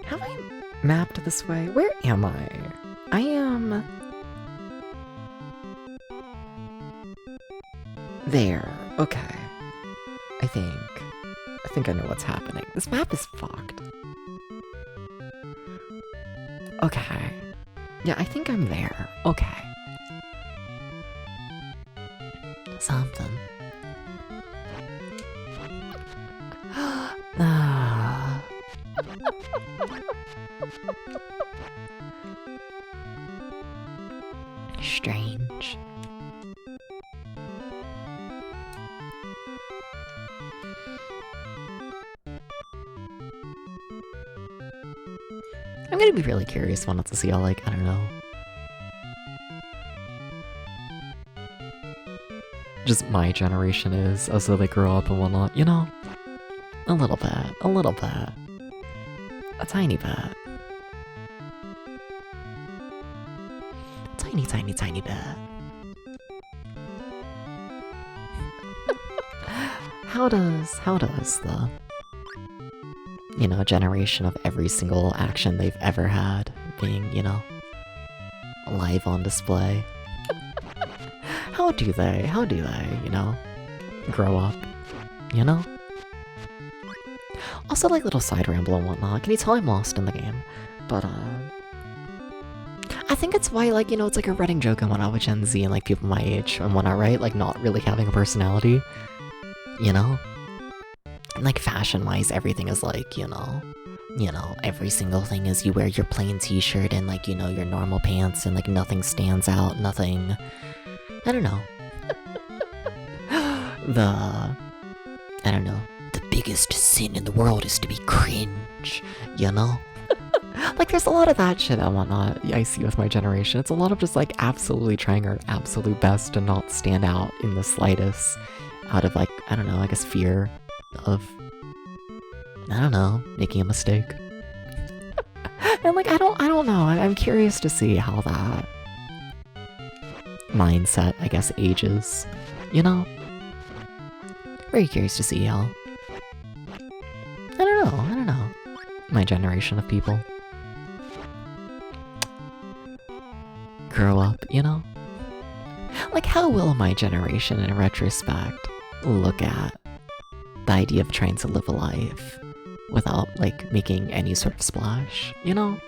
Have I mapped this way? Where am I? I am... there. Okay. I think I know what's happening. This map is fucked. Okay. Yeah, I think I'm there. Okay. Something. Ah. Strange. I'm gonna be really curious one to see how, like, I don't know. Just my generation is, as they grow up and whatnot, you know? A little bit. A tiny bit. Tiny bit. How does the, you know, generation of every single action they've ever had being, you know, live on display. How do they, you know, grow up, you know? Also, like, little side ramble and whatnot. Can you tell I'm lost in the game? But, I think it's why, like, you know, it's like a running joke and whatnot with Gen Z and, like, people my age and whatnot, right? Like, not really having a personality, you know? Like, fashion-wise, everything is like, you know, every single thing is you wear your plain t-shirt and, like, you know, your normal pants and, like, nothing stands out, nothing... I don't know. I don't know. The biggest sin in the world is to be cringe, you know? Like, there's a lot of that shit and whatnot I see with my generation. It's a lot of just, like, absolutely trying our absolute best to not stand out in the slightest out of, like, I don't know, I guess fear of, I don't know, making a mistake. And, like, I don't know. I'm curious to see how that mindset, I guess, ages, you know? Very curious to see how, I don't know, my generation of people grow up, you know? Like, how will my generation, in retrospect, look at the idea of trying to live a life without, like, making any sort of splash, you know?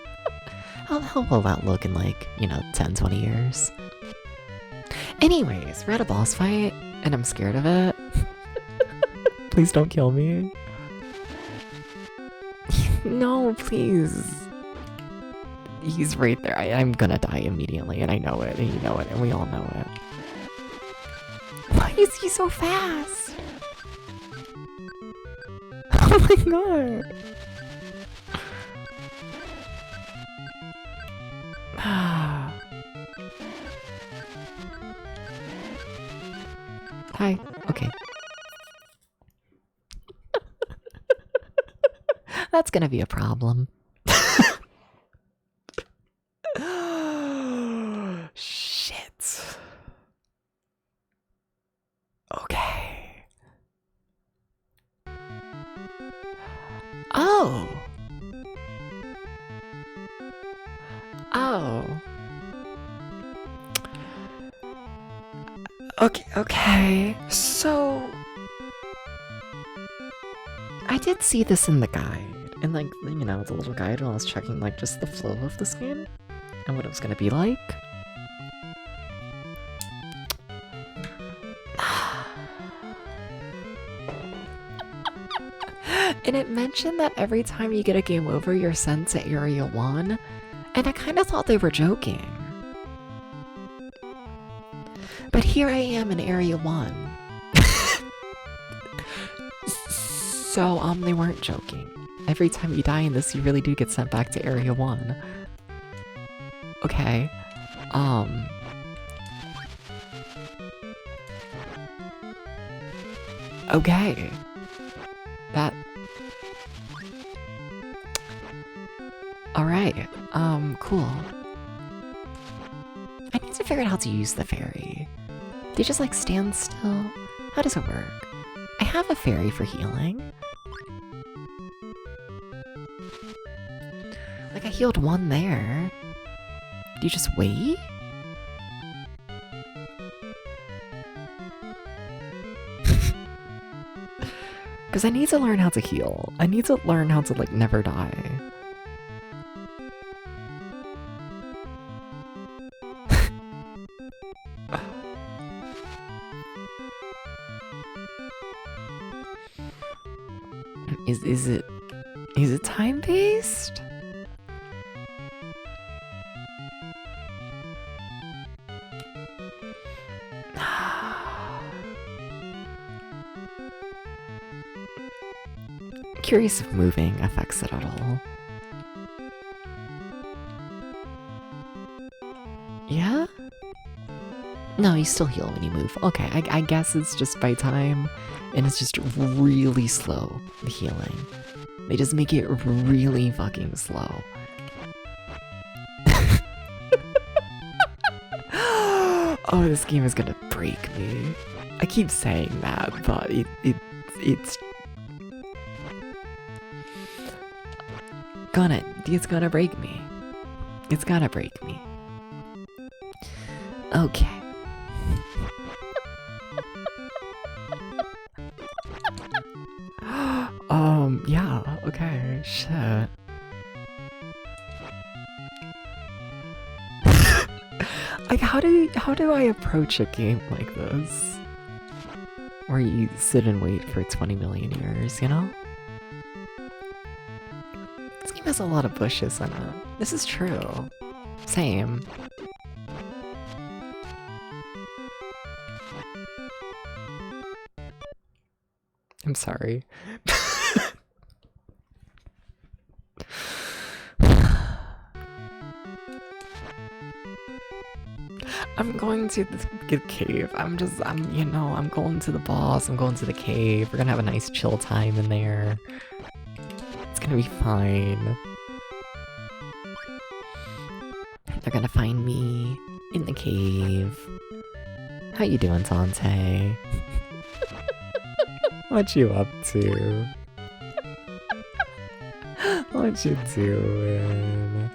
How will that look in, like, you know, 10, 20 years? Anyways, we're at a boss fight, and I'm scared of it. Please don't kill me. No, please. He's right there. I'm gonna die immediately, and I know it, and you know it, and we all know it. Why is he so fast? Oh my god. Hi. Okay. That's gonna be a problem. Shit. Okay. Oh. Oh. Okay. So I did see this in the guide. And like, you know, the little guide when I was checking like just the flow of this game and what it was gonna be like. And it mentioned that every time you get a game over, you're sent to Area 1. And I kind of thought they were joking. But here I am in Area 1. So, they weren't joking. Every time you die in this, you really do get sent back to Area 1. Okay. Okay. That... Alright. Cool. I need to figure out how to use the fairy. Do you just, like, stand still? How does it work? I have a fairy for healing. Like, I healed one there. Do you just wait? Because I need to learn how to heal. I need to learn how to, like, never die. Is it time-based? Curious if moving affects it at all. Yeah? No, you still heal when you move. Okay, I guess it's just by time, and it's just really slow, the healing. They just make it really fucking slow. Oh, this game is gonna break me. I keep saying that, but it's gonna break me. It's gonna break me. Okay. Yeah, okay, shit. Like, how do I approach a game like this? Where you sit and wait for 20 million years, you know? This game has a lot of bushes in it. This is true. Same. I'm sorry. I'm going to the cave. I'm going to the boss. I'm going to the cave. We're gonna have a nice chill time in there. It's gonna be fine. They're gonna find me in the cave. How you doing, Tante? What you up to? What you doing?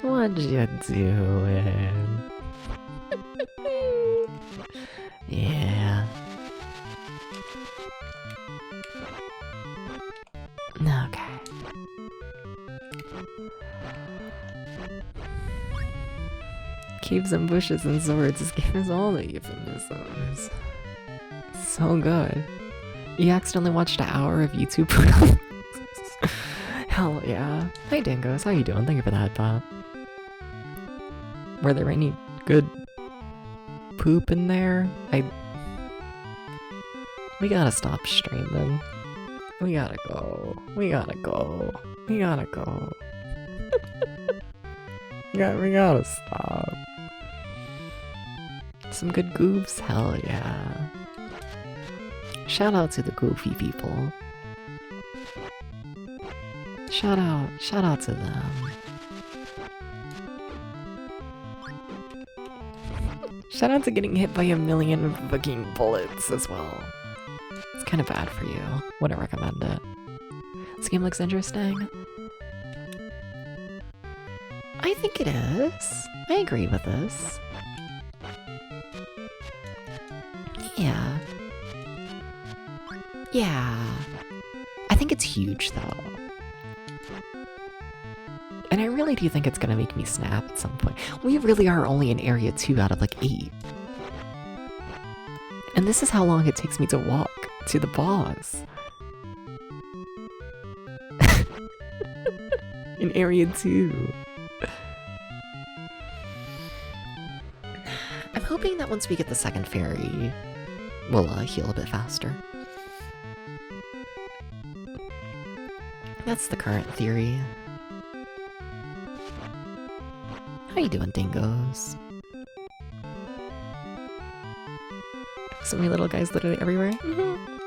What you doing? Yeah. Okay. Caves and bushes and swords. This game is all the euphemisms. So good. You accidentally watched an hour of YouTube. Hell yeah. Hi Dingos, how you doing? Thank you for the head pop. Were there any good poop in there? We gotta stop streaming. We gotta go. We gotta go. We gotta go. We gotta stop. Some good goofs? Hell yeah. Shout out to the goofy people. Shout out to them. Shout out to getting hit by 1,000,000 fucking bullets as well. It's kind of bad for you. Wouldn't recommend it. This game looks interesting. I think it is. I agree with this. Yeah. Yeah. I think it's huge though. And I really do think it's gonna make me snap at some point. We really are only in area 2 out of like 8. And this is how long it takes me to walk to the boss. In area 2. I'm hoping that once we get the second fairy, we'll heal a bit faster. That's the current theory. How you doing, dingoes? So many little guys literally everywhere?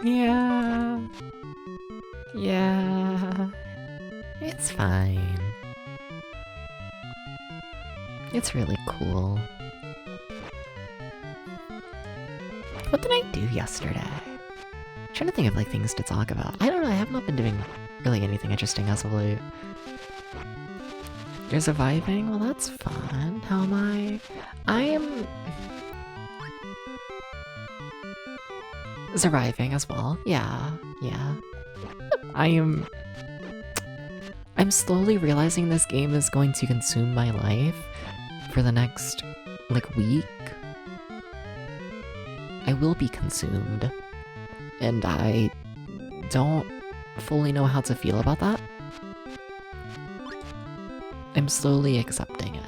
Yeah. Yeah. It's fine. It's really cool. What did I do yesterday? I'm trying to think of like things to talk about. I don't know, I have not been doing really anything interesting as of late. You're surviving? Well, that's fun. How am I? I am... surviving as well. Yeah. I'm slowly realizing this game is going to consume my life for the next, like, week. I will be consumed. And I don't fully know how to feel about that. I'm slowly accepting it.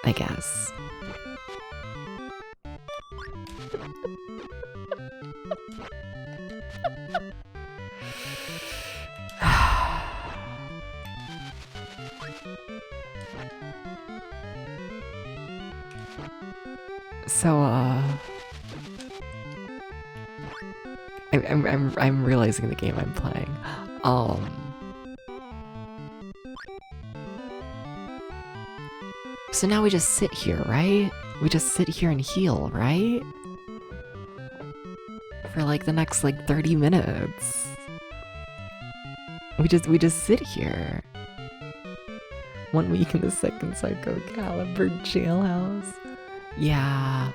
I guess. So, I'm realizing the game I'm playing. So now we just sit here, right? We just sit here and heal, right? For like the next like 30 minutes. We just sit here. 1 week in the second Psycho Calibur jailhouse. Yeah.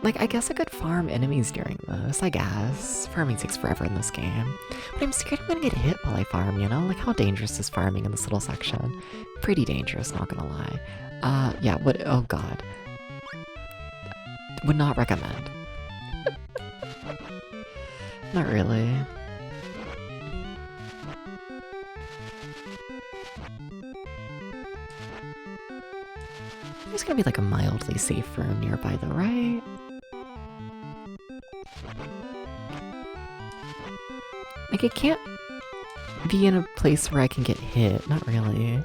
Like, I guess I could farm enemies during this, I guess. Farming takes forever in this game. But I'm scared I'm gonna get hit while I farm, you know? Like, how dangerous is farming in this little section? Pretty dangerous, not gonna lie. Yeah, oh god. Would not recommend. Not really. There's gonna be like a mildly safe room nearby though, right? Like, it can't be in a place where I can get hit. Not really.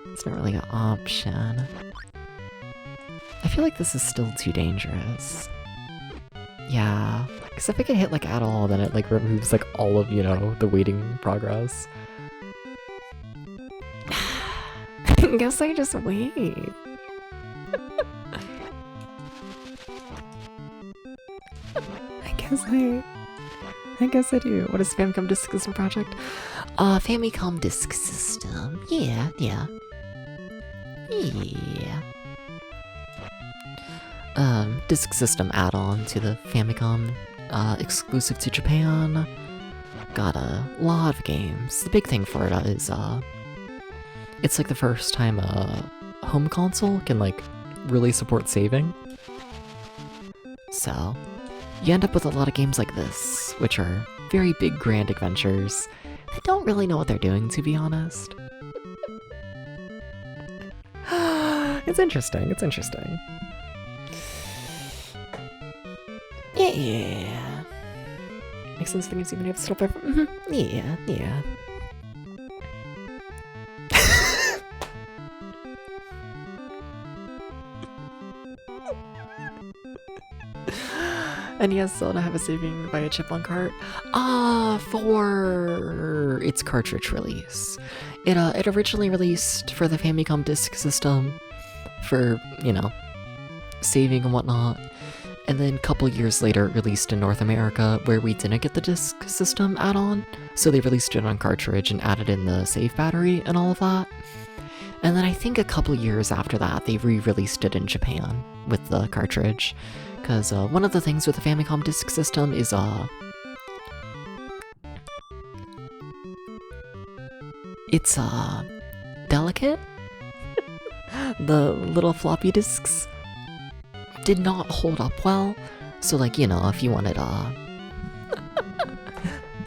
It's not really an option. I feel like this is still too dangerous. Yeah. Because if I get hit, like, at all, then it, like, removes, like, all of, you know, the waiting progress. I guess I just wait. I guess I do. What is Famicom Disk System Project? Famicom Disk System. Yeah. Disk System add-on to the Famicom exclusive to Japan. Got a lot of games. The big thing for it is, it's like the first time a home console can, like, really support saving. So, you end up with a lot of games like this, which are very big, grand adventures. I don't really know what they're doing, to be honest. It's interesting, it's interesting. Yeah. Makes sense things even if it's still yeah, yeah. NES Zelda have a saving via chip on cart? For its cartridge release. It originally released for the Famicom Disk System for, you know, saving and whatnot. And then a couple years later, it released in North America, where we didn't get the Disk System add-on, so they released it on cartridge and added in the save battery and all of that. And then I think a couple years after that, they re-released it in Japan with the cartridge. Because one of the things with the Famicom Disk System is, it's, delicate. The little floppy disks did not hold up well. So, like, you know, if you wanted,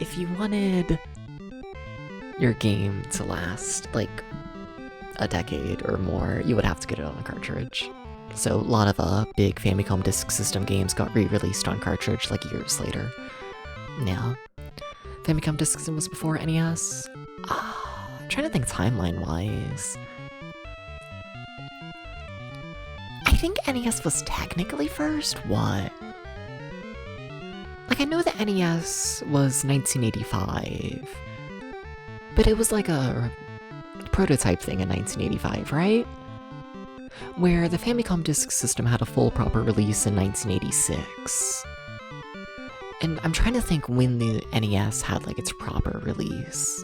if you wanted your game to last, like, a decade or more, you would have to get it on a cartridge. So a lot of big Famicom Disk System games got re-released on cartridge like years later. Yeah. Famicom Disk System was before NES. I'm trying to think timeline-wise. I think NES was technically first? What? Like, I know the NES was 1985. But it was like a prototype thing in 1985, right? Where the Famicom Disk System had a full proper release in 1986. And I'm trying to think when the NES had, like, its proper release.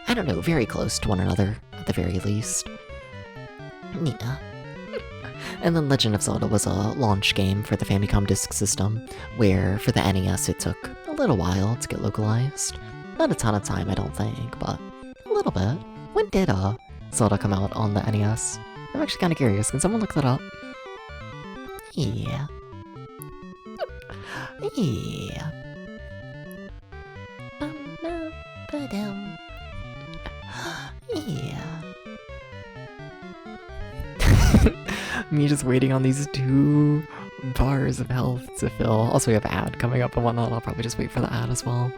I don't know, very close to one another, at the very least. Yeah. And then Legend of Zelda was a launch game for the Famicom Disk System, where for the NES it took a little while to get localized. Not a ton of time, I don't think, but a little bit. When did Zelda come out on the NES? I'm actually kind of curious. Can someone look that up? Yeah. Yeah. Yeah. Me just waiting on these 2 bars of health to fill. Also, we have an ad coming up and whatnot. I'll probably just wait for the ad as well.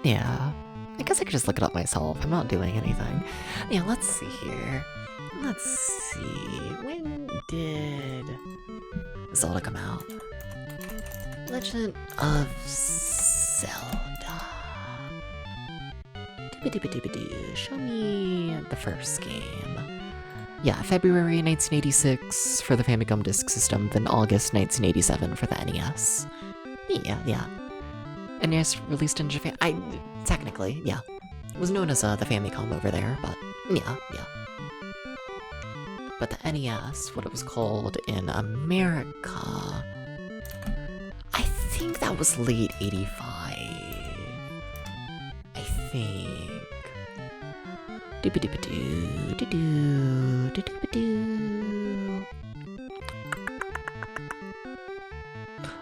Yeah. I guess I could just look it up myself. I'm not doing anything. Yeah, let's see here. Let's see. When did Zelda come out? Legend of Zelda. Show me the first game. Yeah, February 1986 for the Famicom Disk System, then August 1987 for the NES. Yeah. NES released in Japan. Technically, yeah. It was known as the Famicom over there, but yeah. But the NES, what it was called in America, I think that was late 85. I think.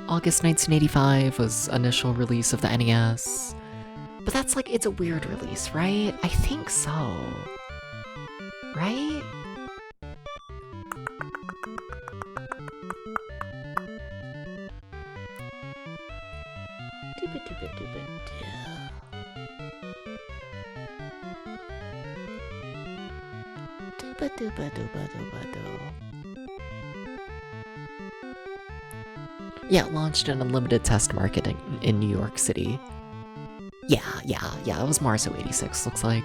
August 1985 was initial release of the NES. But that's like, it's a weird release, right? I think so. Right? Yeah, it launched an unlimited test market in New York City. Yeah, it was Marso 86, looks like.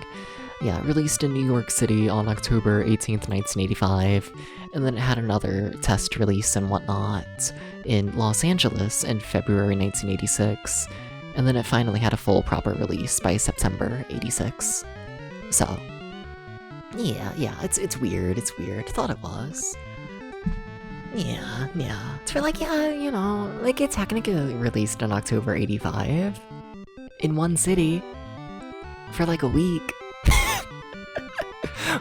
Yeah, released in New York City on October 18th, 1985, and then it had another test release and whatnot in Los Angeles in February 1986, and then it finally had a full proper release by September 86. So, yeah, it's weird, I thought it was. Yeah. It's for like, yeah, you know, like it's technically released in October 85 in one city for like a week.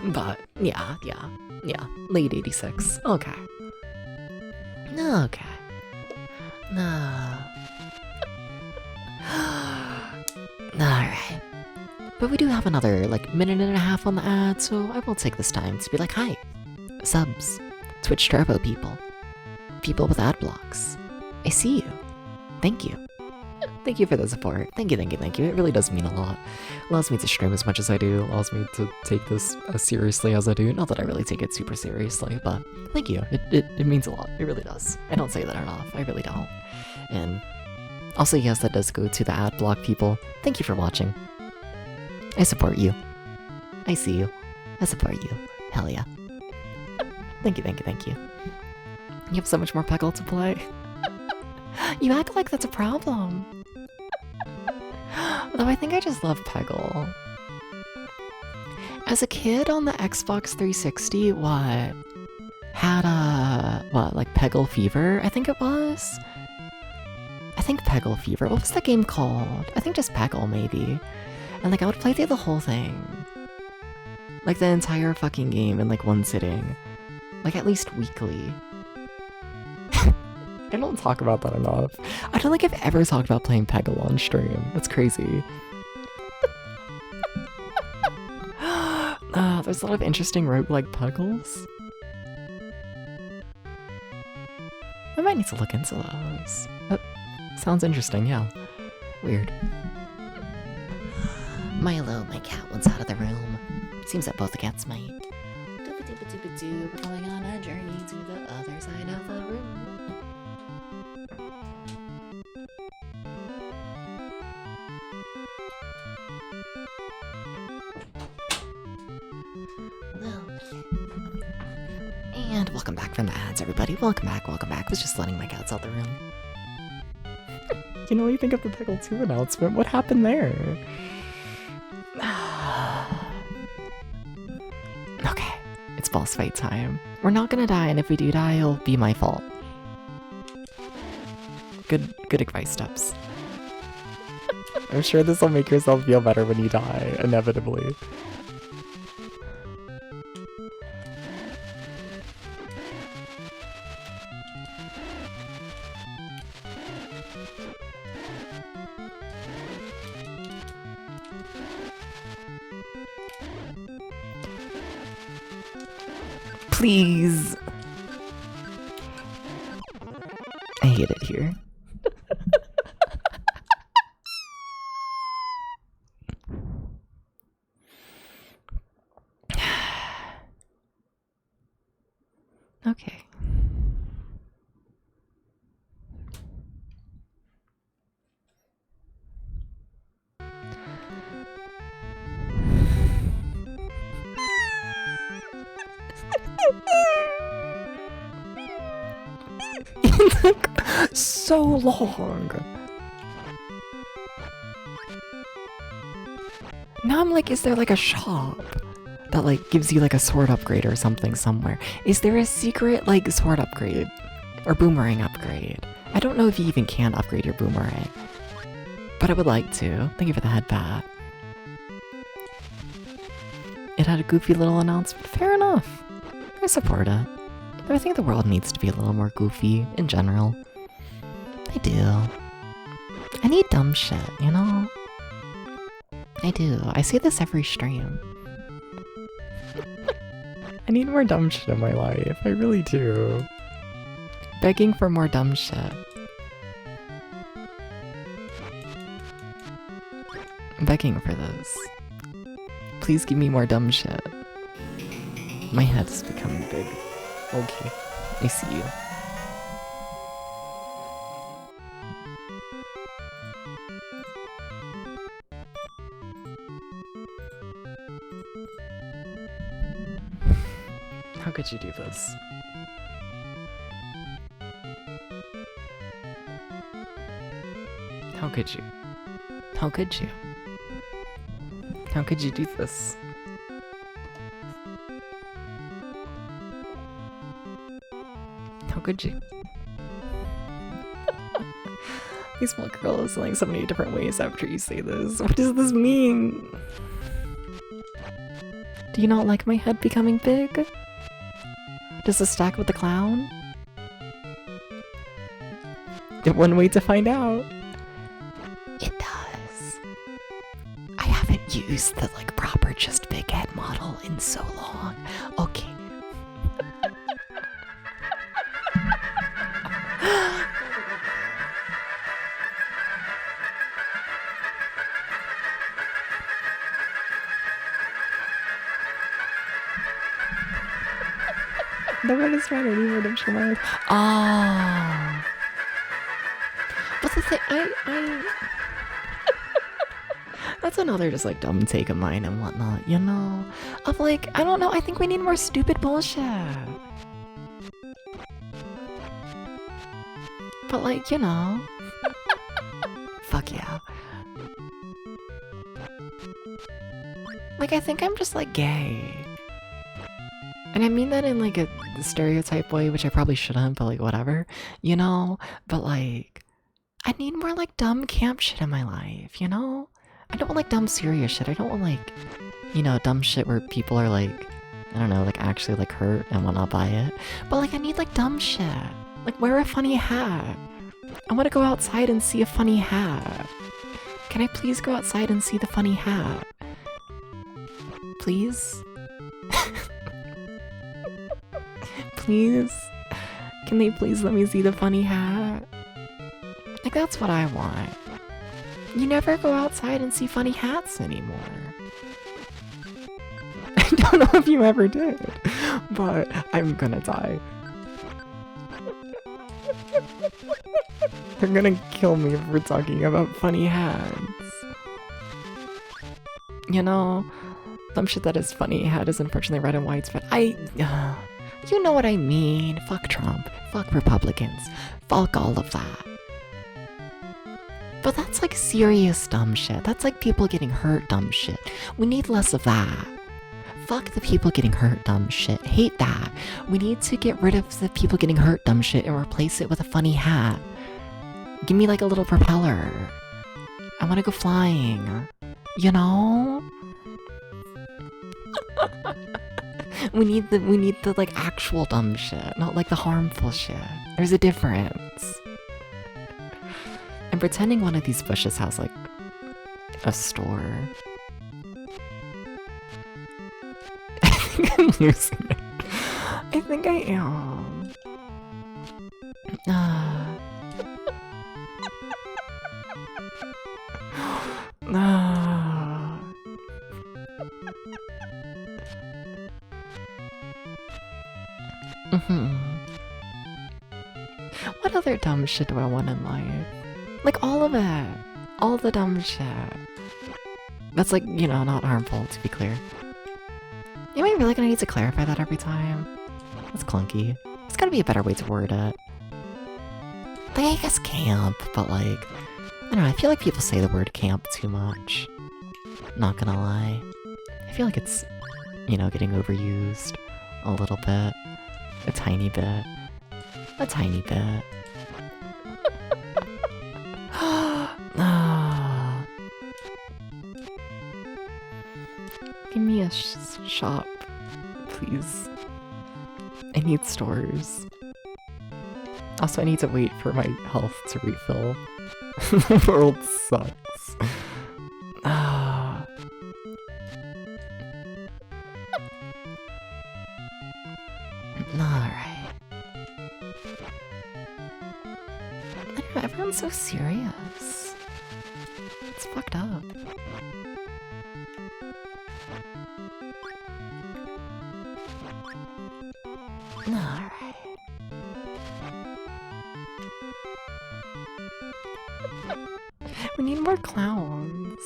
But yeah, late 86. Okay. No. Alright. But we do have another, like, minute and a half on the ad, so I will take this time to be like, hi, subs, Twitch Turbo people with ad blocks. I see you. Thank you. Thank you for the support. Thank you. It really does mean a lot. Allows me to stream as much as I do, allows me to take this as seriously as I do. Not that I really take it super seriously, but thank you. It means a lot. It really does. I don't say that enough. I really don't. And also, yes, that does go to the ad block people. Thank you for watching. I support you. I see you. I support you. Hell yeah. Thank you. You have so much more Peggle to play. You act like that's a problem. Though I think I just love Peggle. As a kid on the Xbox 360, like Peggle Fever, I think it was? I think Peggle Fever. What was that game called? I think just Peggle, maybe. And like I would play through the whole thing. Like the entire fucking game in like one sitting. Like at least weekly. I don't talk about that enough. I don't think I've ever talked about playing Peggle on stream. That's crazy. There's a lot of interesting roguelike Peggles. I might need to look into those. Sounds interesting, yeah. Weird. Milo, my cat, wants out of the room. Seems that both the cats might. We're going on a journey to the other side of the room. And welcome back from the ads, everybody. Welcome back. Was just letting my cats out the room. You know, what do you think of the Peggle 2 announcement? What happened there? Okay, it's boss fight time. We're not gonna die, and if we do die, it'll be my fault. Good advice, Steps. I'm sure this will make yourself feel better when you die, inevitably. Please. I hate it here. Okay. So long. Now I'm like, is there like a shop that like gives you like a sword upgrade or something somewhere? Is there a secret like sword upgrade or boomerang upgrade? I don't know if you even can upgrade your boomerang, but I would like to. Thank you for the head pat. It had a goofy little announcement. Fair enough. I support it. But I think the world needs to be a little more goofy in general. I do. I need dumb shit, you know? I do. I say this every stream. I need more dumb shit in my life. I really do. Begging for more dumb shit. I'm begging for this. Please give me more dumb shit. My head is becoming big. Okay, I see you. How could you do this? How could you? How could you? How could you do this? How How could you? These small girls like so many different ways after you say this. What does this mean? Do you not like my head becoming big? Does this stack with the clown? One way to find out. It does. I haven't used the like proper just big head model in so long. Okay. The word is right, any word of Shemai. Oh. But the thing, I that's another just like dumb take of mine and whatnot, you know? Of like, I don't know, I think we need more stupid bullshit. But like, you know. Fuck yeah. Like, I think I'm just like gay. And I mean that in like a stereotype way, which I probably shouldn't, but like whatever, you know? But like, I need more like dumb camp shit in my life, you know? I don't want like dumb serious shit. I don't want like, you know, dumb shit where people are like, I don't know, like actually like hurt and whatnot by it. But like I need like dumb shit. Like wear a funny hat. I want to go outside and see a funny hat. Can I please go outside and see the funny hat? Please? Please? Can they please let me see the funny hat? Like, that's what I want. You never go outside and see funny hats anymore. I don't know if you ever did, but I'm gonna die. They're gonna kill me if we're talking about funny hats. You know, some shit that is funny hat is unfortunately red and whites, but you know what I mean. Fuck Trump. Fuck Republicans. Fuck all of that. But that's like serious dumb shit. That's like people getting hurt dumb shit. We need less of that. Fuck the people getting hurt dumb shit. Hate that. We need to get rid of the people getting hurt dumb shit and replace it with a funny hat. Give me like a little propeller. I want to go flying. You know? We need the like actual dumb shit, not like the harmful shit. There's a difference. And pretending one of these bushes has like a store. I think I'm losing it. I think I am. What other dumb shit do I want in life? Like all of it. All the dumb shit. That's like, you know, not harmful, to be clear. Am I really gonna need to clarify that every time? That's clunky. There's gotta be a better way to word it. Like, I guess camp, but like, I don't know, I feel like people say the word camp too much. Not gonna lie. I feel like it's, you know, getting overused a little bit. A tiny bit. A tiny bit. Give me a shop, please. I need stores. Also, I need to wait for my health to refill. The world sucks. Alright. I don't know, everyone's so serious. It's fucked up. Alright. We need more clowns.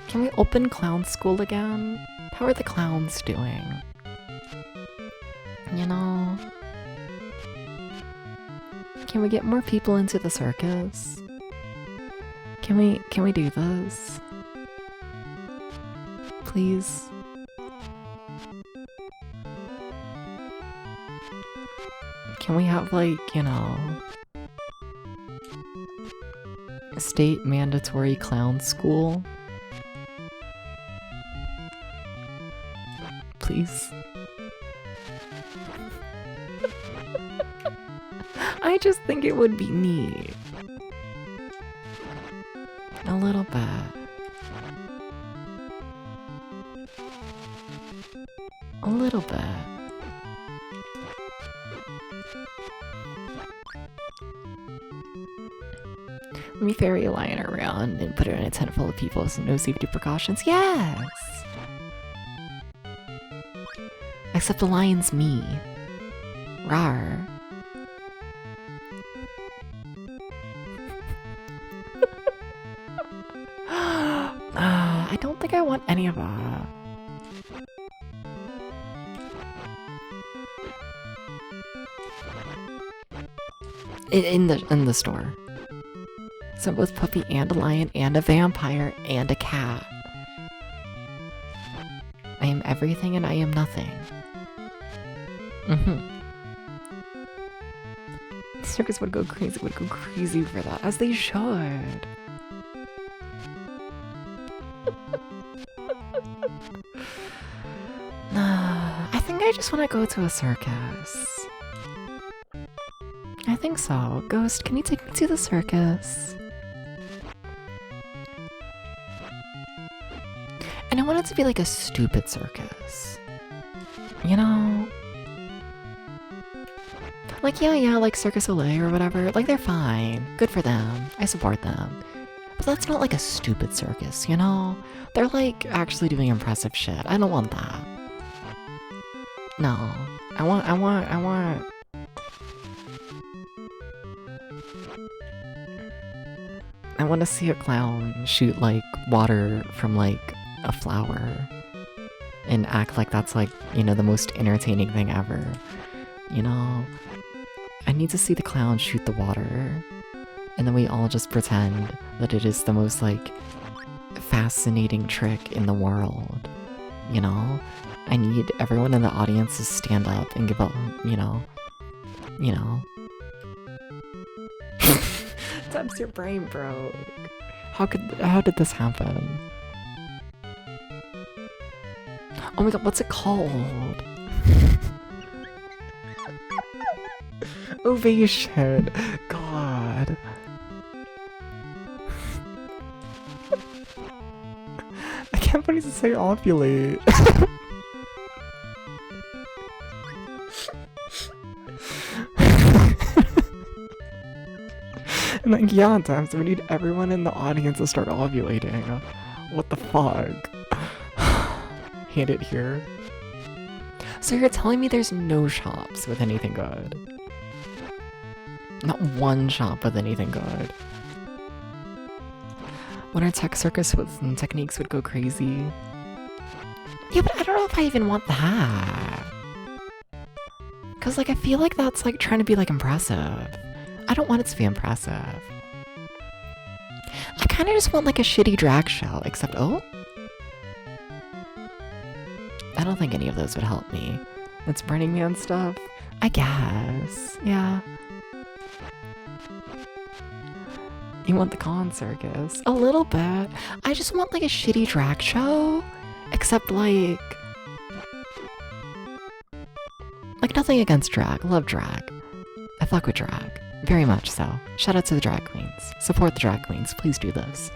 Can we open clown school again? How are the clowns doing? You know? Can we get more people into the circus? Can we do this? Please? Can we have, like, you know, state mandatory clown school? Please. I just think it would be neat. A little bit. A little bit. Let me ferry a lion around and put it in a tent full of people with no safety precautions. Yes! Except the lion's me. Rawr. I don't think I want any of that. In the store. So both puppy and a lion and a vampire and a cat. I am everything and I am nothing. Circus would go crazy for that, as they should. I think I just want to go to a circus. I think so. Ghost, can you take me to the circus? And I want it to be like a stupid circus. You know? Like, yeah, like Circus Olay or whatever. Like, they're fine. Good for them. I support them. But that's not like a stupid circus, you know? They're like actually doing impressive shit. I don't want that. No. I want to see a clown shoot like water from like a flower and act like that's like, you know, the most entertaining thing ever. You know? I need to see the clown shoot the water and then we all just pretend that it is the most like fascinating trick in the world. You know? I need everyone in the audience to stand up and give up, you know. Sometimes your brain broke. How did this happen? Oh my god, what's it called? Ovation. God. I can't believe to say ovulate. And like, yeah, damn, so we need everyone in the audience to start ovulating. What the fuck? Hand it here. So you're telling me there's no shops with anything good? Not one shop with anything good. When our tech circus with techniques would go crazy. Yeah, but I don't know if I even want that. Cause like, I feel like that's like trying to be like impressive. I don't want it to be impressive. I kind of just want like a shitty drag show, except, oh? I don't think any of those would help me. It's Burning Man stuff? I guess, yeah. You want the con circus? A little bit. I just want like a shitty drag show, except like nothing against drag. Love drag. I fuck with drag. Very much so. Shout out to the drag queens. Support the drag queens. Please do this.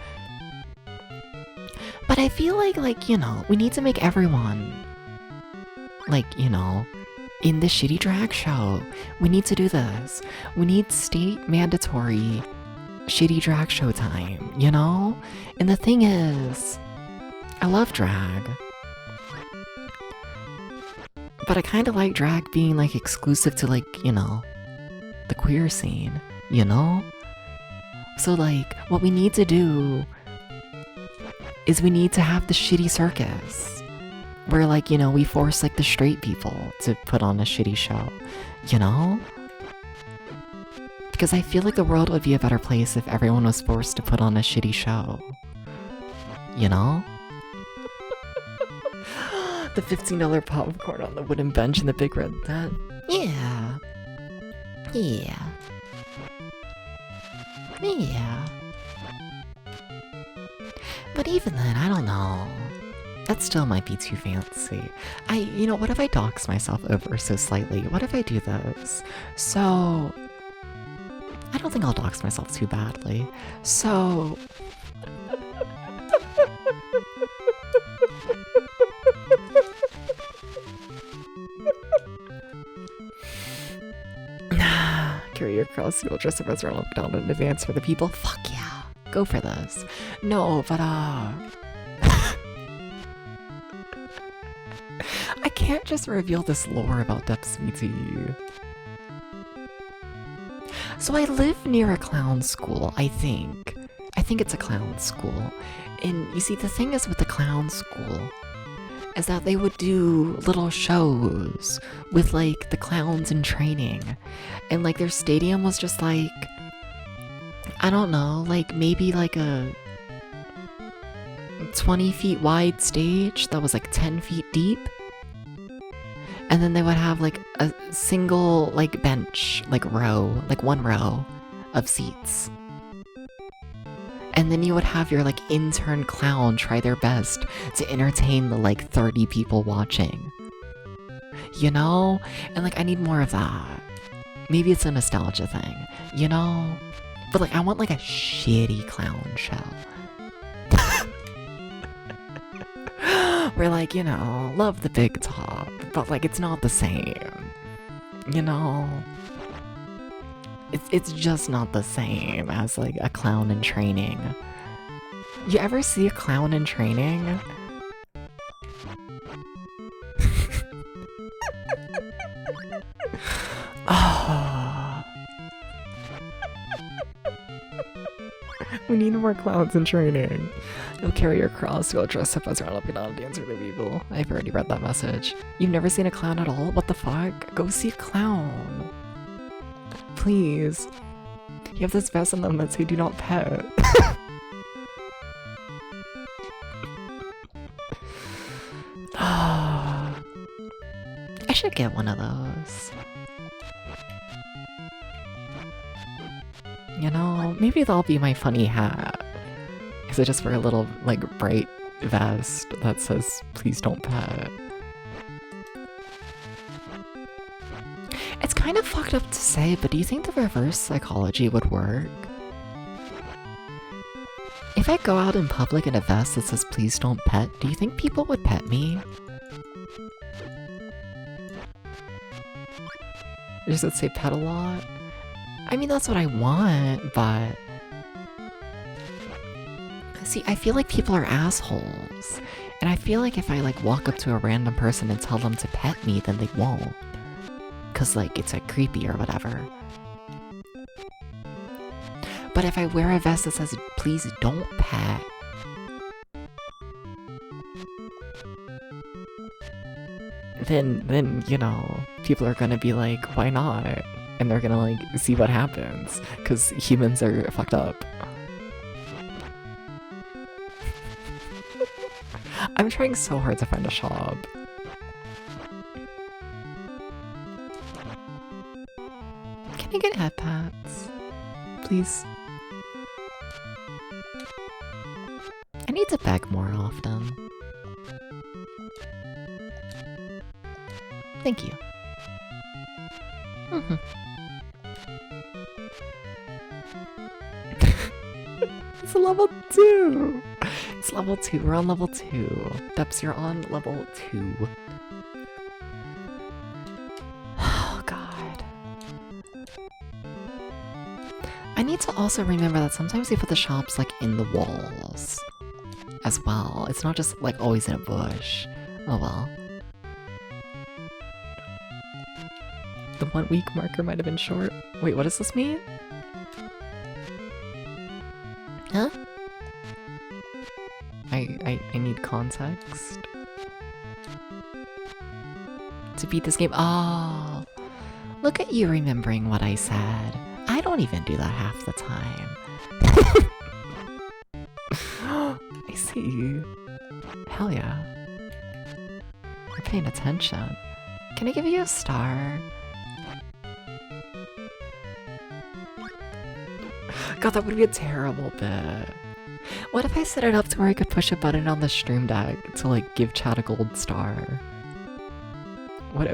But I feel like, you know, we need to make everyone, like, you know, in the shitty drag show. We need to do this. We need state mandatory shitty drag show time, you know? And the thing is, I love drag. But I kind of like drag being, like, exclusive to, like, you know, the queer scene, you know? So, like, what we need to do is we need to have the shitty circus where, like, you know, we force, like, the straight people to put on a shitty show, you know? Because I feel like the world would be a better place if everyone was forced to put on a shitty show, you know? The $15 popcorn on the wooden bench in the big red tent. Yeah. Yeah. Yeah. But even then, I don't know. That still might be too fancy. You know, what if I dox myself ever so slightly? What if I do this? So, I don't think I'll dox myself too badly. So, carry your cross, you'll dress up as a down in advance for the people. Fuck yeah, go for this. No, but I can't just reveal this lore about Depsweetie. So I live near a clown school, I think. I think it's a clown school. And you see, the thing is with the clown school is that they would do little shows with like the clowns in training. And like their stadium was just like, I don't know, like maybe like a 20 feet wide stage that was like 10 feet deep. And then they would have like a single like bench, like row, like one row of seats. And then you would have your like intern clown try their best to entertain the like 30 people watching. You know? And like I need more of that. Maybe it's a nostalgia thing, you know? But like I want like a shitty clown show. We're like, you know, love the big top, but like it's not the same. You know? It's just not the same as like a clown in training. You ever see a clown in training? Oh. We need more clowns in training. You'll carry your cross, you'll dress up as Ronald and dance with the people. I've already read that message. You've never seen a clown at all? What the fuck? Go see a clown. Please. You have this vest on them that say do not pet. I should get one of those. You know, maybe that'll be my funny hat. Because I just wear a little, like, bright vest that says, please don't pet. It's kind of fucked up to say, but do you think the reverse psychology would work? If I go out in public in a vest that says, please don't pet, do you think people would pet me? Does it say pet a lot? I mean, that's what I want, but... See, I feel like people are assholes. And I feel like if I, like, walk up to a random person and tell them to pet me, then they won't. Cause, like, it's, like, creepy or whatever. But if I wear a vest that says, please don't pet... Then, you know, people are gonna be like, why not? And they're gonna, like, see what happens. Cause humans are fucked up. I'm trying so hard to find a shop. Can I get head pats? Please? I need to beg more often. Thank you. It's level 2! It's level 2, we're on level 2. Deps, you're on level 2. Oh god. I need to also remember that sometimes they put the shops like in the walls as well. It's not just like always in a bush. Oh well. The 1 week marker might have been short. Wait, what does this mean? Huh? I need context. To beat this game. Oh, look at you remembering what I said. I don't even do that half the time. I see. Hell yeah. You're paying attention. Can I give you a star? God, that would be a terrible bit. What if I set it up to where I could push a button on the stream deck to like give chat a gold star? What,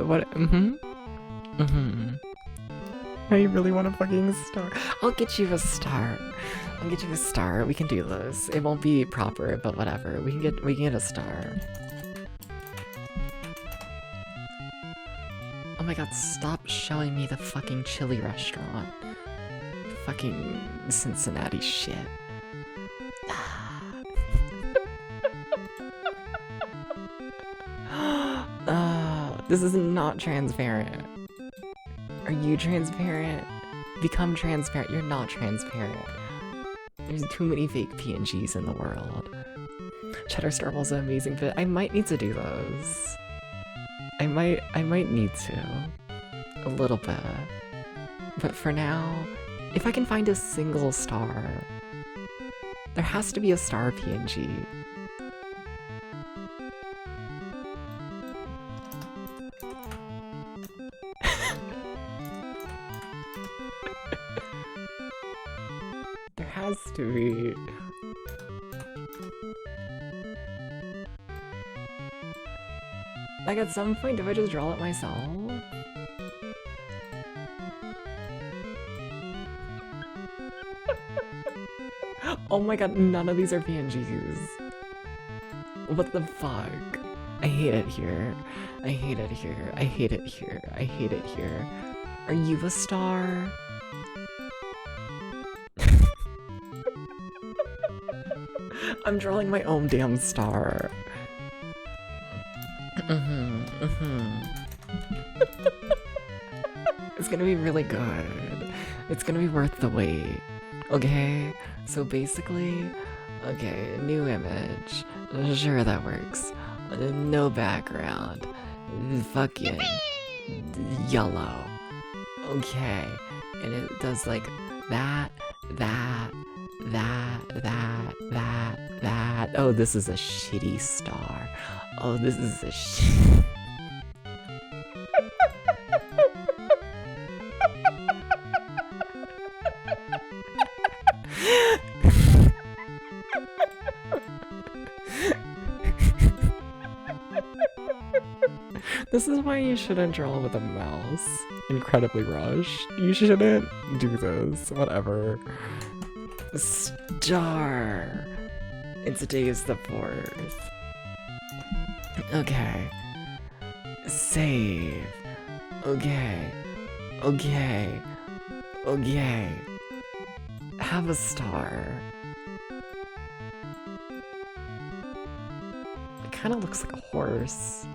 Now you really want a fucking star? I'll get you a star. I'll get you a star. We can do this. It won't be proper, but whatever. We can get a star. Oh my god, stop showing me the fucking chili restaurant. Fucking Cincinnati shit. This is not transparent. Are you transparent? Become transparent. You're not transparent. There's too many fake PNGs in the world. Cheddar Star Ball's an amazing bit. I might need to do those. I might need to. A little bit. But for now, if I can find a single star, there has to be a star PNG. There has to be. Like at some point, do I just draw it myself? Oh my god, none of these are PNGs. What the fuck? I hate it here. I hate it here. I hate it here. I hate it here. Are you a star? I'm drawing my own damn star. It's gonna be really good. It's gonna be worth the wait. Okay? So basically, okay, new image. Sure, that works. No background. Fucking yellow. Okay. And it does like that. Oh, this is a shitty star. Oh, this is a This is why you shouldn't draw with a mouse. Incredibly rushed. You shouldn't do this. Whatever. Star. And today is the 4th. Okay. Save. Okay. Okay. Okay. Have a star. It kind of looks like a horse.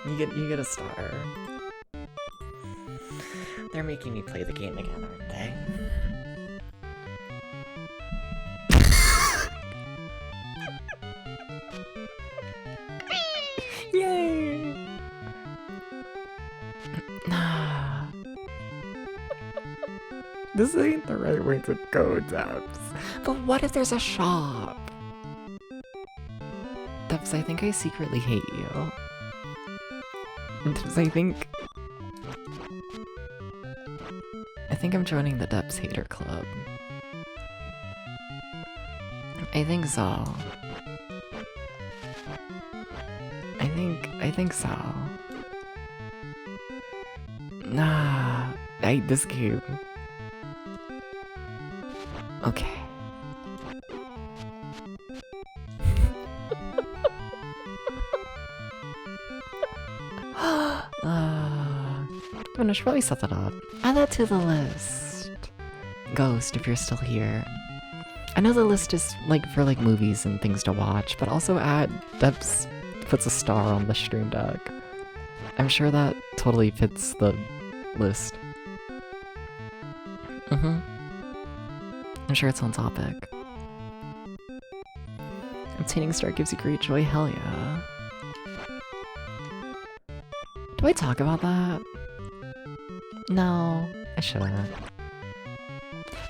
You get a star. They're making me play the game again, aren't they? Yay! This ain't the right way to go, Debs. But what if there's a shop? Debs, I think I secretly hate you. Debs, I think I'm joining the Debs Hater Club. I think so. I think so. Nah, I hate this game. Okay. I should probably set that up. Add that to the list. Ghost, if you're still here. I know the list is like for like movies and things to watch, but also add Debs puts a star on the stream deck. I'm sure that totally fits the list. I'm sure it's on topic. Obtaining star gives you great joy, hell yeah. Do I talk about that? No, I shouldn't.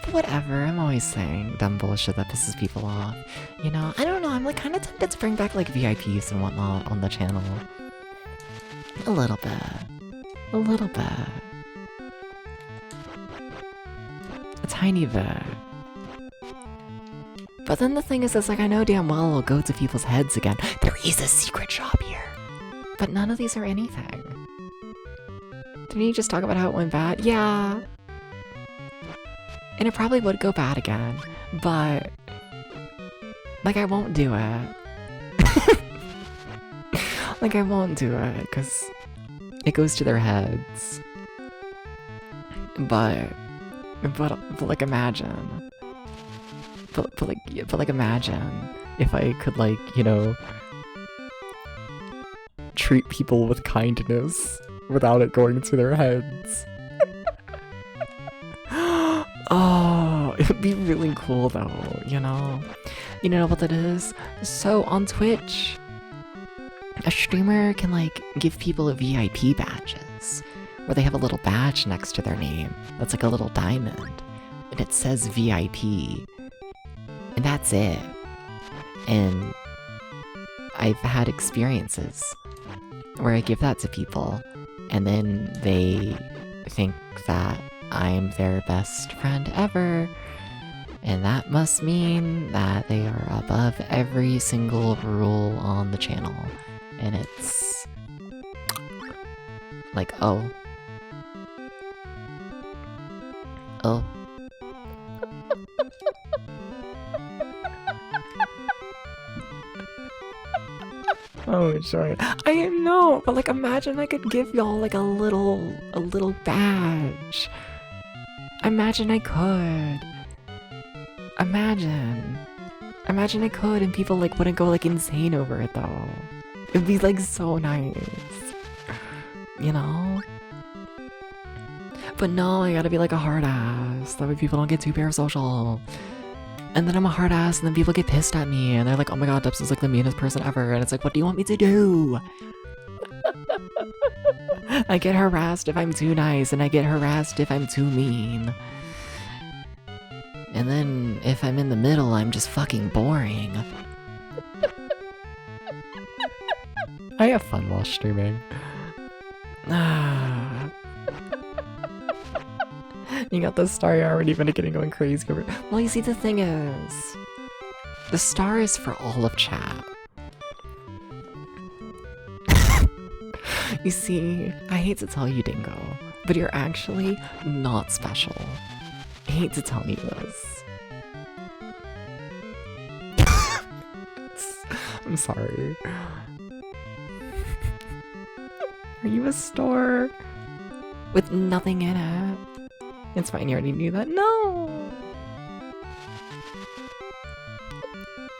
But whatever, I'm always saying dumb bullshit that pisses people off. You know, I don't know, I'm like kind of tempted to bring back like VIPs and whatnot on the channel. A little bit. A little bit. A tiny bit. But then the thing is, it's like I know damn well it'll go to people's heads again. There is a secret shop here. But none of these are anything. Didn't you just talk about how it went bad? Yeah. And it probably would go bad again. But like I won't do it. Like I won't do it because it goes to their heads. But like imagine. But like imagine if I could like, you know, treat people with kindness without it going to their heads. Oh, it would be really cool though, you know? You know what that is? So on Twitch, a streamer can like give people a VIP badges, where they have a little badge next to their name that's like a little diamond, and it says VIP, and that's it. And I've had experiences where I give that to people, and then they think that I'm their best friend ever, and that must mean that they are above every single rule on the channel. And it's like, oh. Oh. Oh, sorry. I know, but like imagine I could give y'all like a little badge. Imagine I could. Imagine I could, and people like wouldn't go like insane over it though. It'd be like so nice. You know? But no, I gotta be like a hard ass. That way people don't get too parasocial. And then I'm a hard ass, and then people get pissed at me, and they're like, oh my god, Dubs is like the meanest person ever. And it's like, what do you want me to do? I get harassed if I'm too nice, and I get harassed if I'm too mean. And then if I'm in the middle, I'm just fucking boring. I have fun while streaming. You got the star, you're already been getting going crazy over it. Well, you see, the thing is, the star is for all of chat. You see, I hate to tell you, Dingo, but you're actually not special. I hate to tell you this. I'm sorry. Are you a store with nothing in it? It's fine, you already knew that. No!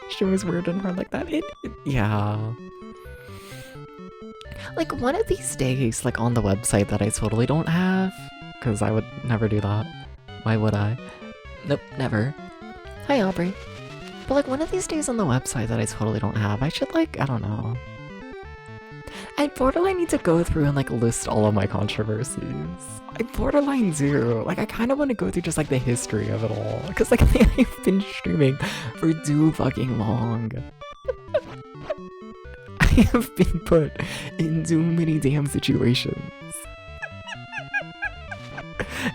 She was weird and hard like that. Yeah. Like, one of these days, like, on the website that I totally don't have, because I would never do that. Why would I? Nope, never. Hi, Aubrey. But, like, one of these days on the website that I totally don't have, I should, like, I don't know. I borderline need to go through and like list all of my controversies. I borderline do. Like I kind of want to go through just like the history of it all. Because like I've been streaming for too fucking long. I have been put in too many damn situations.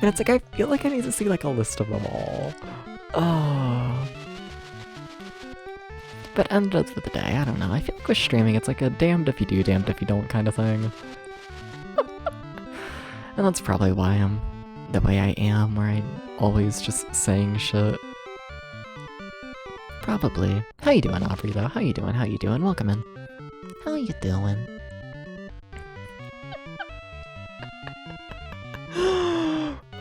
And it's like I feel like I need to see like a list of them all. Oh. But end of the day, I don't know. I feel like with streaming, it's like a damned if you do, damned if you don't kind of thing. And that's probably why I'm the way I am, where I'm always just saying shit. Probably. How you doing, Aubrey, though? How you doing? How you doing? Welcome in. How you doing?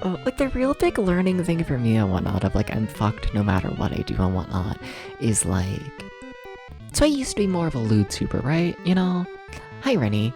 Like, the real big learning thing for me and whatnot of, like, I'm fucked no matter what I do and whatnot, is, like... So I used to be more of a lewd tuber, right? You know? Hi, Rennie.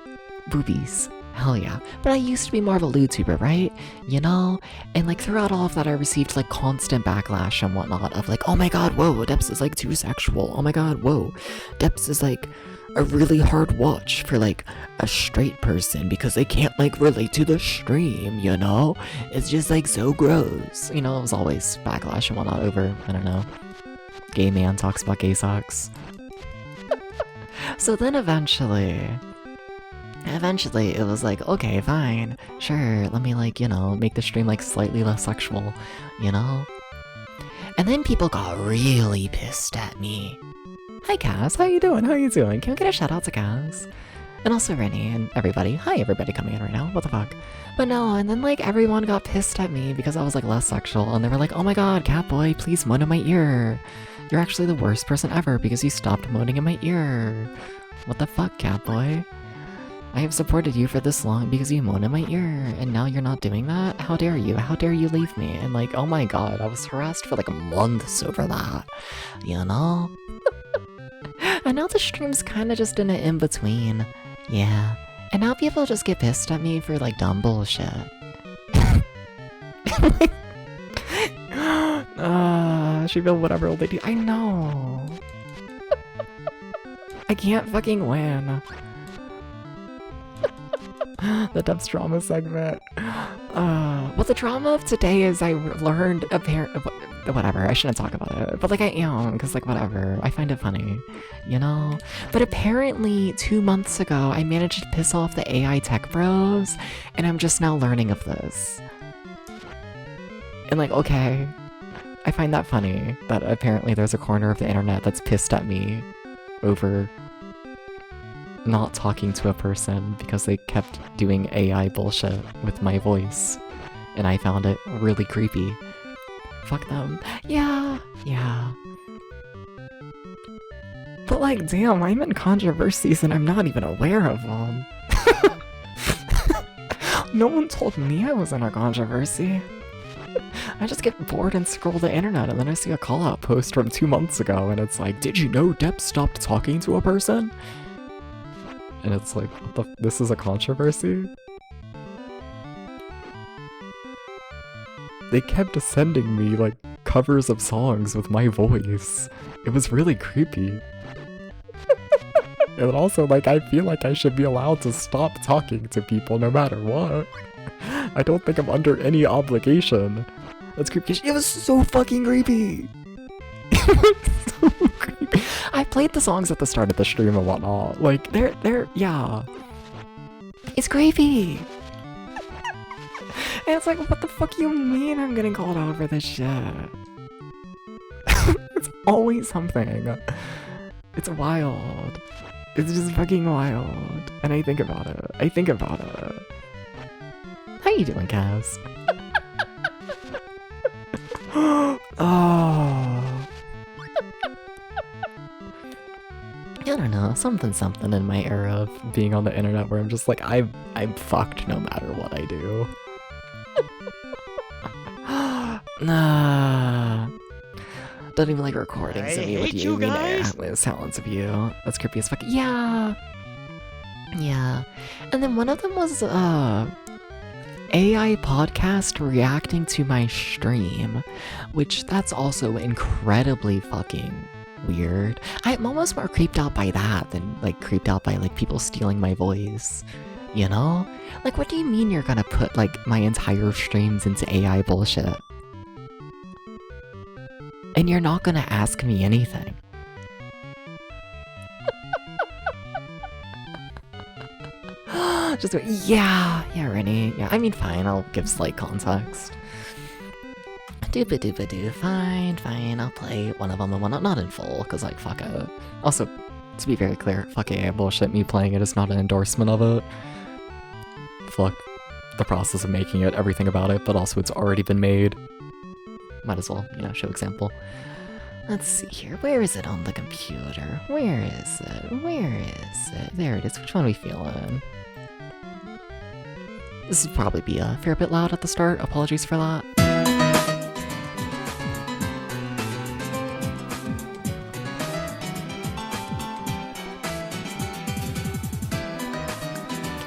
Boobies. Hell yeah. But I used to be more of a lewd tuber, right? You know? And, like, throughout all of that, I received, like, constant backlash and whatnot of, like, oh my god, whoa, Depps is, like, too sexual. Oh my god, whoa. Depps is, like... a really hard watch for like a straight person because they can't like relate to the stream, you know? It's just like so gross. You know, it was always backlash and whatnot over, I don't know, gay man talks about gay socks. So then eventually, And eventually it was like, okay, fine, sure, let me like, you know, make the stream like slightly less sexual, you know? And then people got really pissed at me. Hi Cass, how you doing? How you doing? Can we get a shout out to Cass? And also Rennie and everybody. Hi everybody coming in right now, what the fuck? But no, and then like everyone got pissed at me because I was like less sexual, and they were like, oh my god, Catboy, please moan in my ear. You're actually the worst person ever because you stopped moaning in my ear. What the fuck, Catboy? I have supported you for this long because you moan in my ear, and now you're not doing that? How dare you? How dare you leave me? And like, oh my god, I was harassed for like months over that, you know? And now the stream's kinda just in an in-between. Yeah. And now people just get pissed at me for like dumb bullshit. She feel whatever old lady. I know. I can't fucking win. The depths drama segment. Well, the drama of today is I learned whatever, I shouldn't talk about it, but like I am, because like whatever, I find it funny, you know? But apparently 2 months ago, I managed to piss off the AI tech bros, and I'm just now learning of this. And like, okay, I find that funny, that apparently there's a corner of the internet that's pissed at me over not talking to a person because they kept doing AI bullshit with my voice, and I found it really creepy. Fuck them. Yeah. But like, damn, I'm in controversies and I'm not even aware of them. No one told me I was in a controversy. I just get bored and scroll the internet, and then I see a call-out post from 2 months ago, and it's like, did you know Depp stopped talking to a person? And it's like, this is a controversy? They kept sending me, like, covers of songs with my voice. It was really creepy. And also, like, I feel like I should be allowed to stop talking to people no matter what. I don't think I'm under any obligation. That's creepy. It was so fucking creepy! It was so creepy. I played the songs at the start of the stream and whatnot. Like, yeah. It's creepy! And it's like, what the fuck you mean I'm getting called out for this shit? It's always something. It's wild. It's just fucking wild. And I think about it. How you doing, Cass? Oh. I don't know, something in my era of being on the internet where I'm just like, I'm fucked no matter what I do. Nah. Don't even like recordings of me with you guys. With sounds of you. That's creepy as fuck. Yeah. And then one of them was AI podcast reacting to my stream, which that's also incredibly fucking weird. I'm almost more creeped out by that than like creeped out by like people stealing my voice, you know? Like, what do you mean you're gonna put like my entire streams into AI bullshit? And you're not gonna ask me anything. Just go, yeah, Rennie. Yeah, I mean, fine, I'll give slight context. Dooba-dooba-doo, fine, I'll play one of them and one not in full, because, like, fuck it. Also, to be very clear, fuck AI bullshit, me playing it is not an endorsement of it. Fuck the process of making it, everything about it, but also it's already been made. Might as well, you know, show example. Let's see here, where is it on the computer? Where is it? There it is, which one are we feeling? This would probably be a fair bit loud at the start, apologies for that.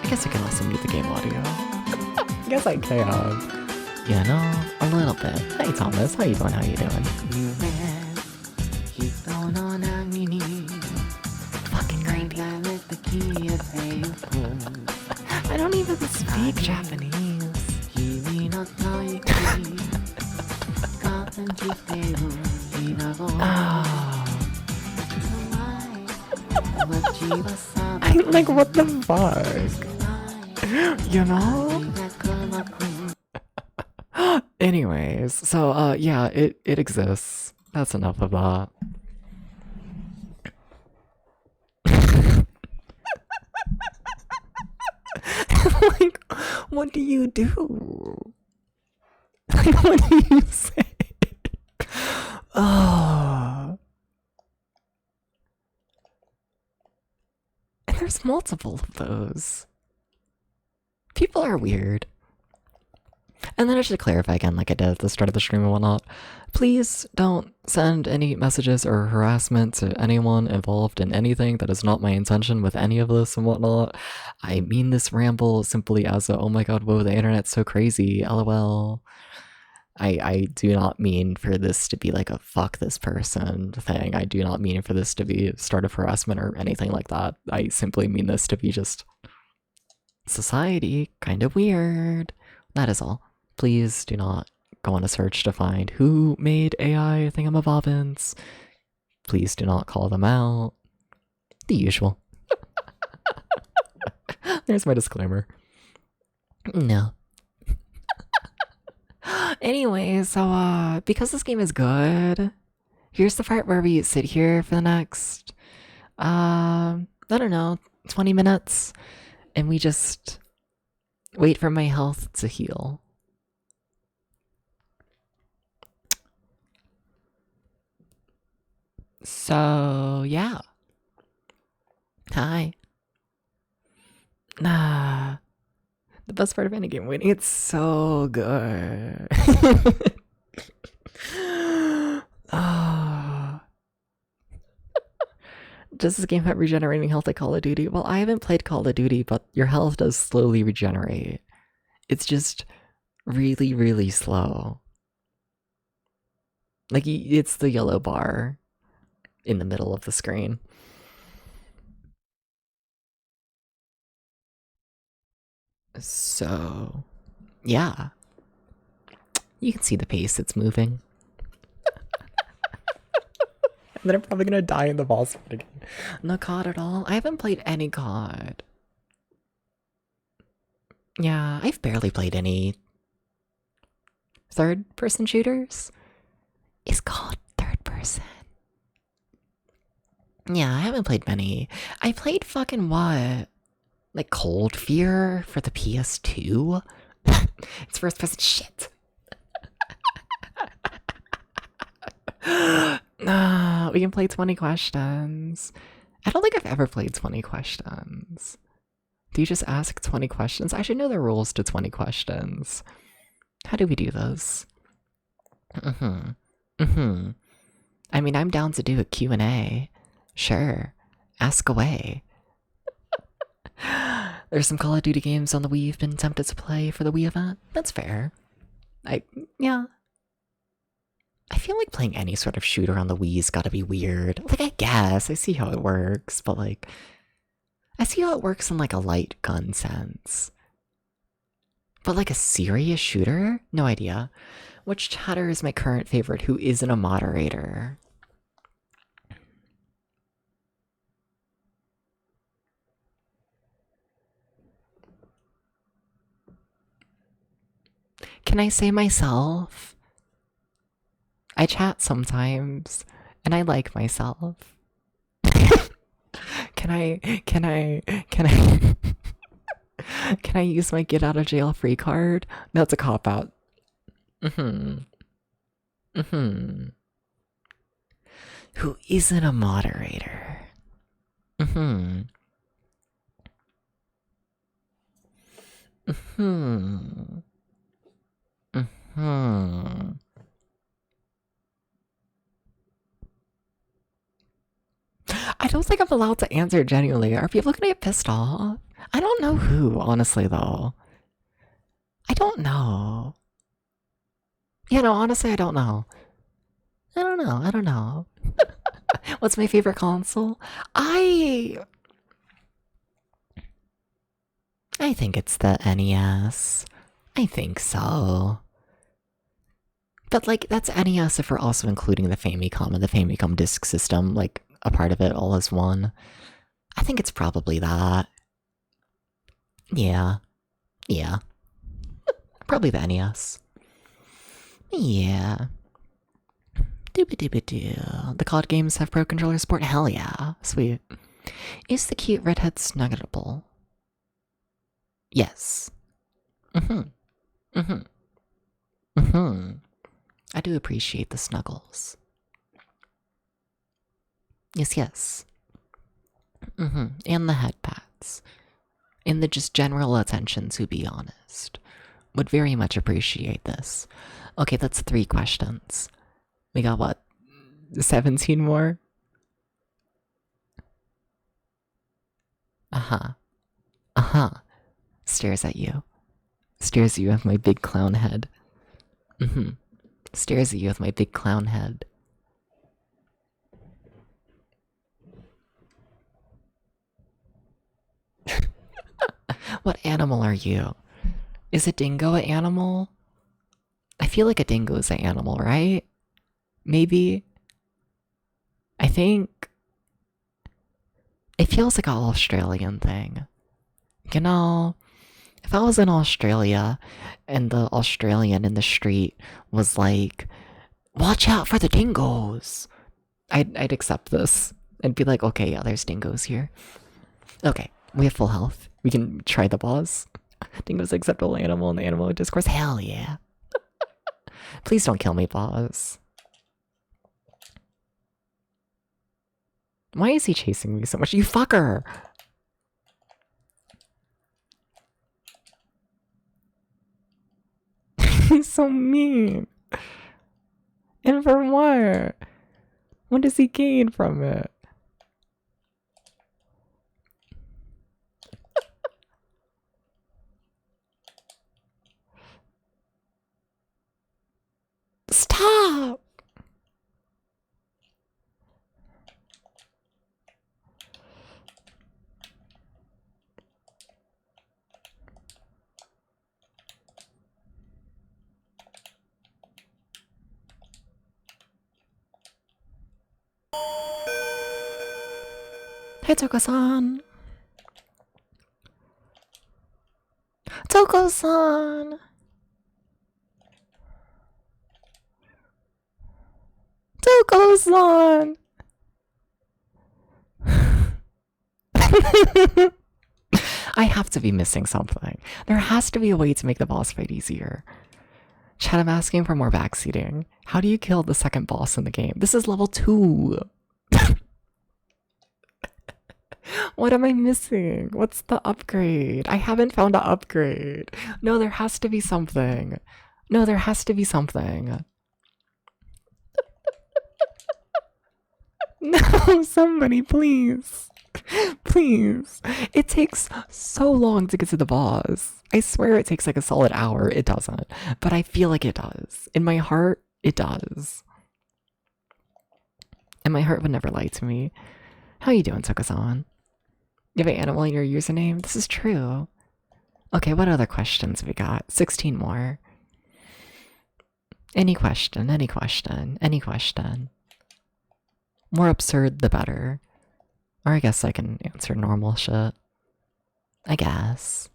I guess I can also mute the game audio. I guess I can. You know, a little bit. Hey Thomas, how you doing? Fucking creepy. I don't even speak Japanese. I'm like, what the fuck? You know? Anyways, so yeah, it exists. That's enough of that. Like, what do you do? Like, what do you say? Oh. And there's multiple of those. People are weird. And then I should clarify again, like I did at the start of the stream and whatnot. Please don't send any messages or harassment to anyone involved in anything. That is not my intention with any of this and whatnot. I mean this ramble simply as a, oh my god, whoa, the internet's so crazy, lol. I do not mean for this to be like a fuck this person thing. I do not mean for this to be a start of harassment or anything like that. I simply mean this to be just society, kind of weird. That is all. Please do not go on a search to find who made AI thingamabobbins. Please do not call them out. The usual. There's my disclaimer. No. Anyway, so because this game is good, here's the part where we sit here for the next I don't know, 20 minutes, and we just wait for my health to heal. So, yeah. Hi. The best part of any game waiting, it's so good. Does this game have regenerating health like Call of Duty? Well, I haven't played Call of Duty, but your health does slowly regenerate. It's just really, really slow. Like, it's the yellow bar in the middle of the screen. So, yeah. You can see the pace it's moving. And then I'm probably gonna die in the boss fight again. No COD at all. I haven't played any COD. Yeah, I've barely played any third-person shooters. Is COD third-person? Yeah, I haven't played many. I played fucking what? Like Cold Fear for the PS2? It's first-person shit. We can play 20 questions. I don't think I've ever played 20 questions. Do you just ask 20 questions? I should know the rules to 20 questions. How do we do this? I mean, I'm down to do a Q&A. Sure. Ask away. There's some Call of Duty games on the Wii you've been tempted to play for the Wii event. That's fair. Yeah. I feel like playing any sort of shooter on the Wii's gotta be weird. Like, I guess, I see how it works, but like, I see how it works in like a light gun sense. But like a serious shooter? No idea. Which chatter is my current favorite who isn't a moderator? Can I say myself? I chat sometimes, and I like myself. Can I use my get out of jail free card? No, it's a cop out. Who isn't a moderator? I don't think I'm allowed to answer genuinely. Are people gonna get pissed off? I don't know who, honestly, though. I don't know. Yeah, no, honestly, I don't know. I don't know. What's my favorite console? I think it's the NES. I think so. But, like, that's NES if we're also including the Famicom and the Famicom Disk System, like, a part of it all as one. I think it's probably that. Yeah. Yeah. Probably the NES. Yeah. Doobie-doobie-doo. The COD games have Pro Controller support? Hell yeah. Sweet. Is the cute redhead snuggable? Yes. Mm-hmm. Mm-hmm. Mm-hmm. I do appreciate the snuggles. Yes, yes. Mm-hmm. And the head pats. And the just general attention, to be honest. Would very much appreciate this. Okay, that's 3 questions. We got what? 17 more? Uh-huh. Uh-huh. Stares at you. Stares at you with my big clown head. Mm-hmm. Stares at you with my big clown head. What animal are you? Is a dingo an animal? I feel like a dingo is an animal, right? Maybe. I think it feels like an Australian thing. You know, if I was in Australia and the Australian in the street was like, watch out for the dingoes, I'd accept this and be like, okay, yeah, there's dingoes here. Okay, we have full health. We can try the boss. Dingo's acceptable animal in the animal discourse. Hell yeah. Please don't kill me, boss. Why is he chasing me so much? You fucker! He's so mean. And for what? What does he gain from it? Stop! Hey, Toko-san! Toko-san! Toko-san! I have to be missing something. There has to be a way to make the boss fight easier. Chat, I'm asking for more backseating. How do you kill the second boss in the game? This is level 2. What am I missing? What's the upgrade? I haven't found an upgrade. No, there has to be something. No, there has to be something. No, somebody, please. Please. It takes so long to get to the boss. I swear it takes like a solid hour. It doesn't. But I feel like it does. In my heart, it does. And my heart would never lie to me. How you doing, Toko-san? You have an animal in your username? This is true. Okay, what other questions we got? 16 more. Any question, any question, any question. More absurd, the better. Or I guess I can answer normal shit. I guess.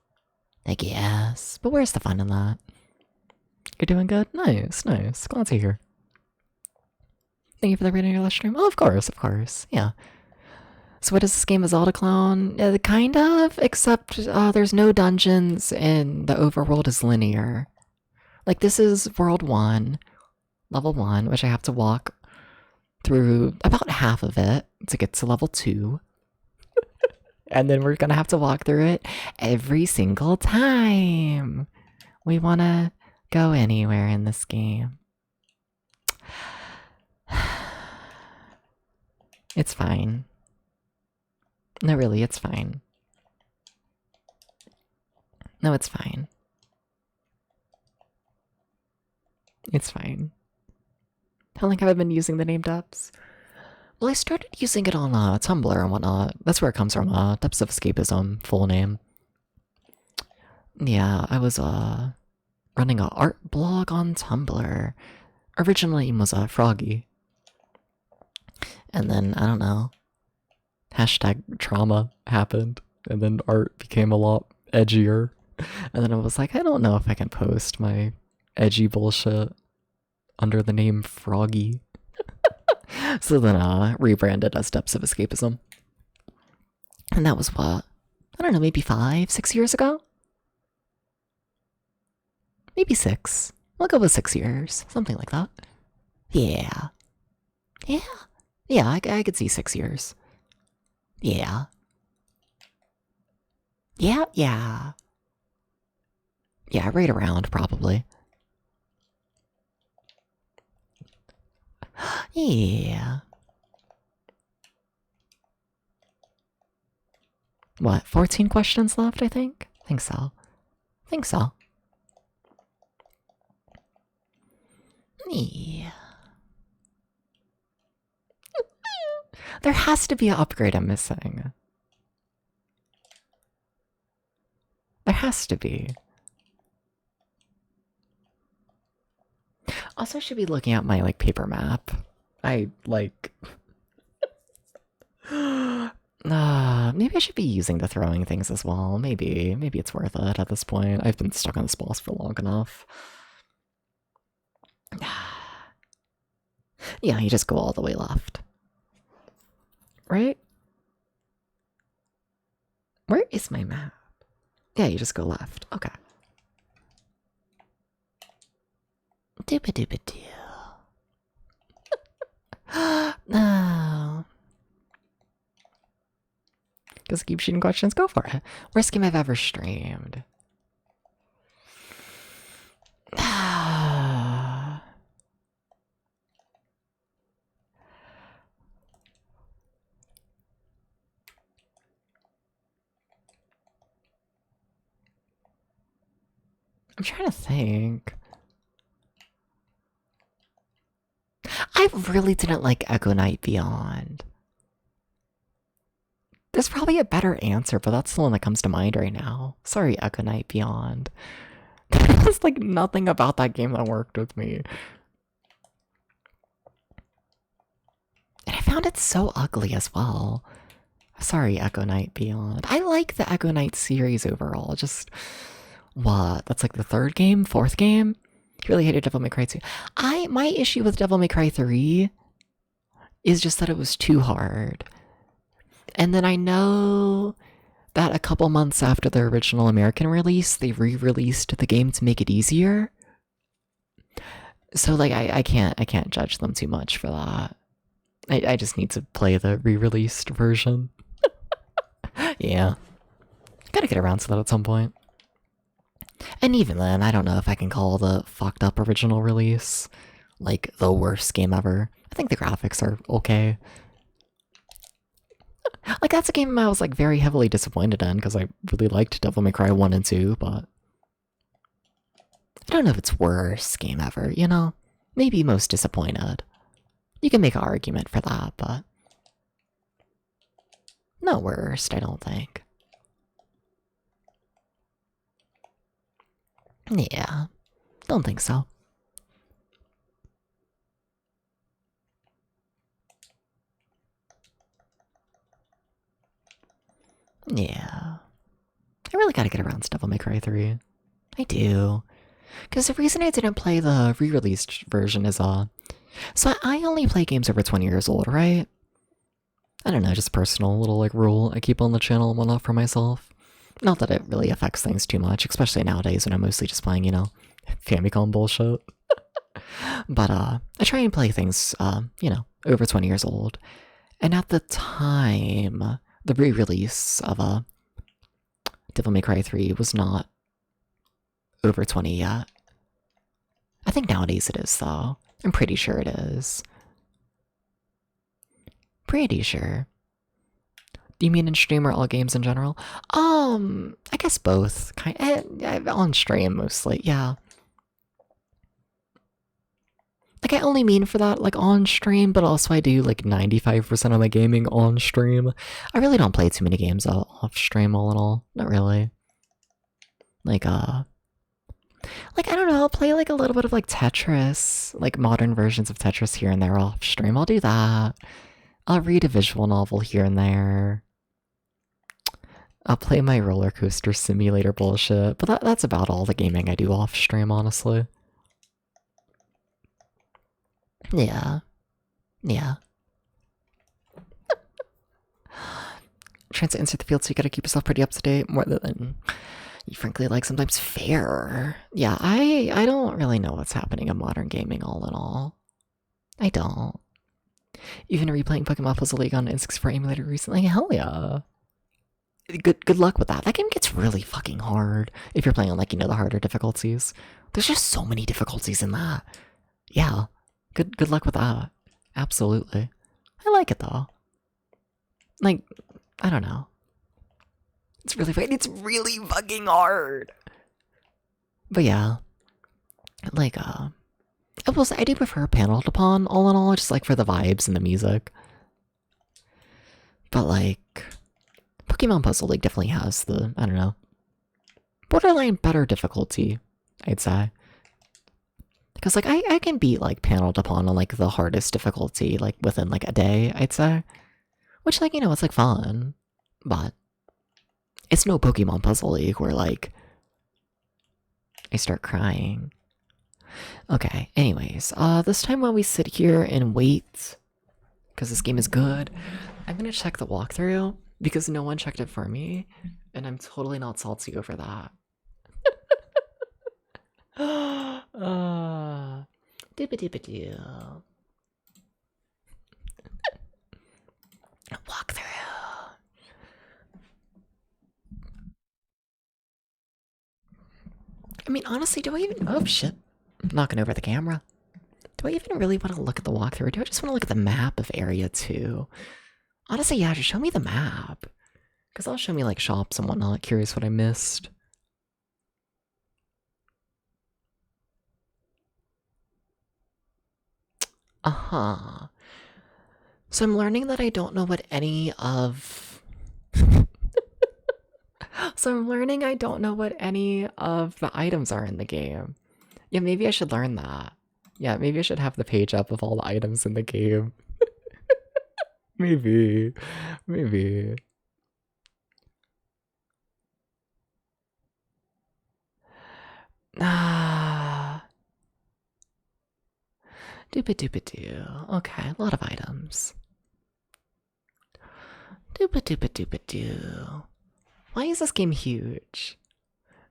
But where's the fun in that? You're doing good? Nice, nice. Glad to hear. Thank you for the reading of your last stream. Oh, of course, yeah. So what is this game, a Zelda clone? Kind of, except there's no dungeons and the overworld is linear. Like, this is World 1, Level 1, which I have to walk through about half of it to get to Level 2. And then we're gonna have to walk through it every single time we wanna go anywhere in this game. It's fine. No, really, it's fine. No, it's fine. It's fine. How long have I been using the name Depths? Well, I started using it on Tumblr and whatnot. That's where it comes from, Depths of Escapism, full name. Yeah, I was running an art blog on Tumblr. Originally it was Froggy. And then, I don't know, hashtag trauma happened, and then art became a lot edgier. And then I was like, I don't know if I can post my edgy bullshit under the name Froggy. So then rebranded as Depths of Escapism. And that was what? I don't know, maybe 5, 6 years ago? Maybe 6. We'll go with 6 years. Something like that. Yeah. Yeah. Yeah, I could see 6 years. Yeah. Yeah, yeah. Yeah, right around, probably. Yeah. What, 14 questions left, I think? Think so. Think so. Yeah. There has to be an upgrade I'm missing. There has to be. Also, I should be looking at my, like, paper map. I, like... maybe I should be using the throwing things as well. Maybe it's worth it at this point. I've been stuck on this boss for long enough. Yeah, you just go all the way left. Right? Where is my map? Yeah, you just go left. Okay. Doopa-doopa-doo. No. Guess keep shooting questions. Go for it. Worst game I've ever streamed. I'm trying to think. I really didn't like Echo Knight Beyond. There's probably a better answer, but that's the one that comes to mind right now. Sorry, Echo Knight Beyond. There was like nothing about that game that worked with me. And I found it so ugly as well. Sorry, Echo Knight Beyond. I like the Echo Knight series overall. Just, what? That's like the 3rd game? 4th game? You really hated Devil May Cry 2. My issue with Devil May Cry 3 is just that it was too hard. And then I know that a couple months after the original American release, they re-released the game to make it easier. So like I can't judge them too much for that. I just need to play the re-released version. Yeah. Gotta get around to that at some point. And even then, I don't know if I can call the fucked up original release like the worst game ever. I think the graphics are okay. Like, that's a game I was like very heavily disappointed in because I really liked Devil May Cry 1 and 2, but I don't know if it's worst game ever, you know? Maybe most disappointed. You can make an argument for that, but not worst, I don't think. Yeah, don't think so. Yeah. I really gotta get around to Devil May Cry 3. I do. Because the reason I didn't play the re-released version is, so I only play games over 20 years old, right? I don't know, just personal little, like, rule I keep on the channel and whatnot for myself. Not that it really affects things too much, especially nowadays when I'm mostly just playing, you know, Famicom bullshit. But, I try and play things, you know, over 20 years old. And at the time, the re-release of, Devil May Cry 3 was not over 20 yet. I think nowadays it is, though. I'm pretty sure it is. Pretty sure. Do you mean in stream or all games in general? I guess both. On stream mostly, yeah. Like, I only mean for that, like, on stream, but also I do, like, 95% of my gaming on stream. I really don't play too many games off stream, all in all. Not really. Like, I don't know, I'll play, like, a little bit of, like, Tetris. Like, modern versions of Tetris here and there off stream. I'll do that. I'll read a visual novel here and there. I'll play my roller coaster simulator bullshit, but that's about all the gaming I do off stream, honestly. Yeah. Yeah. Trying to insert the field, so you gotta keep yourself pretty up to date, more than you frankly like sometimes fair. Yeah, I don't really know what's happening in modern gaming all in all. I don't. Even replaying Pokemon Puzzle League on N64 emulator recently, hell yeah. Good luck with that. That game gets really fucking hard if you're playing on, like, you know, the harder difficulties. There's just so many difficulties in that. Yeah. Good luck with that. Absolutely. I like it though. Like, I don't know. It's really fucking hard. But yeah. Like, I will say I do prefer Panel Upon all in all, just like for the vibes and the music. But like, Pokemon Puzzle League definitely has the, I don't know, borderline better difficulty, I'd say. Because like I can beat like Paneled Upon on like the hardest difficulty like within like a day, I'd say. Which like, you know, it's like fun. But it's no Pokemon Puzzle League where like I start crying. Okay, anyways, this time while we sit here and wait, because this game is good, I'm gonna check the walkthrough because no one checked it for me, and I'm totally not salty over that. Doo-ba-doo-ba-doo. Walkthrough. I mean, honestly, do I even... Oh, shit. I'm knocking over the camera. Do I even really want to look at the walkthrough? Or do I just want to look at the map of Area 2? Honestly, yeah, just show me the map. Because that'll show me, like, shops and whatnot. Curious what I missed. Uh-huh. So I'm learning that I don't know what any of... So I'm learning I don't know what any of the items are in the game. Yeah, maybe I should learn that. Yeah, maybe I should have the page up of all the items in the game. Maybe. Maybe. Ah. Doopa-doopa-doo. Okay, a lot of items. Doopa-doopa-doopa-doo. Why is this game huge?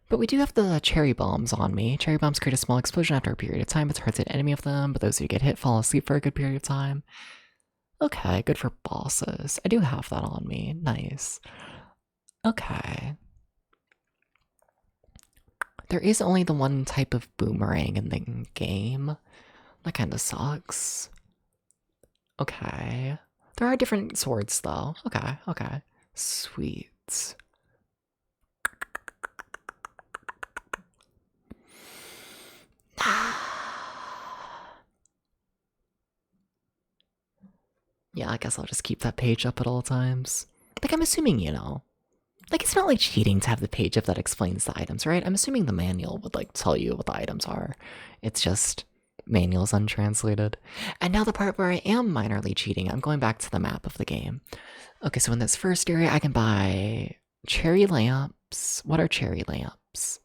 But we do have the cherry bombs on me. Cherry bombs create a small explosion after a period of time. It's hard to hit an enemy of them, but those who get hit fall asleep for a good period of time. Okay, good for bosses. I do have that on me. Nice. Okay. There is only the one type of boomerang in the game. That kind of sucks. Okay. There are different swords, though. Okay, okay. Sweet. Yeah, I guess I'll just keep that page up at all times. Like, I'm assuming, you know. Like, it's not like cheating to have the page up that explains the items, right? I'm assuming the manual would, like, tell you what the items are. It's just manuals untranslated. And now the part where I am minorly cheating, I'm going back to the map of the game. Okay, so in this first area, I can buy cherry lamps. What are cherry lamps?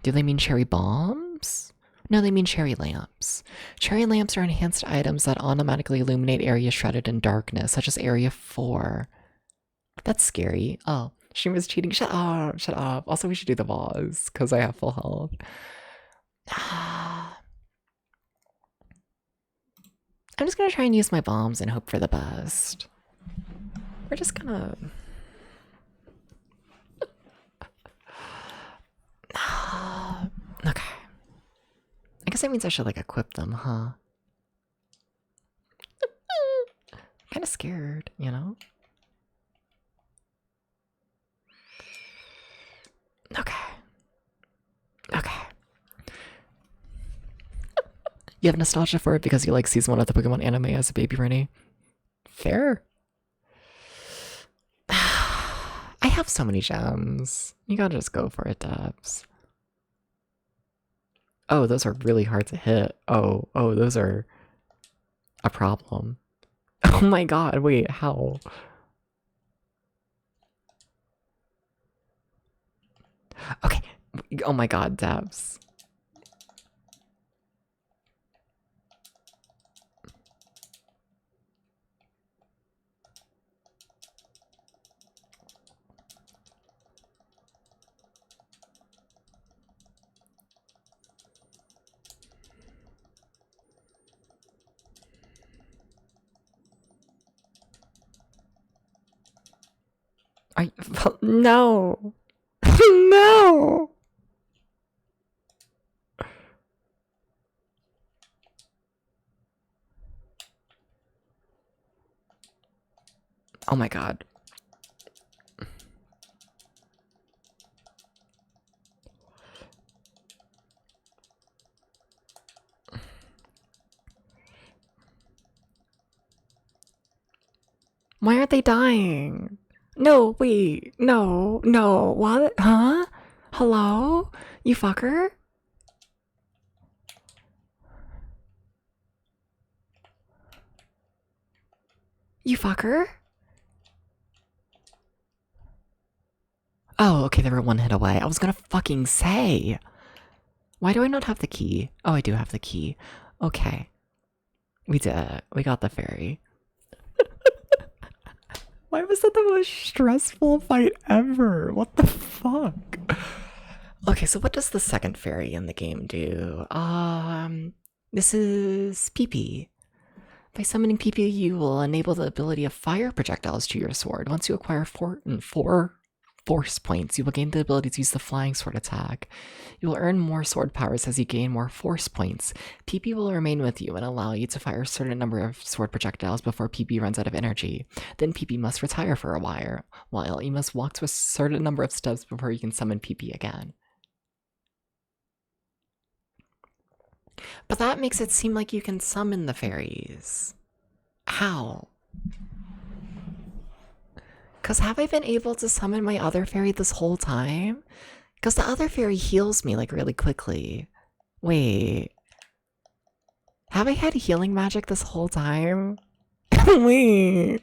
Do they mean cherry bombs? No, they mean cherry lamps. Cherry lamps are enhanced items that automatically illuminate areas shrouded in darkness, such as Area 4. That's scary. Oh, she was cheating. Shut up, shut up. Also, we should do the boss, because I have full health. I'm just gonna try and use my bombs and hope for the best. We're just gonna... Okay. I guess that means I should, like, equip them, huh? Kind of scared, you know? Okay. Okay. You have nostalgia for it because you like season 1 of the Pokemon anime as a baby, Rennie? Fair. I have so many gems. You gotta just go for it, Dubs. Oh, those are really hard to hit. Oh, those are... a problem. Oh my god, wait, how? Okay, oh my god, Dabs. No. No. Oh my god. Why aren't they dying? No, wait. No, no. What? Huh? Hello? You fucker? You fucker? Oh, okay, they were one hit away. I was gonna fucking say. Why do I not have the key? Oh, I do have the key. Okay. We did it. We got the fairy. Why was that the most stressful fight ever? What the fuck? Okay, so what does the second fairy in the game do? This is PP. By summoning PP, you will enable the ability of fire projectiles to your sword. Once you acquire four force points, you will gain the ability to use the flying sword attack. You will earn more sword powers as you gain more force points. PP will remain with you and allow you to fire a certain number of sword projectiles before PP runs out of energy. Then PP must retire for a while. You must walk to a certain number of steps before you can summon PP again. But that makes it seem like you can summon the fairies. How? Because have I been able to summon my other fairy this whole time? Because the other fairy heals me, like, really quickly. Wait. Have I had healing magic this whole time? Wait.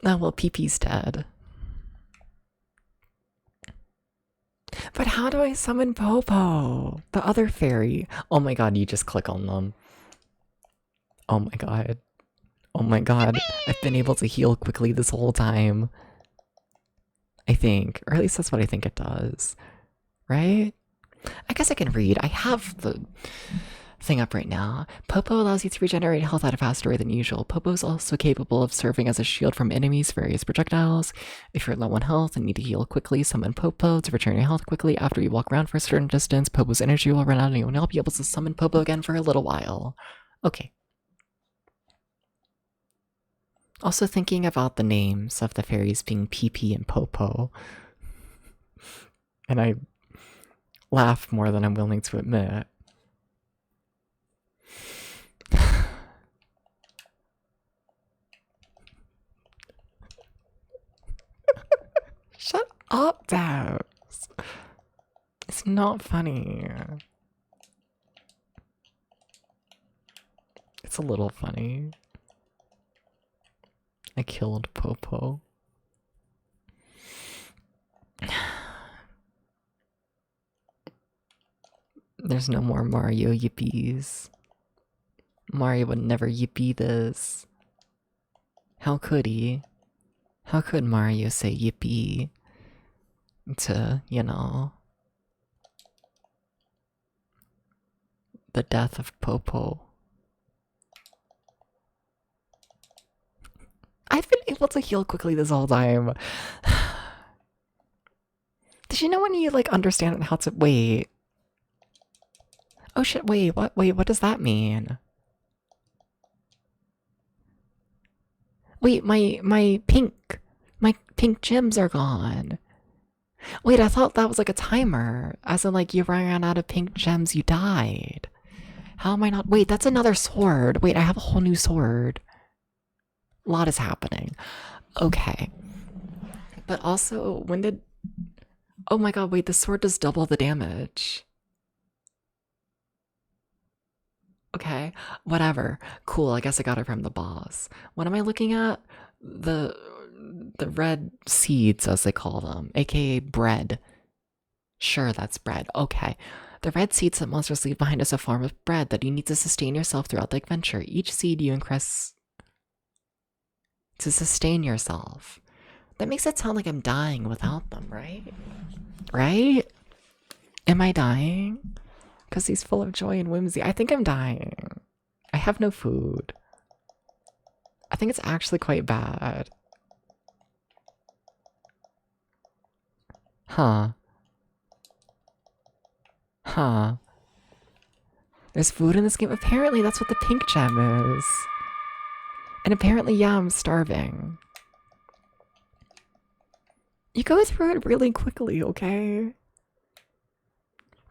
Oh, well, PP's dead. But how do I summon Popo? The other fairy. Oh my god, you just click on them. Oh my god. Oh my god. I've been able to heal quickly this whole time. I think. Or at least that's what I think it does. Right? I guess I can read. I have the thing up right now. Popo allows you to regenerate health at a faster rate than usual. Popo is also capable of serving as a shield from enemies, various projectiles. If you're low on health and need to heal quickly, summon Popo to return your health quickly. After you walk around for a certain distance, Popo's energy will run out and you will not be able to summon Popo again for a little while. Okay. Also thinking about the names of the fairies being PP and Popo. And I laugh more than I'm willing to admit. Shut up, Dabs. It's not funny. It's a little funny. I killed Popo. There's no more Mario yippies. Mario would never yippee this. How could he? How could Mario say yippee to, you know, the death of Popo? I've been able to heal quickly this whole time. Did you know when you, like, understand how to— wait. Oh shit, wait, what does that mean? Wait, my pink gems are gone. Wait, I thought that was like a timer. As in, like, you ran out of pink gems, you died. How am I not— wait, that's another sword. Wait, I have a whole new sword. A lot is happening. Okay. But also, when did Oh my god, wait, the sword does double the damage. Okay, whatever. Cool, I guess I got it from the boss. What am I looking at? The red seeds, as they call them, aka bread. Sure, that's bread. Okay. The red seeds that monsters leave behind is a form of bread that you need to sustain yourself throughout the adventure. Each seed you increase to sustain yourself. That makes it sound like I'm dying without them, right? Right? Am I dying? Because he's full of joy and whimsy. I think I'm dying. I have no food. I think it's actually quite bad. Huh. Huh. There's food in this game? Apparently that's what the pink gem is. And apparently, yeah, I'm starving. You go through it really quickly, okay?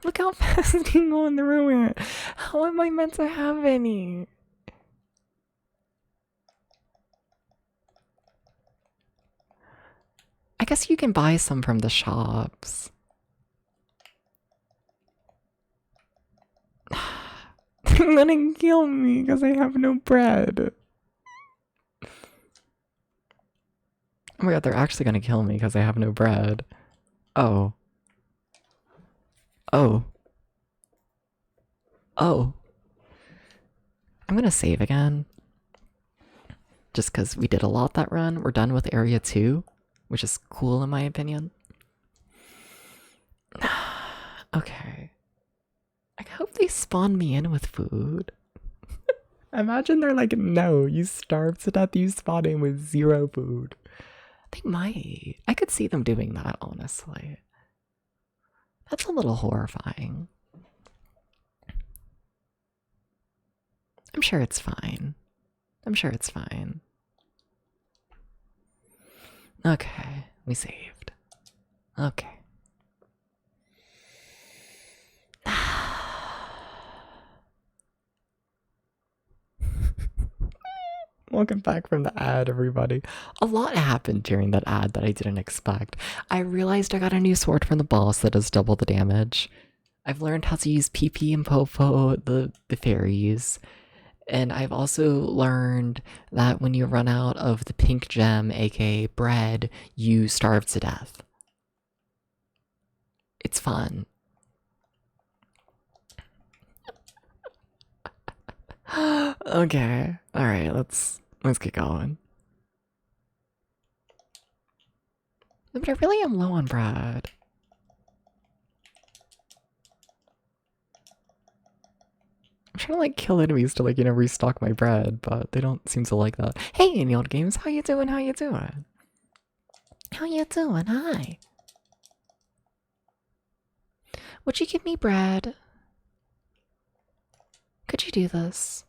Look how fast you can go in the ruin. How am I meant to have any? I guess you can buy some from the shops. They're gonna kill me because I have no bread. Oh my god, they're actually gonna kill me because I have no bread. Oh. Oh. Oh. I'm gonna save again. Just because we did a lot that run. We're done with area 2, which is cool in my opinion. Okay. I hope they spawn me in with food. Imagine they're like, no, you starved to death, you spawn in with 0 food. They might. I could see them doing that, honestly. That's a little horrifying. I'm sure it's fine. I'm sure it's fine. Okay, we saved. Okay. Welcome back from the ad, everybody. A lot happened during that ad that I didn't expect. I realized I got a new sword from the boss that does double the damage. I've learned how to use PP and Popo, the fairies. And I've also learned that when you run out of the pink gem, aka bread, you starve to death. It's fun. Okay. Alright, let's get going. But I really am low on bread. I'm trying to like kill enemies to like, you know, restock my bread, but they don't seem to like that. Hey, Any Old Games, how you doing? How you doing? How you doing? Hi. Would you give me bread? Could you do this?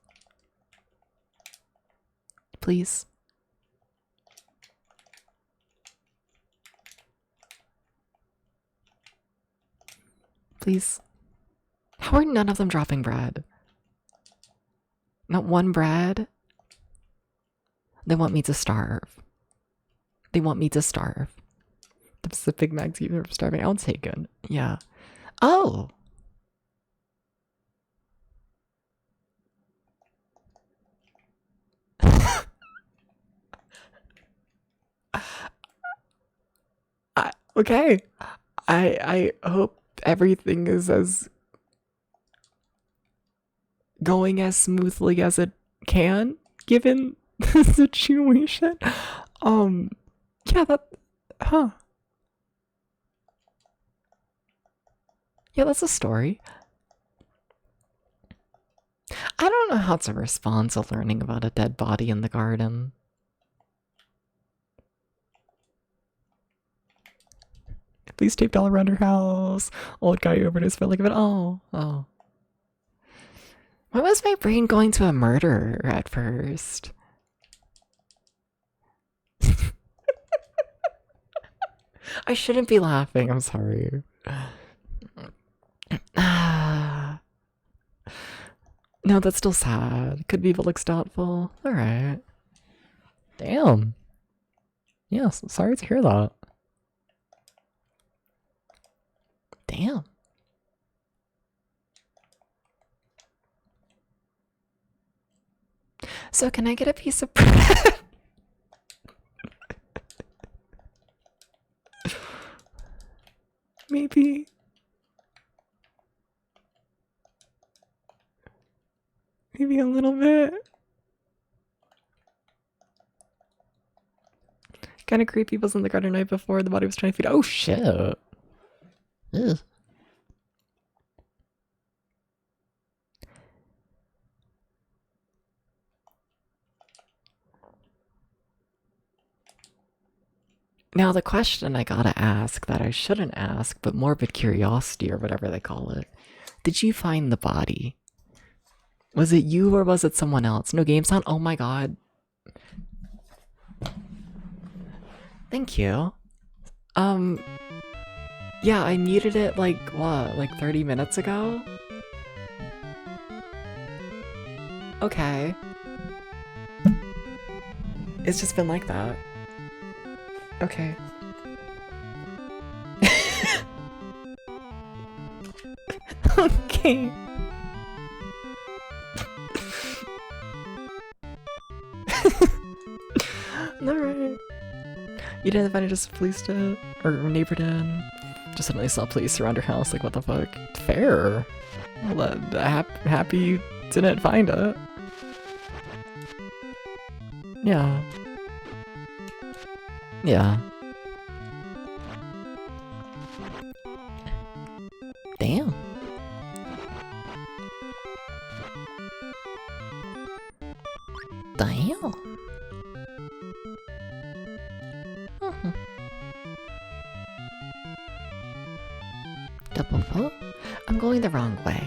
Please. Please. How are none of them dropping bread? Not one bread? They want me to starve. They want me to starve. The Pacific Max even for starving. I'll take it. Yeah. Oh! Okay. I hope everything is as going as smoothly as it can, given the situation. Yeah, yeah, that's a story. I don't know how to respond to learning about a dead body in the garden. Please tape all around her house. Old guy overdose felt like a bit. Oh. Why was my brain going to a murderer at first? I shouldn't be laughing. I'm sorry. No, that's still sad. Could be looks doubtful. Alright. Damn. Yeah, sorry to hear that. Damn. So can I get a piece of bread? Maybe. Maybe a little bit. Kind of creepy was in the garden night before the body was trying to feed. Oh shit. Ugh. Now the question I gotta ask that I shouldn't ask, but morbid curiosity or whatever they call it. Did you find the body? Was it you or was it someone else? No game sound? Oh my god. Thank you. Yeah, I muted it like, what, like 30 minutes ago? Okay. It's just been like that. Okay. Okay. Alright. You didn't find it, just police did? Or neighbor did? Just suddenly saw police around your house, like what the fuck? Fair. Well, happy you didn't find it. Yeah. Yeah. Damn. Damn. Double. I'm going the wrong way.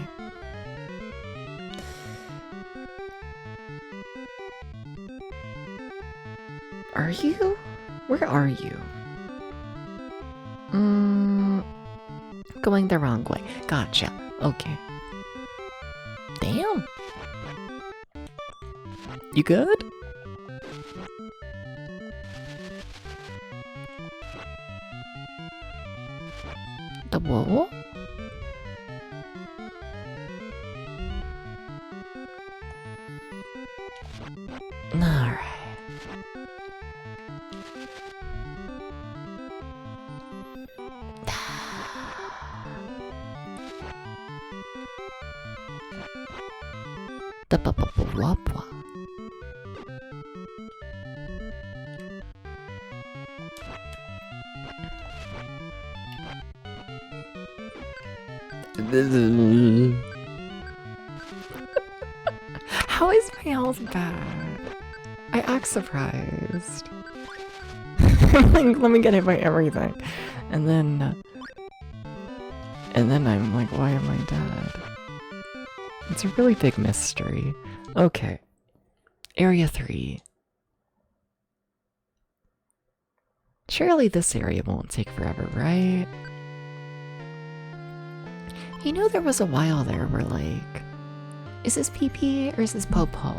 Are you? Where are you? Going the wrong way. Gotcha. Okay. Damn. You good? Double. Alright. How is my health bad? I act surprised. Like, let me get hit by everything. And then I'm like, why am I dead? It's a really big mystery. Okay. Area 3. Surely this area won't take forever, right? You know, there was a while there where, like, is this PP or is this Popo?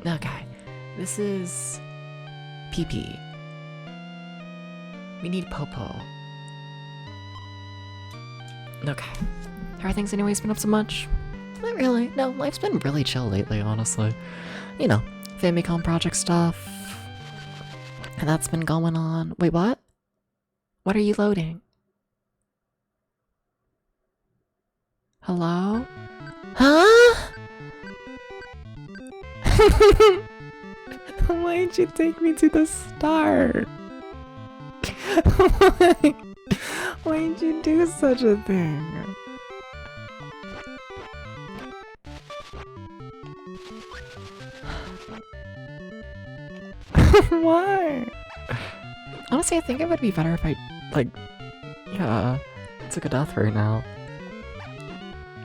Okay, this is PP. We need Popo. Okay. How are things anyways? Been up so much? Not really. No, life's been really chill lately, honestly. You know, Famicom project stuff. And that's been going on. Wait, what? What are you loading? Hello? Huh? Why'd you take me to the start? Why'd you do such a thing? Why? Honestly, I think it would be better if I, like, yeah, took a death right now.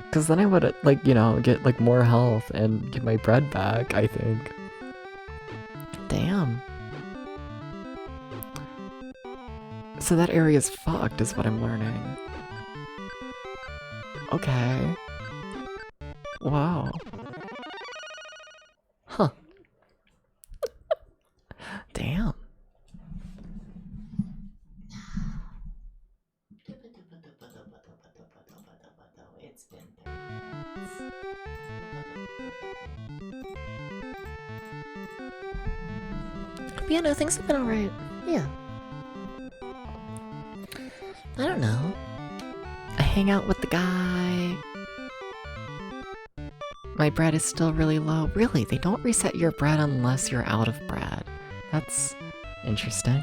Because then I would, like, you know, get, like, more health and get my bread back, I think. Damn. So that area's fucked, is what I'm learning. Okay. Wow. Huh. But yeah, no, things have been alright. Yeah. I don't know. I hang out with the guy. My bread is still really low. Really, they don't reset your bread unless you're out of bread. That's interesting.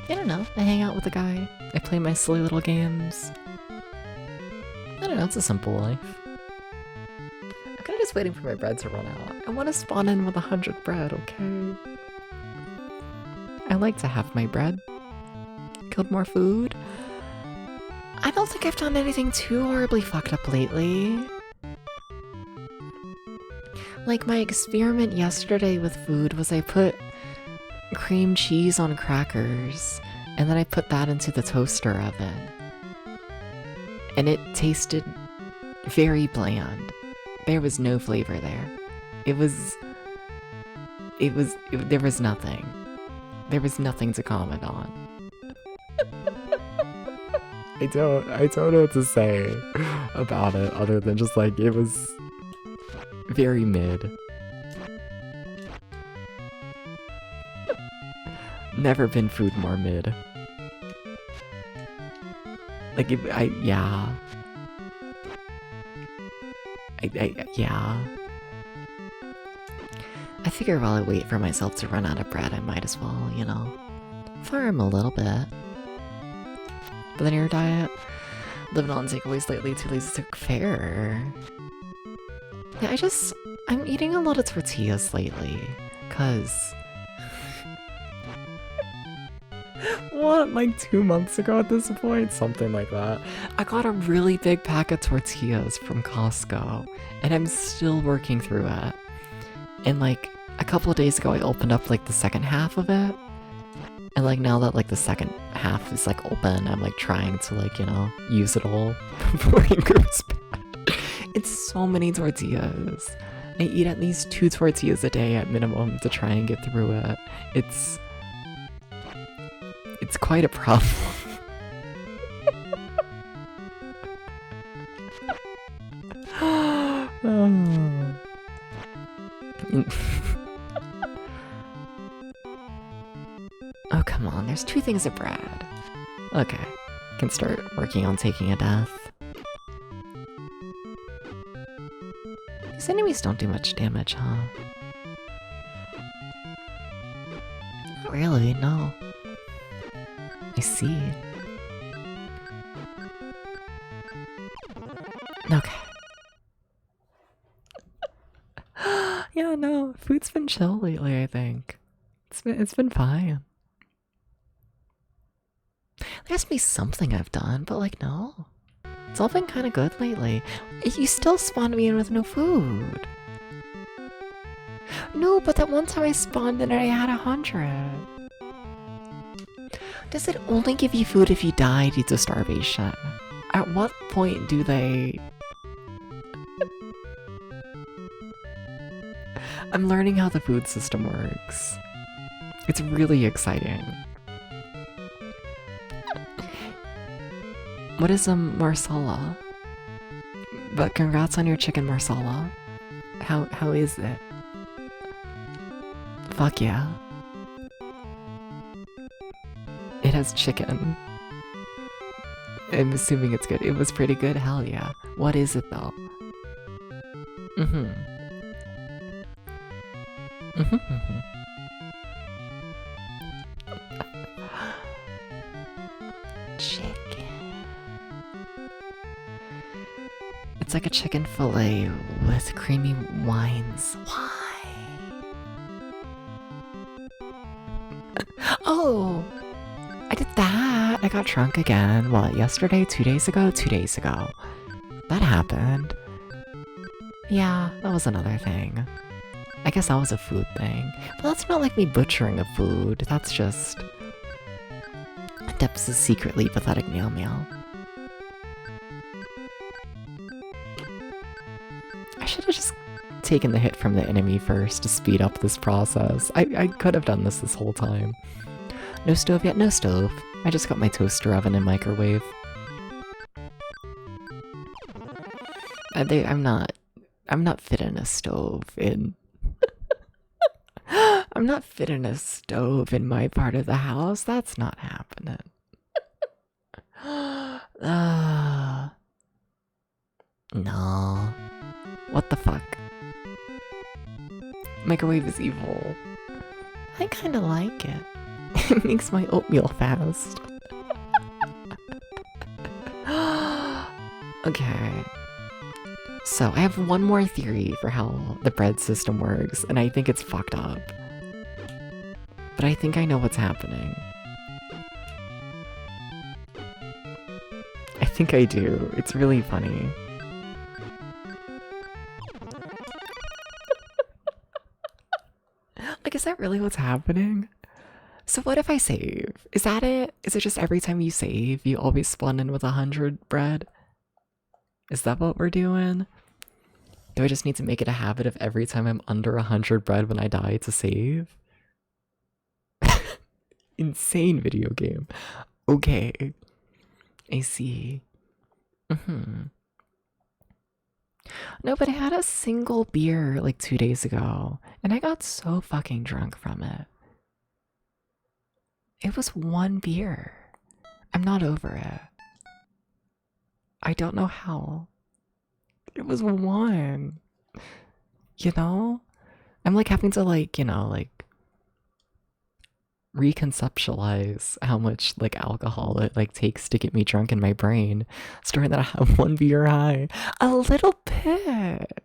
I don't know. I hang out with the guy. I play my silly little games. I don't know, it's a simple life. I'm kind of just waiting for my bread to run out. I want to spawn in with 100 bread, okay? I like to have my bread. Killed more food. I don't think I've done anything too horribly fucked up lately. Like, my experiment yesterday with food was I put cream cheese on crackers, and then I put that into the toaster oven. And it tasted very bland. There was no flavor there. There was nothing. There was nothing to comment on. I don't know what to say about it other than just like, it was very mid. Never been food more mid. Like, yeah. Yeah. I figure while I wait for myself to run out of bread, I might as well, you know, farm a little bit. But then your diet, living on takeaways lately, too lazy to cook fair. Yeah, I'm eating a lot of tortillas lately, cause what, like 2 months ago at this point? Something like that. I got a really big pack of tortillas from Costco, and I'm still working through it. And like, a couple of days ago I opened up like the second half of it, and like now that like the second half is like open, I'm like trying to like, you know, use it all before it goes bad. It's so many tortillas. I eat at least 2 tortillas a day at minimum to try and get through it. It's quite a problem. Oh, come on, there's 2 things of bread. Okay, can start working on taking a death. These enemies don't do much damage, huh? Not really, no. I see. Okay. Yeah, no, food's been chill lately, I think. It's been fine. There has to be something I've done, but like, no. It's all been kind of good lately. You still spawned me in with no food. No, but that one time I spawned in and I had 100. Does it only give you food if you die due to starvation? At what point do they... I'm learning how the food system works. It's really exciting. What is marsala? But congrats on your chicken marsala. How is it? Fuck yeah. It has chicken. I'm assuming it's good. It was pretty good, hell yeah. What is it though? Chicken. It's like a chicken fillet with creamy wines. Why? Oh! I did that! I got drunk again. What, yesterday? 2 days ago? 2 days ago. That happened. Yeah, that was another thing. I guess that was a food thing. But that's not like me butchering a food. That's just... Depth's secretly pathetic meow meow. I should have just taken the hit from the enemy first to speed up this process. I could have done this whole time. No stove yet? No stove. I just got my toaster oven and microwave. I'm not fitting a stove in. I'm not fitting a stove in my part of the house. That's not happening. No. What the fuck? Microwave is evil. I kinda like it. It makes my oatmeal fast. Okay. So, I have one more theory for how the bread system works, and I think it's fucked up. But I think I know what's happening. I think I do. It's really funny. Like, is that really what's happening? So what if I save? Is that it? Is it just every time you save, you always spawn in with 100 bread? Is that what we're doing? Do I just need to make it a habit of every time I'm under 100 bread when I die to save? Insane video game. Okay. I see. No, but I had a single beer like 2 days ago, and I got so fucking drunk from it. It was one beer. I'm not over it. I don't know how. It was one. You know? I'm like having to like, you know, like reconceptualize how much like alcohol it like takes to get me drunk in my brain. Starting that I have one beer high. A little bit.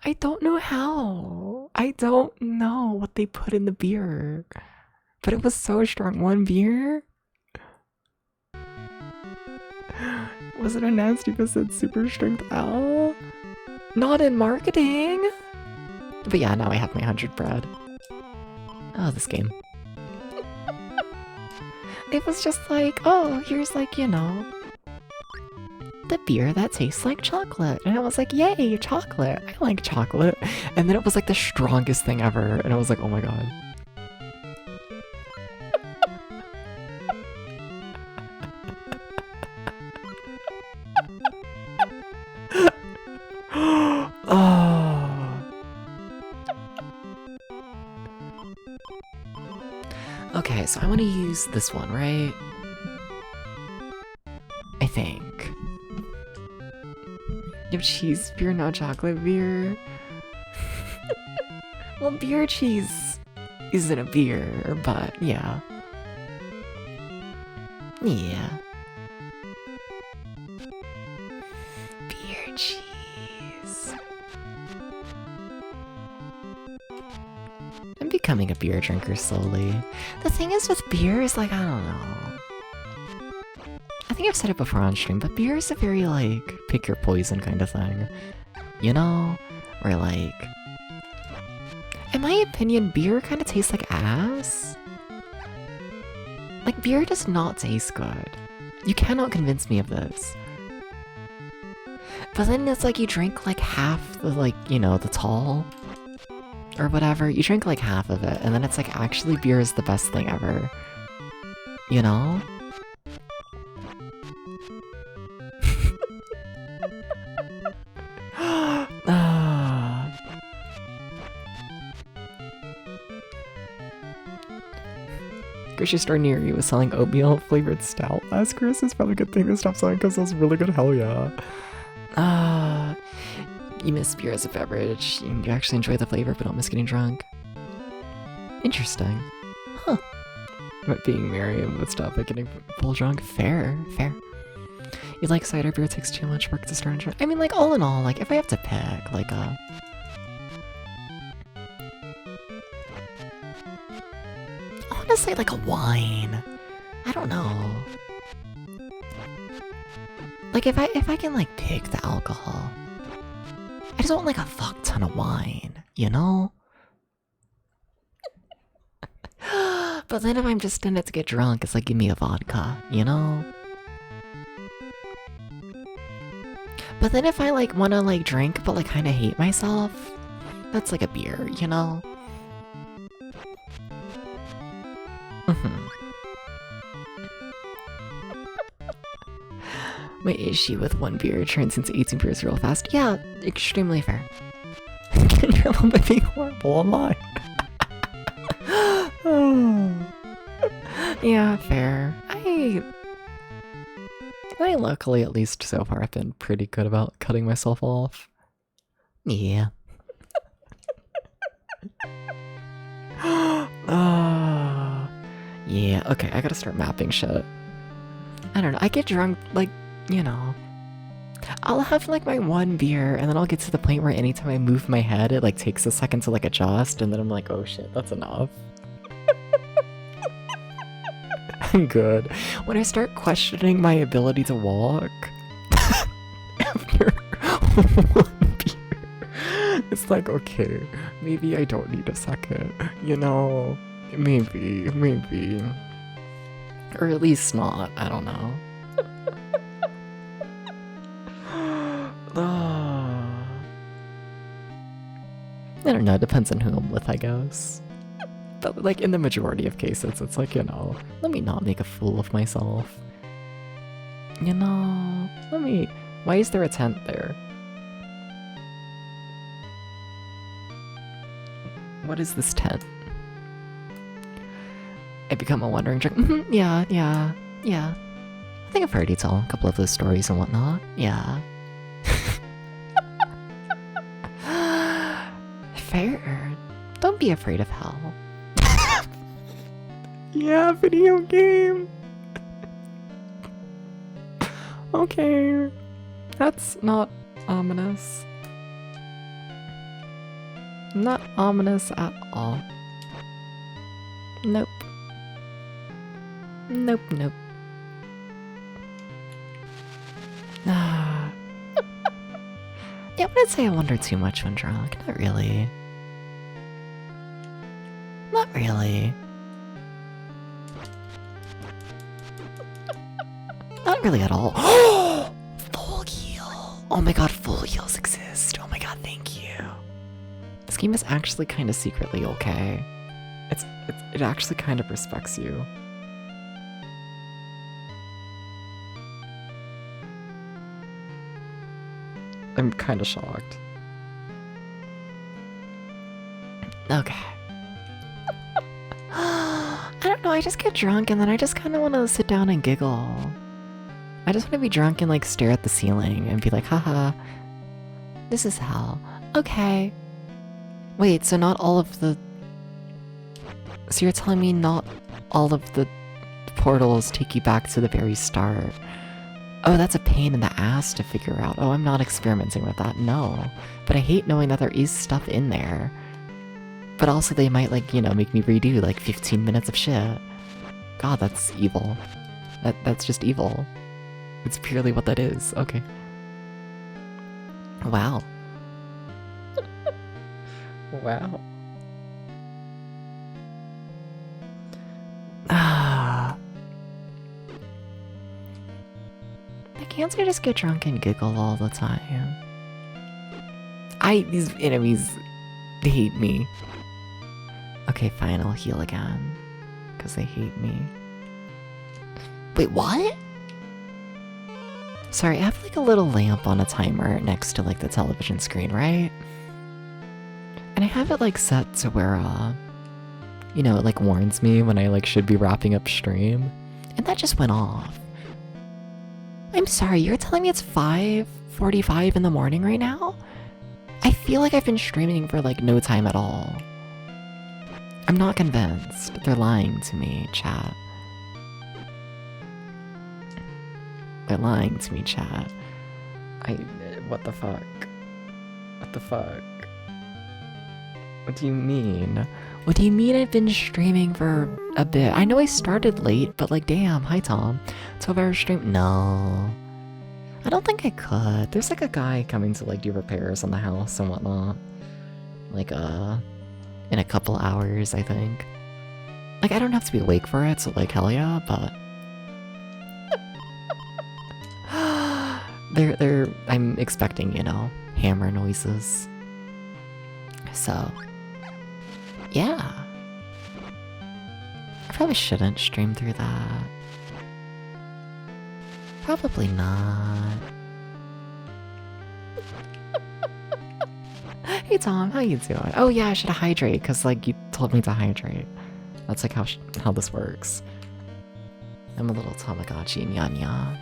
I don't know how. I don't know what they put in the beer. But it was so strong. One beer? Was it a nasty percent super strength L? Not in marketing. But yeah, now I have my 100 bread. Oh, this game. It was just like, oh, here's like, you know, the beer that tastes like chocolate. And I was like, yay, chocolate. I like chocolate. And then it was like the strongest thing ever. And I was like, oh my god. Okay, so I want to use this one, right? I think. You have cheese beer, not chocolate beer. Well, beer cheese isn't a beer, but yeah. Yeah. Beer cheese. I'm becoming a beer drinker slowly. The thing is with beer is like, I don't know. I think I've said it before on stream, but beer is a very like, pick your poison kind of thing. You know? Or like... In my opinion, beer kind of tastes like ass. Like, beer does not taste good. You cannot convince me of this. But then it's like you drink like half the like, you know, the tall or whatever. You drink like half of it, and then it's like actually beer is the best thing ever. You know? Grocery store near you was selling oatmeal flavored stout last Christmas. Probably a good thing to stop selling because it was really good. Hell yeah. You miss beer as a beverage. You actually enjoy the flavor but don't miss getting drunk. Interesting. Huh. But being merry and would stop at getting full drunk. Fair. You like cider beer, it takes too much work to start and drink. I mean, like, all in all, like, if I have to pick, like, honestly, like a wine. I don't know. Like, if I can, like, pick the alcohol. I just want, like, a fuck ton of wine, you know? But then if I'm just in it to get drunk, it's like, give me a vodka, you know? But then if I, like, wanna, like, drink but, like, kinda hate myself, that's like a beer, you know? My issue with one beer turns into 18 beers real fast. Yeah, extremely fair. You're a little bit being horrible online. Oh. Yeah, fair. I luckily, at least so far, have been pretty good about cutting myself off. Yeah. Yeah, okay, I gotta start mapping shit. I don't know, I get drunk, like, you know. I'll have, like, my one beer, and then I'll get to the point where anytime I move my head, it, like, takes a second to, like, adjust, and then I'm like, oh shit, that's enough. I'm good. When I start questioning my ability to walk, after one beer, it's like, okay, maybe I don't need a second, you know? Maybe. Or at least not, I don't know. I don't know, it depends on who I'm with, I guess. But, like, in the majority of cases, it's like, you know, let me not make a fool of myself. You know, why is there a tent there? What is this tent? I become a wandering drunk. Yeah. I think I've heard you tell a couple of those stories and whatnot. Yeah. Fair. Don't be afraid of hell. Yeah, video game. Okay. That's not ominous. Not ominous at all. Nope. Yeah, I wouldn't say I wonder too much when drunk. Not really. Not really. Not really at all. Full heal! Oh my god, full heals exist. Oh my god, thank you. This game is actually kind of secretly okay. It actually kind of respects you. I'm kind of shocked. Okay. I don't know, I just get drunk and then I just kind of want to sit down and giggle. I just want to be drunk and like stare at the ceiling and be like, haha, this is hell. Okay. Wait, so not all of the... So you're telling me not all of the portals take you back to the very start? Oh, that's a pain in the ass to figure out. Oh, I'm not experimenting with that, no. But I hate knowing that there is stuff in there. But also they might, like, you know, make me redo, like, 15 minutes of shit. God, that's evil. That's just evil. It's purely what that is. Okay. Wow. Wow. I can't just get drunk and giggle all the time. These enemies, they hate me. Okay, fine, I'll heal again. Because they hate me. Wait, what? Sorry, I have like a little lamp on a timer next to like the television screen, right? And I have it like set to where, you know, it like warns me when I like should be wrapping up stream. And that just went off. I'm sorry, you're telling me it's 5:45 in the morning right now? I feel like I've been streaming for like no time at all. I'm not convinced. They're lying to me, chat. They're lying to me, chat. What the fuck? What the fuck? What do you mean? What do you mean I've been streaming for a bit? I know I started late, but like, damn, hi Tom. 12-hour stream? No. I don't think I could. There's like a guy coming to like do repairs on the house and whatnot. Like, in a couple hours, I think. Like, I don't have to be awake for it, so like, hell yeah, but... I'm expecting, you know, hammer noises. So... yeah. I probably shouldn't stream through that. Probably not. Hey Tom, how you doing? Oh yeah, I should hydrate because like you told me to hydrate. That's like how this works. I'm a little Tamagotchi, nya nya.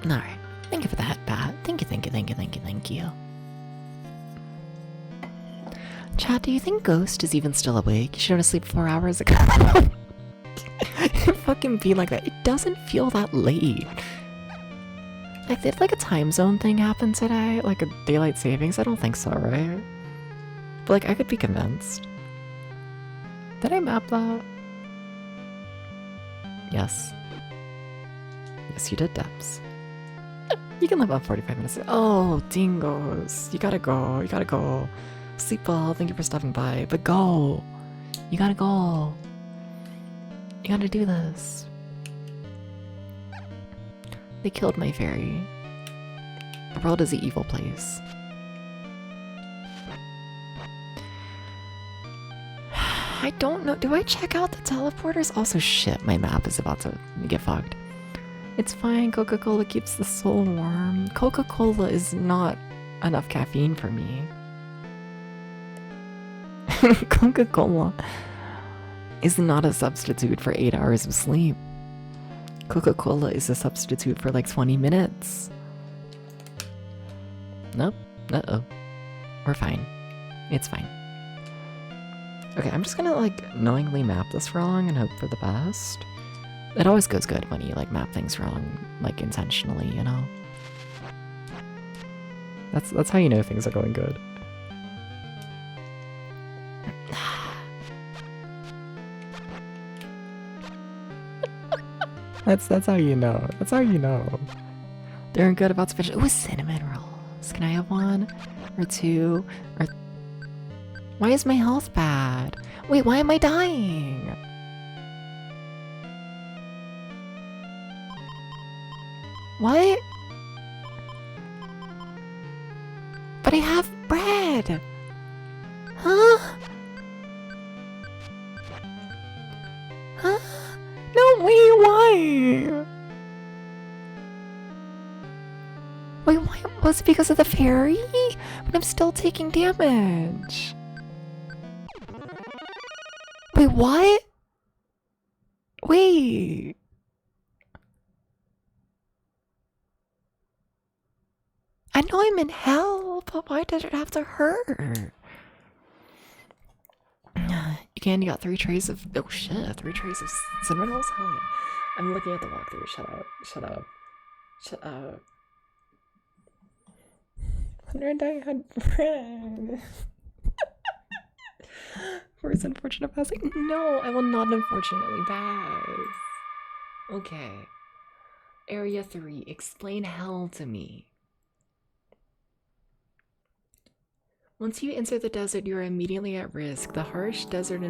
Alright. Thank you for that, Pat. Thank you. Chat, do you think Ghost is even still awake? You should have slept 4 hours ago. It fucking be like that. It doesn't feel that late. Like, did like a time zone thing happen today? Like a daylight savings? I don't think so, right? But like, I could be convinced. Did I map that? Yes. Yes, you did, Debs. You can live on 45 minutes. Oh, dingoes. You gotta go. Sleep well, thank you for stopping by. But go. You gotta go. You gotta do this. They killed my fairy. The world is an evil place. I don't know. Do I check out the teleporters? Also, shit, my map is about to get fucked. It's fine, Coca-Cola keeps the soul warm. Coca-Cola is not enough caffeine for me. Coca-Cola is not a substitute for 8 hours of sleep. Coca-Cola is a substitute for like 20 minutes. Nope. Uh-oh. We're fine. It's fine. Okay, I'm just gonna like knowingly map this wrong and hope for the best. It always goes good when you like map things wrong, like intentionally, you know? That's how you know things are going good. That's how you know. That's how you know. They're good about to finish. Ooh, cinnamon rolls. Can I have one? Or two? Or... Why is my health bad? Wait, why am I dying? What? But I have bread! Huh? Huh? No, wait, why? Wait, why? Was it because of the fairy? But I'm still taking damage. Wait, what? Wait. I know I'm in hell, but why did it have to hurt? You got 3 trays of... Oh shit, 3 trays of cinnamon rolls? Hell yeah. I'm looking at the walkthrough. Shut up. Wonder I had bread. Where's unfortunate passing? No, I will not unfortunately pass. Okay. Area 3. Explain hell to me. Once you enter the desert, you are immediately at risk. The harsh desert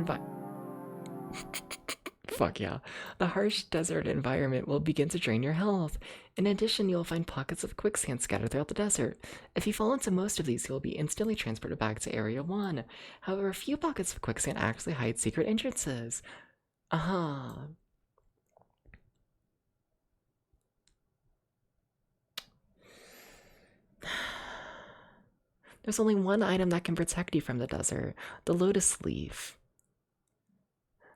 Fuck yeah. The harsh desert environment will begin to drain your health. In addition, you will find pockets of quicksand scattered throughout the desert. If you fall into most of these, you will be instantly transported back to Area 1. However, a few pockets of quicksand actually hide secret entrances. There's only one item that can protect you from the desert, the lotus leaf.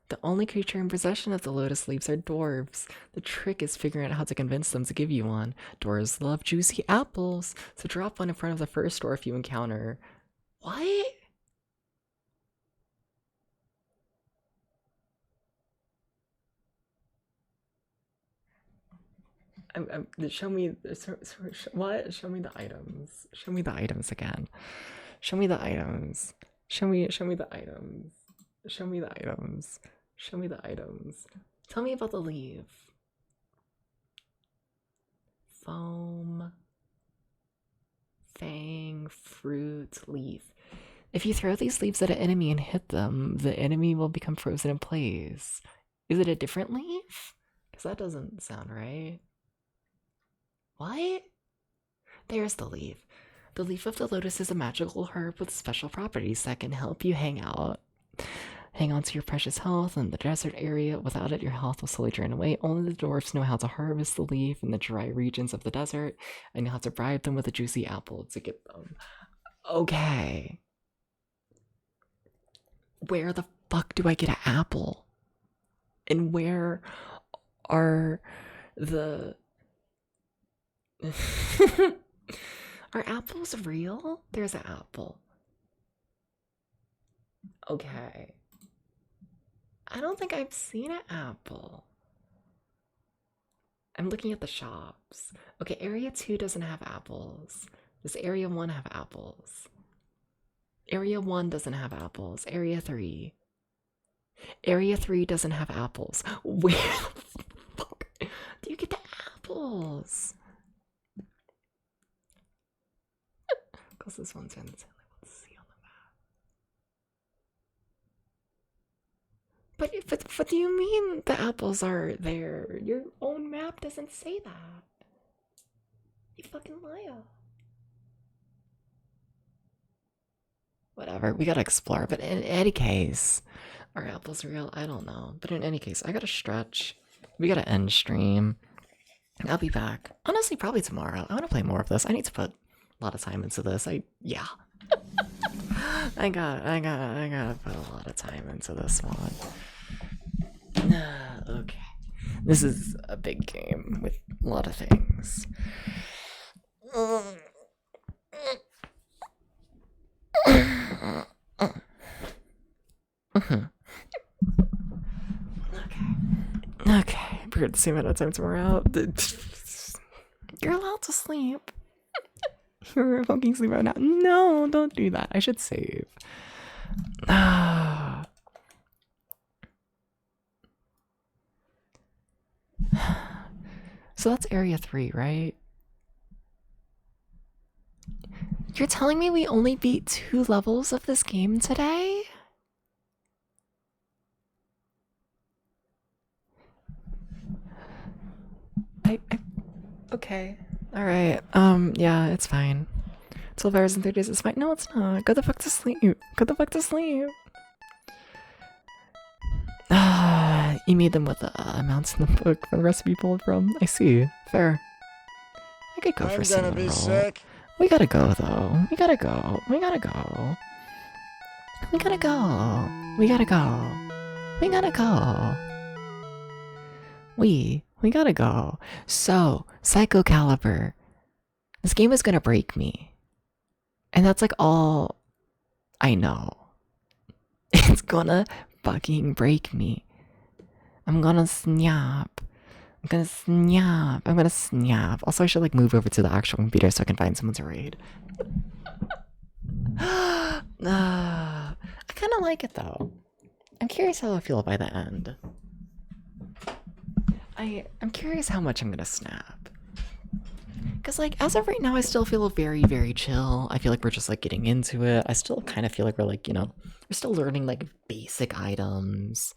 The only creature in possession of the lotus leaves are dwarves. The trick is figuring out how to convince them to give you one. Dwarves love juicy apples, so drop one in front of the first dwarf you encounter. What? Show me what? Show me the items. Show me the items again. Show me the items. Show me the items. Show me the items. Show me the items. Tell me about the leaf. Foam. Fang. Fruit. Leaf. If you throw these leaves at an enemy and hit them, the enemy will become frozen in place. Is it a different leaf? Because that doesn't sound right. What? There's the leaf. The leaf of the lotus is a magical herb with special properties that can help you hang on to your precious health in the desert area. Without it, your health will slowly drain away. Only the dwarfs know how to harvest the leaf in the dry regions of the desert, and you'll have to bribe them with a juicy apple to get them. Okay. Where the fuck do I get an apple? And where are the... Are apples real? There's an apple. Okay. I don't think I've seen an apple. I'm looking at the shops. Okay, Area 2 doesn't have apples. Does Area 1 have apples? Area 1 doesn't have apples. Area 3. Area 3 doesn't have apples. Where the fuck do you get the apples? Because this one's in the see on the map. But what do you mean the apples are there? Your own map doesn't say that. You fucking liar. Whatever, we gotta explore. But in any case, are apples real? I don't know. But in any case, I gotta stretch. We gotta end stream. I'll be back. Honestly, probably tomorrow. I wanna play more of this. I need to put a lot of time into this. Yeah. I gotta put a lot of time into this one. Okay. This is a big game with a lot of things. Okay. We're going to see amount of time tomorrow. You're allowed to sleep. You're fucking sleep right now. No, don't do that. I should save. So that's Area 3, right? You're telling me we only beat 2 levels of this game today? Okay. Alright, yeah, it's fine. 12 hours and 3 days is fine. No, it's not. Go the fuck to sleep. Go the fuck to sleep. You made them with the amounts in the book for the recipe pulled from. I see. Fair. I could go for some. I'm gonna be sick. We gotta go, though. We gotta go. We gotta go. We gotta go. We gotta go. We gotta go. We gotta go. So, Psycho Calibur. This game is gonna break me. And that's like all I know. It's gonna fucking break me. I'm gonna snap. I'm gonna snap. I'm gonna snap. Also, I should like move over to the actual computer so I can find someone to raid. I kind of like it though. I'm curious how I feel by the end. I'm curious how much I'm gonna snap. Because like as of right now, I still feel very, very chill. I feel like we're just like getting into it. I still kind of feel like we're like, you know, we're still learning like basic items.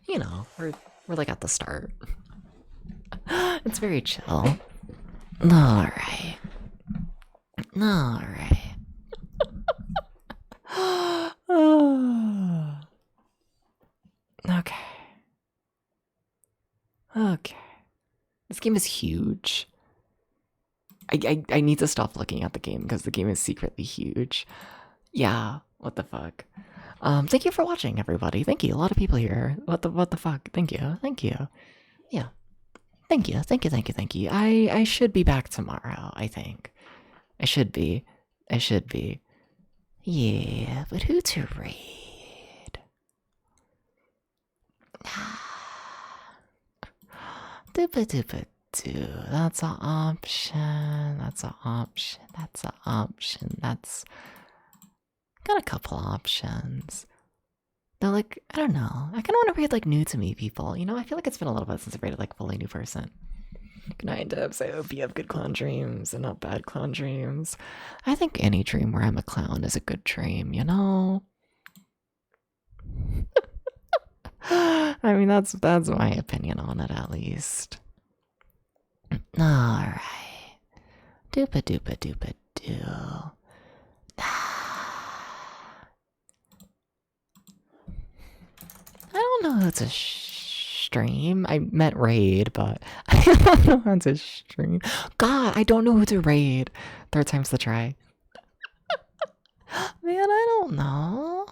You know, we're like at the start. It's very chill. Alright. Alright. Okay. Okay. This game is huge. I need to stop looking at the game because the game is secretly huge. Yeah, what the fuck. Thank you for watching, everybody. Thank you. A lot of people here. What the fuck? Thank you. Thank you. Yeah. Thank you. Thank you. Thank you. Thank you. I should be back tomorrow, I think. I should be. I should be. Yeah, but who to raid? Doopa-doopa-doo. That's an option. That's an option. That's an option. That's... got a couple options. They're like, I don't know. I kind of want to raid like new to me people. You know, I feel like it's been a little bit since I've raided like fully new person. Good night, Debs. I hope you have good clown dreams and not bad clown dreams. I think any dream where I'm a clown is a good dream, you know? I mean, that's my opinion on it, at least. Alright. Doopa doopa doopa doo. I don't know who to stream. I meant raid, but I don't know how to stream. God, I don't know who to raid. Third time's the try. Man, I don't know.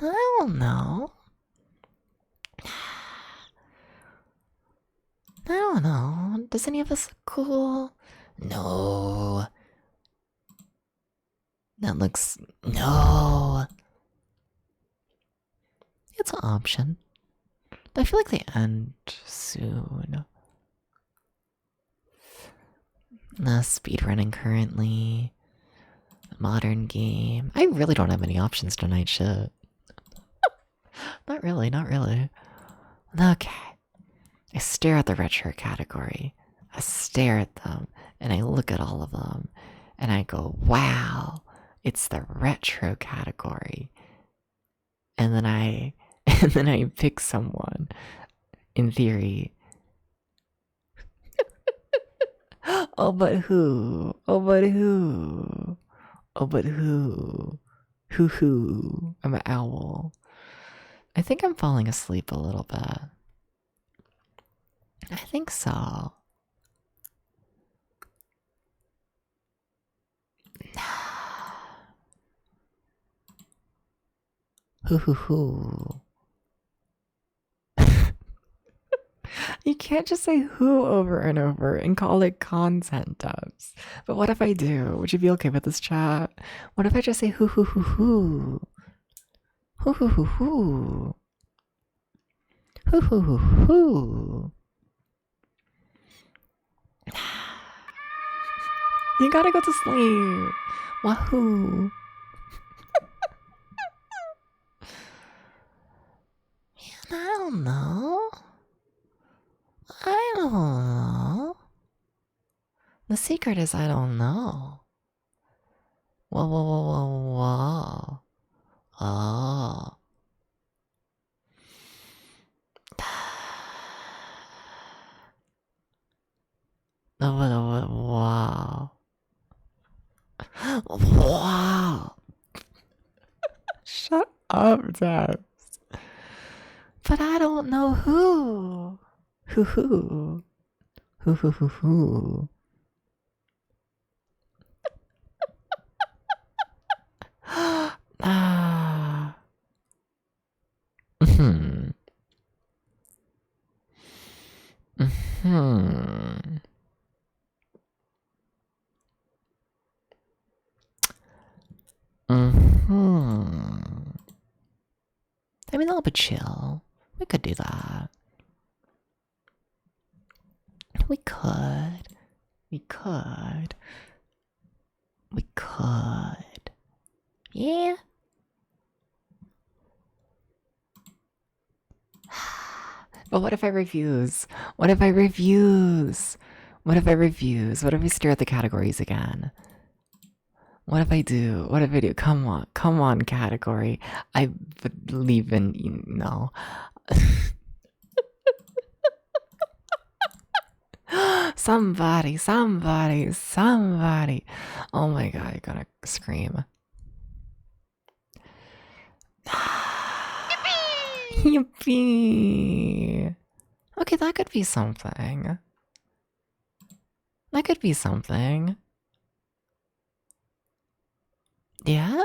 I don't know. I don't know. Does any of us look cool? No. That looks... No. It's an option. But I feel like they end soon. Speedrunning currently. Modern game. I really don't have any options tonight, shit. Not really, not really. Okay. I stare at the retro category. I stare at them, and I look at all of them, and I go, wow, it's the retro category. And then I pick someone, in theory. Oh, but who? Oh, but who? Oh, but who? Who? I'm an owl. I think I'm falling asleep a little bit. I think so. Hoo. You can't just say who over and over and call it content dubs. But what if I do? Would you be okay with this, chat? What if I just say who? Hoo. You gotta go to sleep. Wahoo. Man, I don't know. The secret is I don't know. Whoa. Oh. Wow. Wow. Shut up, Dad. But I don't know who. Who. Ah. I mean, a little bit chill. We could do that. We could. Yeah. But what if I refuse? What if I stare at the categories again? What if I do? Come on, category. I believe in you. No. Somebody. Oh my god, I gotta scream. Yippee! Okay, that could be something. Yeah?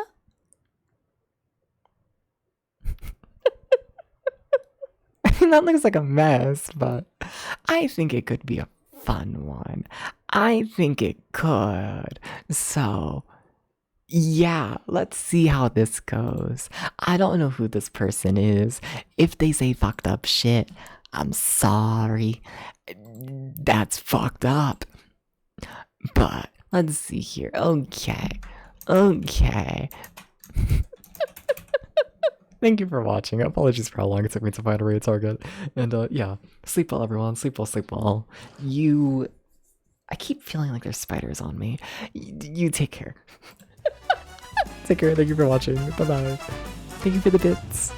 I mean, that looks like a mess, but I think it could be a fun one. I think it could. So, yeah, let's see how this goes. I don't know who this person is. If they say fucked up shit, I'm sorry. That's fucked up. But let's see here. Okay. Thank you for watching. Apologies for how long it took me to find a raid target. And yeah, sleep well, everyone. Sleep well. I keep feeling like there's spiders on me. You take care. Take care. Thank you for watching. Bye-bye. Thank you for the bits.